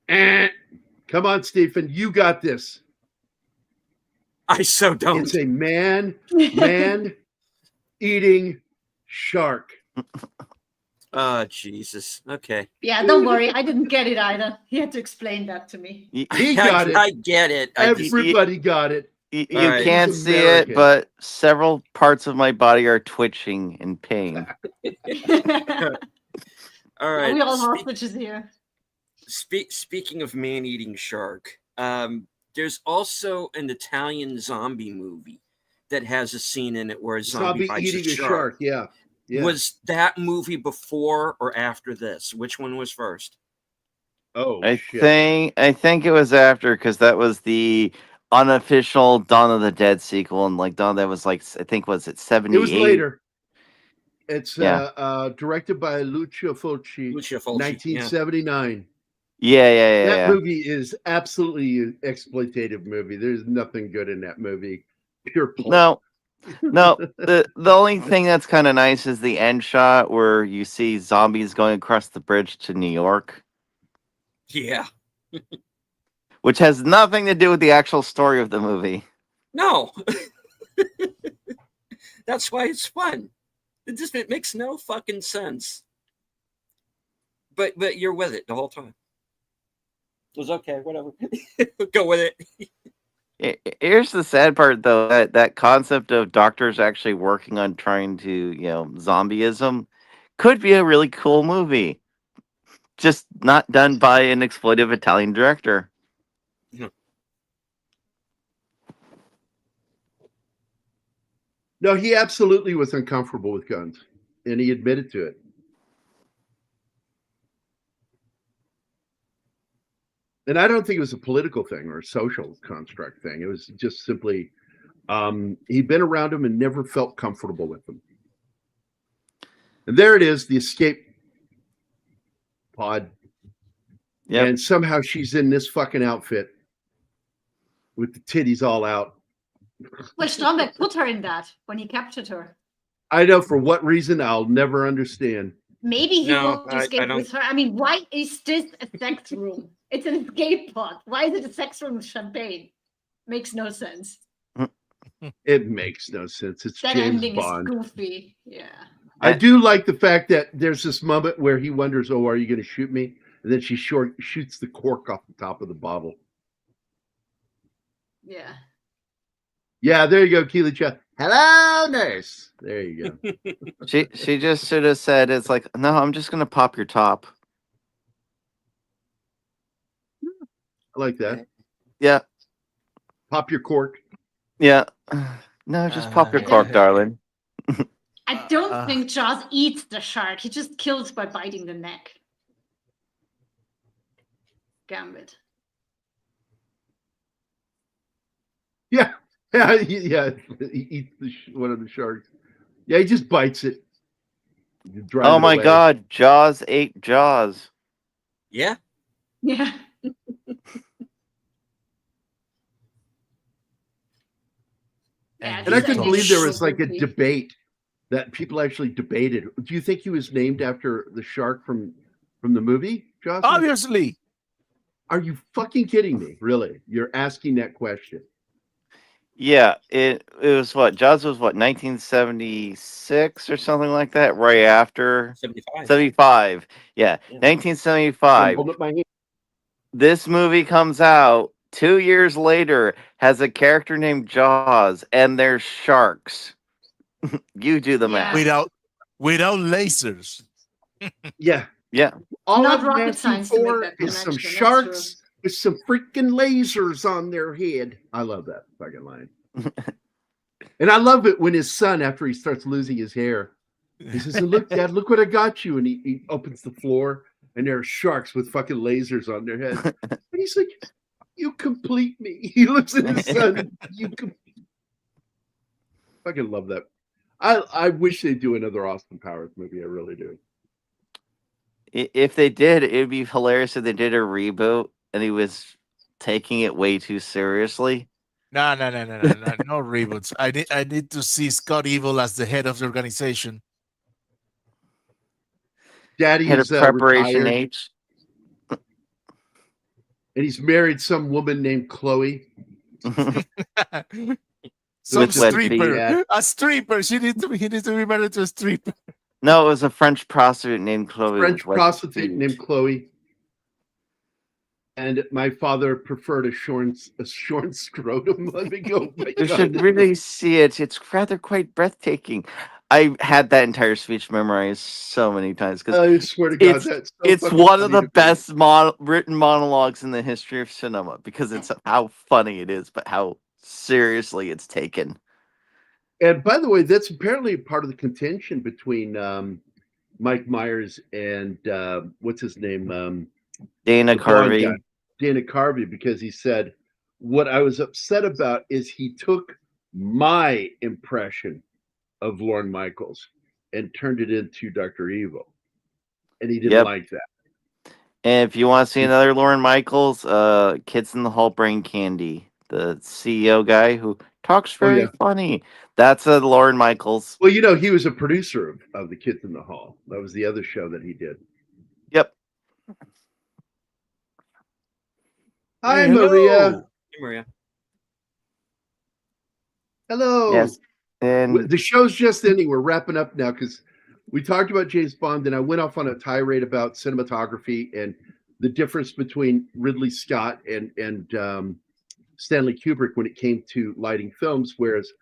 Come on, Stephen. You got this. I so don't. It's a man eating shark. Oh, Jesus. Okay. Yeah, don't worry. I didn't get it either. He had to explain that to me. He got it. I get it. Everybody got it. You right. can't He's see it, American. but several parts of my body are twitching in pain. All right. We all hostages here. Speaking of man-eating shark, there's also an Italian zombie movie that has a scene in it where a zombie bites eating a shark. Yeah. Was that movie before or after this? Which one was first? Oh, I shit. think it was after, because that was the unofficial Dawn of the Dead sequel, and like Dawn, that was like, I think, was it 78? It was later. It's Yeah. directed by Lucio Fulci, Lucio Fulci, 1979. Yeah. That movie is absolutely an exploitative movie. There's nothing good in that movie. Pure pulp. No. The only thing that's kind of nice is the end shot where you see zombies going across the bridge to New York, Yeah. which has nothing to do with the actual story of the movie. No. That's why it's fun. It makes no fucking sense. But you're with it the whole time. It was okay, whatever. Go with it. Here's the sad part, though, that concept of doctors actually working on trying to, zombieism could be a really cool movie. Just not done by an exploitive Italian director. No, he absolutely was uncomfortable with guns, and he admitted to it. And I don't think it was a political thing or a social construct thing. It was just simply he'd been around him and never felt comfortable with them. And there it is, the escape pod. Yep. And somehow she's in this fucking outfit with the titties all out. Well, Stromberg put her in that when he captured her. I know for what reason, I'll never understand. Maybe he No, won't I escape don't- with her. I mean, why is this a sex room? It's an escape pod. Why is it a sex room with champagne? Makes no sense. It makes no sense. It's That James ending Bond. is goofy. Yeah. I do like the fact that there's this moment where he wonders, "Oh, are you going to shoot me?" And then she shoots the cork off the top of the bottle. Yeah. Yeah, there you go, Keely Chow. Hello, nurse. There you go. She just should have said, "It's like, no, I'm just gonna pop your top." I like that. Yeah. Pop your cork. Yeah. No, just pop your cork, darling. I don't think Jaws eats the shark. He just kills by biting the neck. Gambit. Yeah. Yeah. He eats one of the sharks. Yeah, he just bites it. Oh my God, Jaws ate Jaws. Yeah. Yeah. And I couldn't believe there was like a debate that people actually debated. Do you think he was named after the shark from the movie, Josh? Obviously. Are you fucking kidding me? Really? You're asking that question? Yeah, it was what? Jaws was what, 1976 or something like that, right after 75. 75. Yeah, 1975. Hold up my hand. This movie comes out 2 years later, has a character named Jaws, and there's sharks. You do the math. Without lasers. Yeah. Yeah. All Not I'm rocket asking science to make for that is some connection, that's sharks with some freaking lasers on their head. I love that fucking line. And I love it when his son, after he starts losing his hair, he says, "Look, Dad, look what I got you." And he opens the floor, and there are sharks with fucking lasers on their head. And he's like, "You complete me." He looks at his son. You complete. Fucking love that. I wish they'd do another Austin Powers movie. I really do. If they did, it'd be hilarious if they did a reboot and he was taking it way too seriously. No reboots. I need to see Scott Evil as the head of the organization. Daddy Head is of Preparation retired. H. and he's married some woman named Chloe. Some With wet feet. stripper, a stripper. He needs to be married to a stripper. No, it was a French prostitute named Chloe. French with wet prostitute feet. named Chloe. And my father preferred a shorn scrotum. Let me go. Oh my You God. should really see it. It's rather quite breathtaking. I had that entire speech memorized so many times because I swear to God, it's that's so it's fucking one of funny the to me. best written monologues in the history of cinema because it's how funny it is, but how seriously it's taken. And by the way, that's apparently part of the contention between Mike Myers and what's his name? Dana The blonde guy, Carvey. Dana Carvey, because he said, what I was upset about is he took my impression of Lorne Michaels and turned it into Dr. Evil. And he didn't Yep. like that. And if you want to see another Lauren Michaels, Kids in the Hall Brain Candy, the CEO guy who talks Oh, very yeah. funny. That's a Lauren Michaels. Well, you know, he was a producer of The Kids in the Hall. That was the other show that he did. Yep. Hi, Hey, hello. Maria. Hey, Maria. Hello. Yes. And The show's just ending. We're wrapping up now because we talked about James Bond, and I went off on a tirade about cinematography and the difference between Ridley Scott and Stanley Kubrick when it came to lighting films, whereas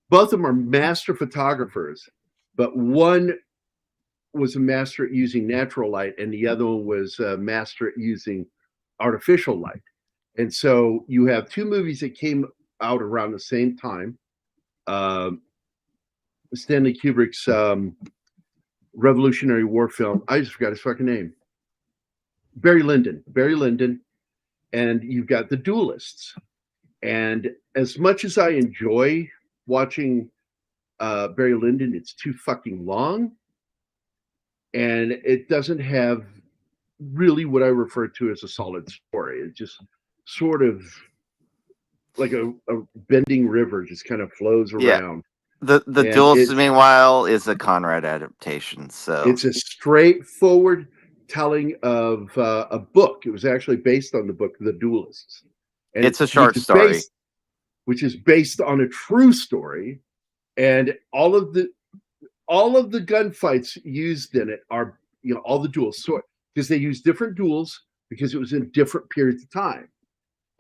both of them are master photographers, but one was a master at using natural light, and the other one was a master at using artificial light. And so you have two movies that came out around the same time. Stanley Kubrick's Revolutionary War film. I just forgot his fucking name. Barry Lyndon. And you've got The Duelists. And as much as I enjoy watching Barry Lyndon, it's too fucking long. And it doesn't have really what I refer to as a solid story. It just sort of like a bending river just kind of flows around. the And Duelist, meanwhile, is a Conrad adaptation. So it's a straightforward telling of a book. It was actually based on the book The Duelists. And it's a short story. Which is based on a true story. And all of the gunfights used in it are, you know, all the duels. So because they use different duels because it was in different periods of time.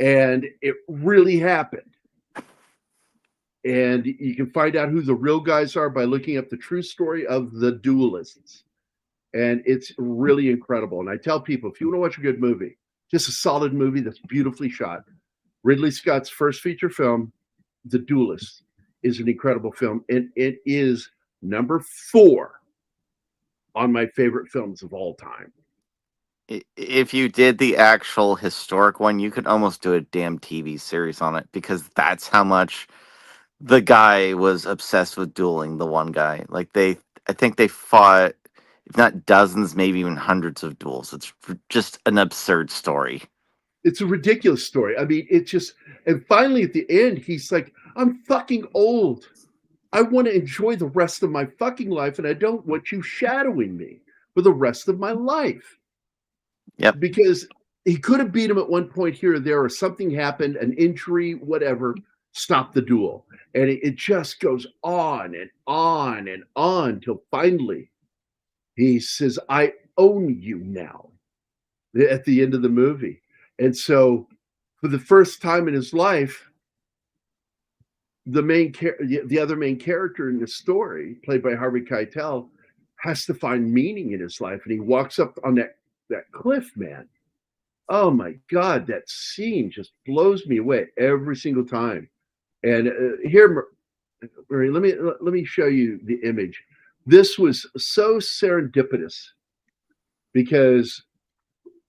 And it really happened. And you can find out who the real guys are by looking up the true story of The Duelists. And it's really incredible. And I tell people, if you want to watch a good movie, just a solid movie that's beautifully shot, Ridley Scott's first feature film, The Duelist, is an incredible film. And it is number 4 on my favorite films of all time. If you did the actual historic one, you could almost do a damn TV series on it because that's how much the guy was obsessed with dueling. The one guy, like I think they fought, if not dozens, maybe even hundreds of duels. It's just an absurd story. It's a ridiculous story. I mean, it's just, and finally at the end, he's like, I'm fucking old. I want to enjoy the rest of my fucking life, and I don't want you shadowing me for the rest of my life. Yep. Because he could have beat him at one point here or there, or something happened, an injury, whatever, stop the duel. And it just goes on and on and on till finally he says, I own you now at the end of the movie. And so for the first time in his life, the other main character in the story, played by Harvey Keitel, has to find meaning in his life. And he walks up on that cliff, man. Oh my God, that scene just blows me away every single time. And here, Marie, let me show you the image. This was so serendipitous because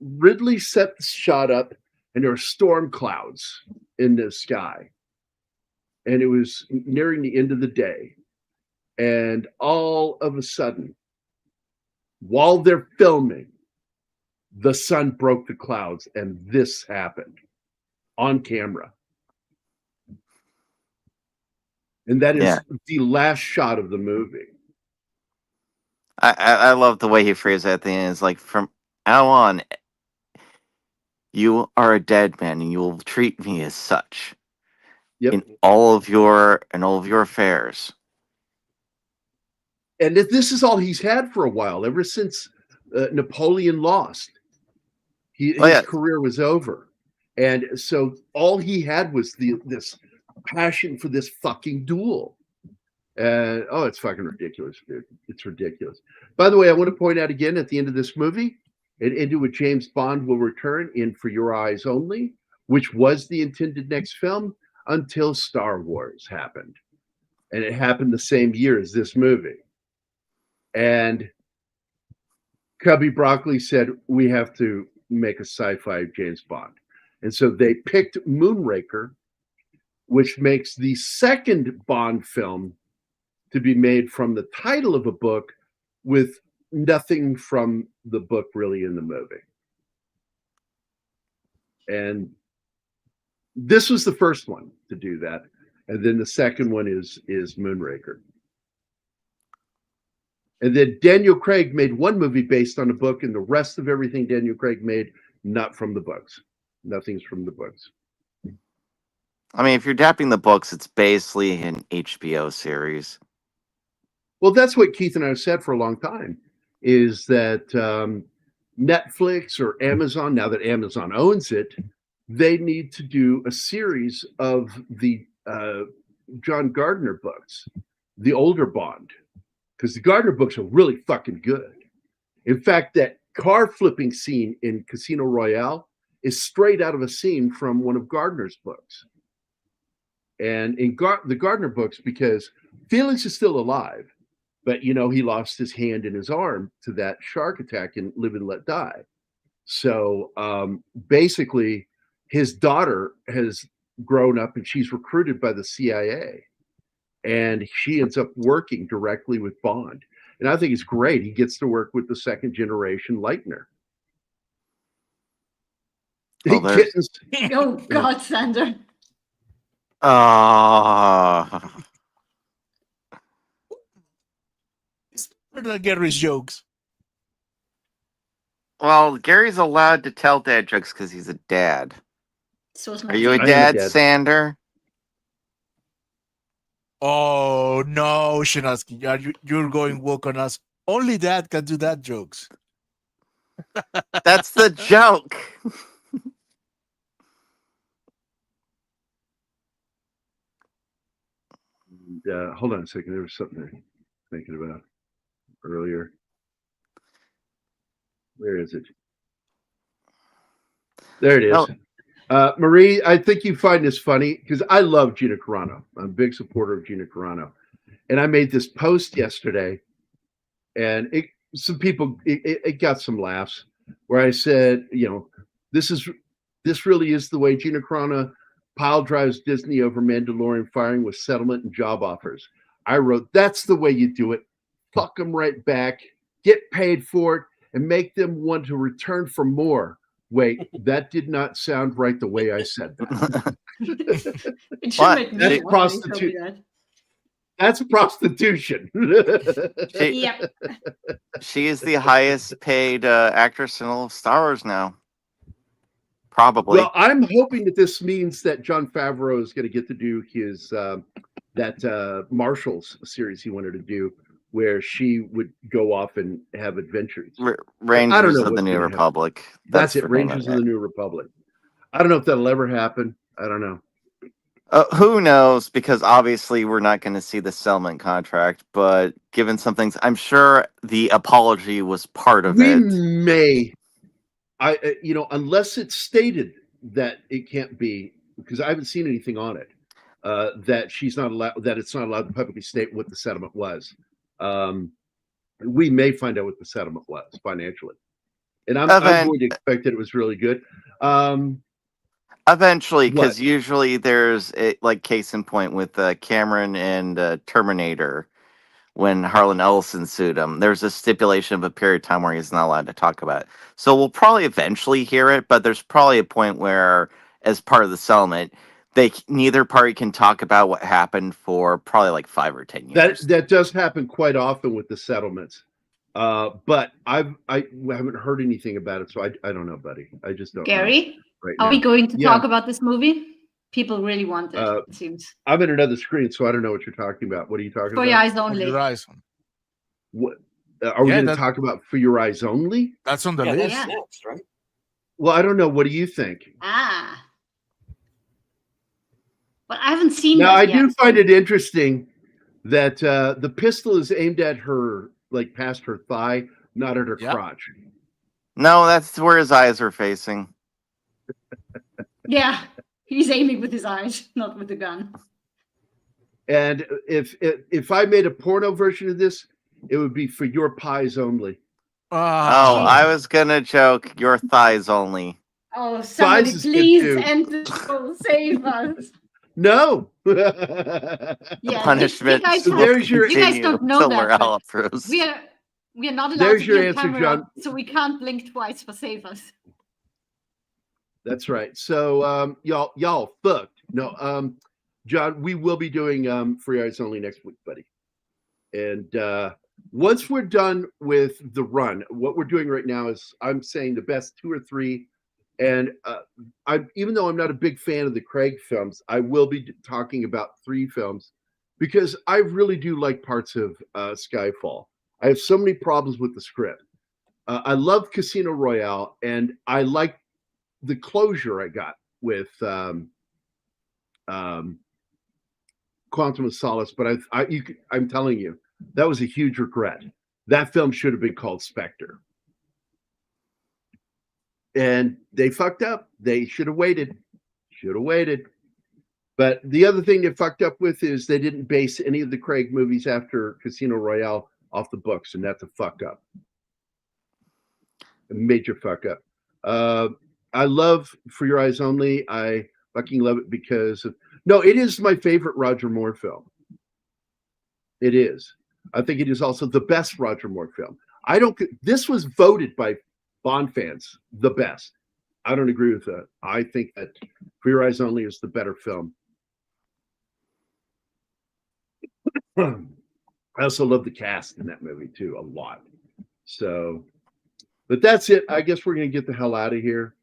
Ridley set the shot up, and there were storm clouds in the sky, and it was nearing the end of the day, and all of a sudden, while they're filming, the sun broke the clouds, and this happened on camera. And that is the last shot of the movie. I love the way he phrased that at the end. It's like, from now on, You are a dead man, and you will treat me as such Yep. in all of your affairs. And this is all he's had for a while, ever since Napoleon lost. His career was over. And so all he had was this passion for this fucking duel. Oh, it's fucking ridiculous, dude. It's ridiculous. By the way, I want to point out again at the end of this movie, into which James Bond will return in For Your Eyes Only, which was the intended next film until Star Wars happened. And it happened the same year as this movie. And Cubby Broccoli said, we have to make a sci-fi James Bond. And so they picked Moonraker, which makes the second Bond film to be made from the title of a book with nothing from the book really in the movie. And this was the first one to do that. And then the second one is Moonraker. And then Daniel Craig made one movie based on a book, and the rest of everything Daniel Craig made, not from the books. Nothing's from the books. I mean, if you're adapting the books, it's basically an HBO series. Well, that's what Keith and I have said for a long time, is that Netflix or Amazon, now that Amazon owns it, they need to do a series of the John Gardner books, the older Bond, because the Gardner books are really fucking good. In fact, that car flipping scene in Casino Royale is straight out of a scene from one of Gardner's books. And in the Gardner books, because Felix is still alive, but, he lost his hand and his arm to that shark attack in Live and Let Die. So basically, his daughter has grown up and she's recruited by the CIA. And she ends up working directly with Bond. And I think it's great. He gets to work with the second generation Leitner. Oh, God, Sander. Gary's jokes. Well, Gary's allowed to tell dad jokes because he's a dad. So Are you a dad, Sander? Oh no, Shinaski, you're going woke on us. Only dad can do that jokes. That's the joke. Hold on a second. There was something I'm thinking about earlier. Where is it? There it is. Oh. Marie, I think you find this funny because I love Gina Carano. I'm a big supporter of Gina Carano. And I made this post yesterday, and it got some laughs, where I said, this really is the way Gina Carano pile drives Disney over Mandalorian firing with settlement and job offers. I wrote, that's the way you do it. Fuck them right back, get paid for it, and make them want to return for more. Wait, that did not sound right the way I said that. It should make me That's prostitution. That's prostitution. Yep. She is the highest paid actress in all of Star Wars now. Probably. Well, I'm hoping that this means that Jon Favreau is going to get to do his that Marshals series he wanted to do, where she would go off and have adventures. Rangers of the New Republic. That's it, Rangers of the New Republic. I don't know if that'll ever happen. I don't know. Who knows? Because obviously we're not going to see the settlement contract, but given some things, I'm sure the apology was part of it. We may, unless it's stated that it can't be, because I haven't seen anything on it, that she's not allowed, that it's not allowed to publicly state what the settlement was. We may find out what the settlement was financially, and I'm going to expect that it was really good. Eventually, because usually there's like case in point with Cameron and Terminator, when Harlan Ellison sued him, there's a stipulation of a period of time where he's not allowed to talk about it. So we'll probably eventually hear it, but there's probably a point where, as part of the settlement, neither party can talk about what happened for probably like 5 or 10 years. That does happen quite often with the settlements. But I haven't heard anything about it, so I don't know, buddy. I just don't know Gary, right are now. we going to Yeah. talk about this movie? People really want it, it seems. I'm in another screen, so I don't know what you're talking about. What are you talking For your about? eyes For only. your eyes. What are we Yeah, going to talk about? For Your Eyes Only? That's on the Yeah, list. that's Yeah. next, right? Well, I don't know. What do you think? Ah. But I haven't seen Now, that I yet. do find it interesting that the pistol is aimed at her, like past her thigh, not at her Yeah. crotch. No, that's where his eyes are facing. Yeah, he's aiming with his eyes, not with the gun. And if I made a porno version of this, it would be For Your Pies Only. Oh, Ah, I was gonna joke. Your thighs only. Oh, somebody is good please too. end the show. Save us. No. The Yeah, punishment you guys So will have- there's your- you guys continue don't know till that, we're but all approves. we are not allowed There's to your be on answer, camera, John. so we can't blink twice for save us. That's right. So y'all fucked. No, John, we will be doing For Your Eyes Only next week, buddy. And once we're done with the run, what we're doing right now is I'm saying the best 2 or 3. And even though I'm not a big fan of the Craig films, I will be talking about 3 films because I really do like parts of Skyfall. I have so many problems with the script. I love Casino Royale, and I like the closure I got with Quantum of Solace. But I'm telling you, that was a huge regret. That film should have been called Spectre. And they fucked up. They should have waited. But the other thing they fucked up with is they didn't base any of the Craig movies after Casino Royale off the books, and that's a fuck up. A major fuck up. I love For Your Eyes Only. I fucking love it because it is my favorite Roger Moore film. It is. I think it is also the best Roger Moore film. This was voted by Bond fans the best. I don't agree with that. I think that For Your Eyes Only is the better film. I also love the cast in that movie too, a lot. So, but that's it. I guess we're gonna get the hell out of here.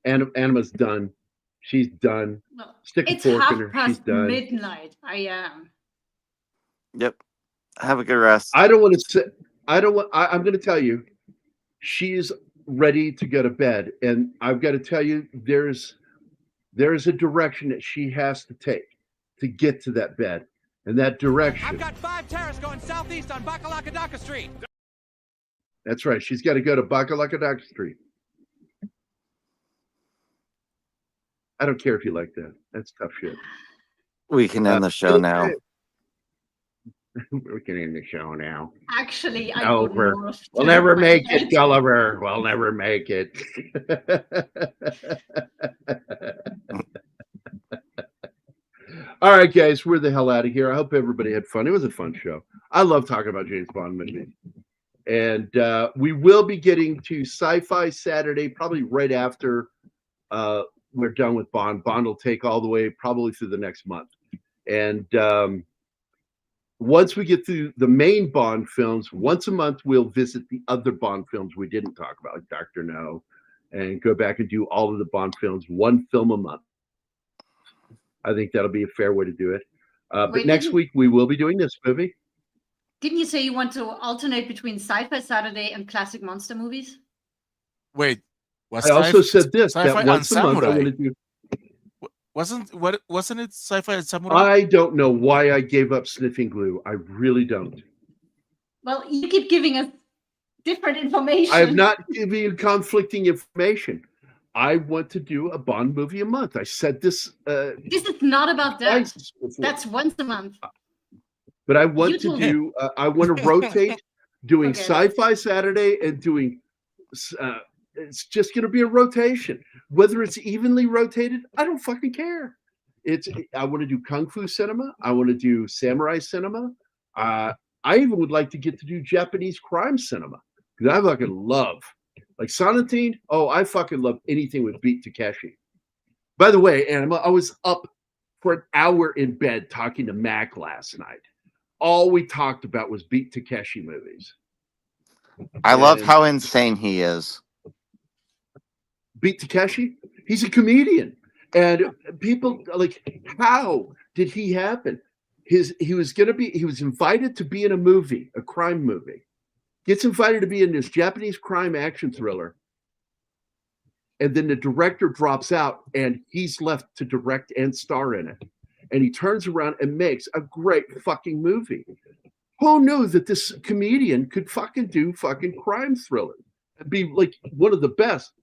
Anima's done. She's done. No, Stick a it's fork in her. She's midnight. done. Midnight. I am. Yep. Have a good rest. I don't want to sit. I'm going to tell you, she's ready to go to bed, and I've got to tell you, there's a direction that she has to take to get to that bed, and that direction. I've got 5 terrorists going southeast on Bakalakadaka Street. That's right. She's got to go to Bakalakadaka Street. I don't care if you like that. That's tough shit. We can end the show now. We can end the show now. Actually, I Over. would not We'll do never my make bed. it, Gulliver. We'll never make it. All right, guys, we're the hell out of here. I hope everybody had fun. It was a fun show. I love talking about James Bond movies. And we will be getting to Sci-Fi Saturday, probably right after we're done with Bond. Bond will take all the way probably through the next month. And once we get through the main Bond films, once a month, we'll visit the other Bond films we didn't talk about, like Dr. No, and go back and do all of the Bond films, 1 film a month. I think that'll be a fair way to do it. But Wait, next week, we will be doing this movie. Didn't you say you want to alternate between Sci-Fi Saturday and classic monster movies? Wait. Was I also said this, Sci-Fi that and once a month, I Samurai. want to do. Wasn't it Sci-Fi and Samurai? I don't know why I gave up sniffing glue. I really don't. Well, you keep giving us different information. I have not given you conflicting information. I want to do a Bond movie a month. I said this. This is not about that. twice before. That's once a month. But I want You to told- do. I want to rotate doing Okay. Sci-Fi Saturday and doing. It's just going to be a rotation. Whether it's evenly rotated, I don't fucking care. I want to do kung fu cinema. I want to do samurai cinema. I even would like to get to do Japanese crime cinema because I fucking love, like Sonatine. Oh, I fucking love anything with Beat Takeshi. By the way, and I was up for an hour in bed talking to Mac last night. all we talked about was Beat Takeshi movies. I love And how insane he is. Beat Takeshi, he's a comedian, and people like, how did he happen? He was invited to be in a movie, a crime movie. Gets invited to be in this Japanese crime action thriller, and then the director drops out, and he's left to direct and star in it. And he turns around and makes a great fucking movie. Who knew that this comedian could fucking do fucking crime thriller and be like one of the best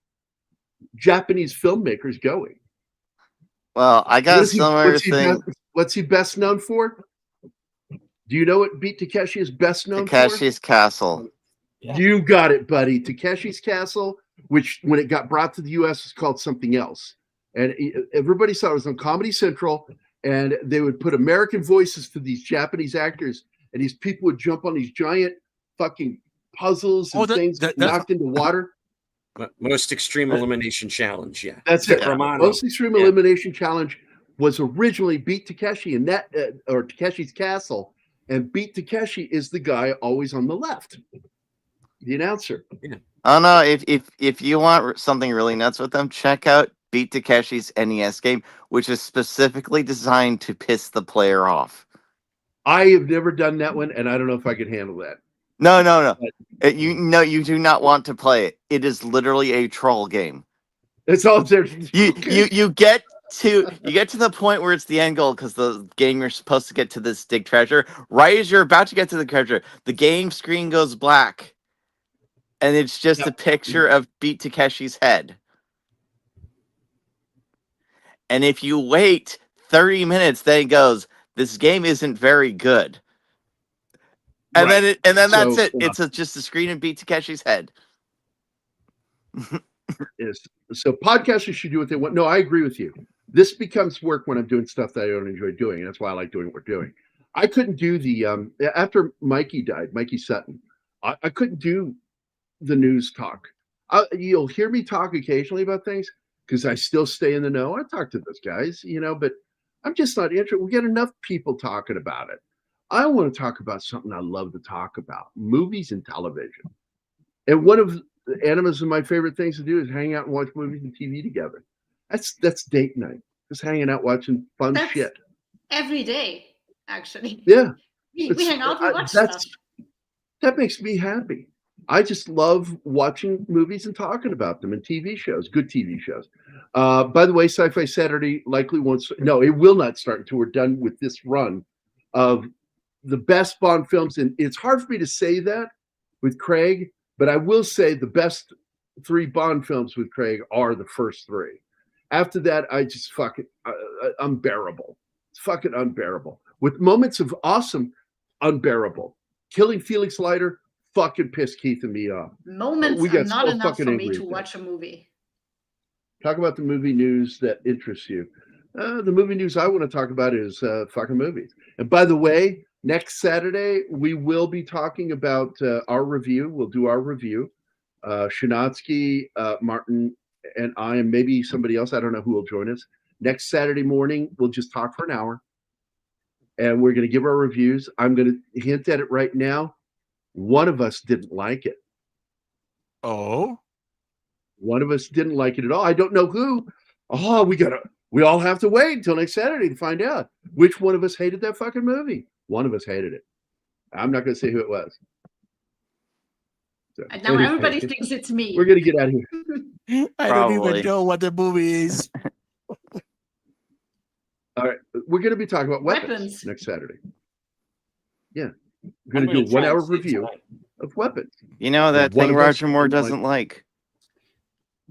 Japanese filmmakers going? Well, I got a similar thing. What's he best known for? Do you know what Beat Takeshi is best known for? Takeshi's Castle. You got it, buddy. Takeshi's Castle, which when it got brought to the U.S. was called something else. And everybody saw it was on Comedy Central, and they would put American voices to these Japanese actors, and these people would jump on these giant fucking puzzles and things knocked into water. Most Extreme Elimination Challenge, yeah. That's it. Romano. Most Extreme Elimination Challenge was originally Beat Takeshi, and that or Takeshi's Castle, and Beat Takeshi is the guy always on the left, the announcer. Yeah. Oh no! If you want something really nuts with them, check out Beat Takeshi's NES game, which is specifically designed to piss the player off. I have never done that one, and I don't know if I could handle that. No. You do not want to play it. It is literally a troll game. It's all there. You get to the point where it's the end goal because the game you're supposed to get to this dig treasure. Right as you're about to get to the treasure, the game screen goes black, and it's just a picture of Beat Takeshi's head. And if you wait 30 minutes, then it goes, "This game isn't very good." And then that's it. It's just a screen of Beat Takeshi's head. So podcasters should do what they want. No, I agree with you. This becomes work when I'm doing stuff that I don't enjoy doing. And that's why I like doing what we're doing. I couldn't do the after Mikey died, Mikey Sutton. I couldn't do the news talk. You'll hear me talk occasionally about things because I still stay in the know. I talk to those guys, but I'm just not interested. We get enough people talking about it. I want to talk about something I love to talk about: movies and television. And one of Anima's of my favorite things to do is hang out and watch movies and TV together. That's date night. Just hanging out watching fun shit. Every day, actually. Yeah. We hang out and watch stuff. That makes me happy. I just love watching movies and talking about them and TV shows, good TV shows. By the way, Sci-Fi Saturday likely won't. No, it will not start until we're done with this run of the best Bond films. And it's hard for me to say that with Craig, but I will say the best 3 Bond films with Craig are the first 3. After that, I just fucking unbearable. It's fucking unbearable. With moments of awesome, unbearable. Killing Felix Leiter fucking pissed Keith and me off. Moments are not enough for me to watch a movie. Talk about the movie news that interests you. The movie news I want to talk about is fucking movies. And by the way, next Saturday, we will be talking about our review. We'll do our review. Shinatsky, Martin, and I, and maybe somebody else. I don't know who will join us. Next Saturday morning, we'll just talk for an hour. And we're going to give our reviews. I'm going to hint at it right now. One of us didn't like it. Oh? One of us didn't like it at all. I don't know who. Oh, we all have to wait until next Saturday to find out which one of us hated that fucking movie. One of us hated it. I'm not going to say who it was. So, and now everybody thinks it's me. We're going to get out of here. I don't even know what the movie is. All right. We're going to be talking about weapons next Saturday. Yeah. We're going to do a 1-hour review of weapons. You know that thing Roger Moore doesn't like.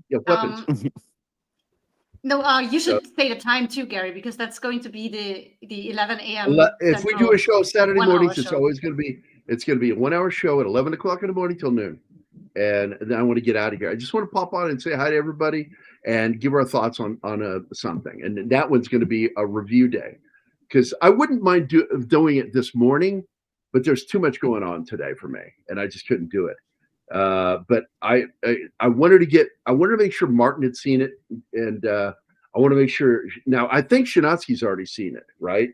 Yeah, weapons. No, you should say the time too, Gary, because that's going to be the 11 a.m. If we do a show Saturday mornings, it's always going to be a 1-hour show at 11 o'clock in the morning till noon. And then I want to get out of here. I just want to pop on and say hi to everybody and give our thoughts on something. And that one's going to be a review day, because I wouldn't mind doing it this morning, but there's too much going on today for me, and I just couldn't do it. But I wanted to make sure Martin had seen it, and I want to make sure. Now I think Shinatsky's already seen it, right?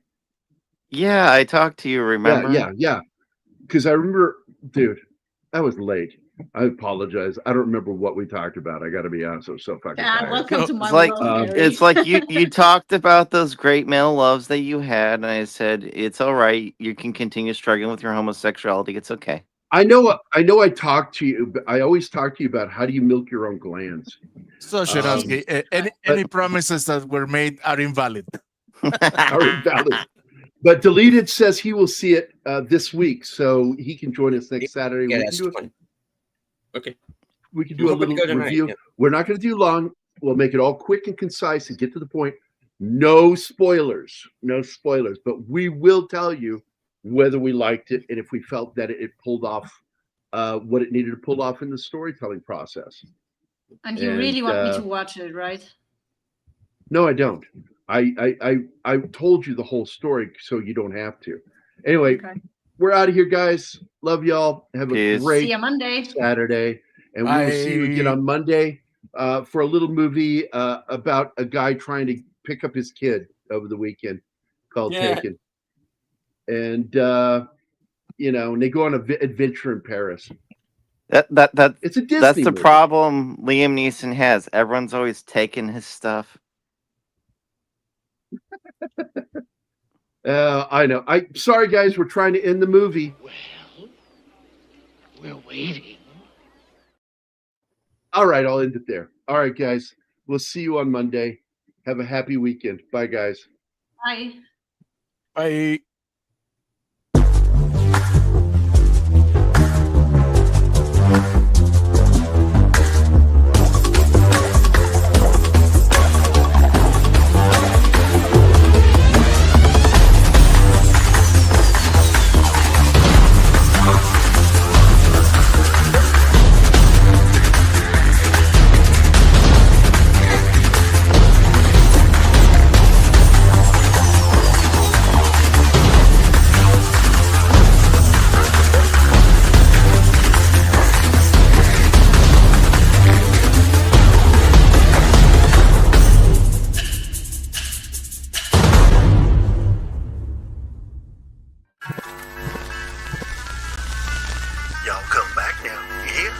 Yeah, I talked to you. Remember? Yeah. Because I remember, dude, that was late. I apologize. I don't remember what we talked about. I got to be honest. I was so fucking Yeah, tired. welcome to my It's like world, Gary. it's like you talked about those great male loves that you had, and I said it's all right. You can continue struggling with your homosexuality. It's okay. I know. I talked to you, but I always talk to you about how do you milk your own glands. So Shiransky, any promises that were made are invalid. Are invalid. But Deleted says he will see it this week, so he can join us next Saturday. Yeah, we that's can do fine. Okay. we can do a hoping to little go tonight, review. yeah. We're not going to do long. We'll make it all quick and concise and get to the point. No spoilers. But we will tell you whether we liked it and if we felt that it pulled off what it needed to pull off in the storytelling process. And you really want me to watch it, right? No, I don't. I told you the whole story so you don't have to. Anyway, Okay. we're out of here, guys. Love y'all. Have a Peace. great See you Monday. Saturday, and we will see you again Bye. on Monday for a little movie about a guy trying to pick up his kid over the weekend called Yeah. Taken. And and they go on an adventure in Paris. That It's a Disney that's the movie. problem Liam Neeson has. Everyone's always taking his stuff. I know. Sorry, guys. We're trying to end the movie. Well, we're waiting. All right, I'll end it there. All right, guys. We'll see you on Monday. Have a happy weekend. Bye, guys. Bye. Bye. Y'all come back now, you hear?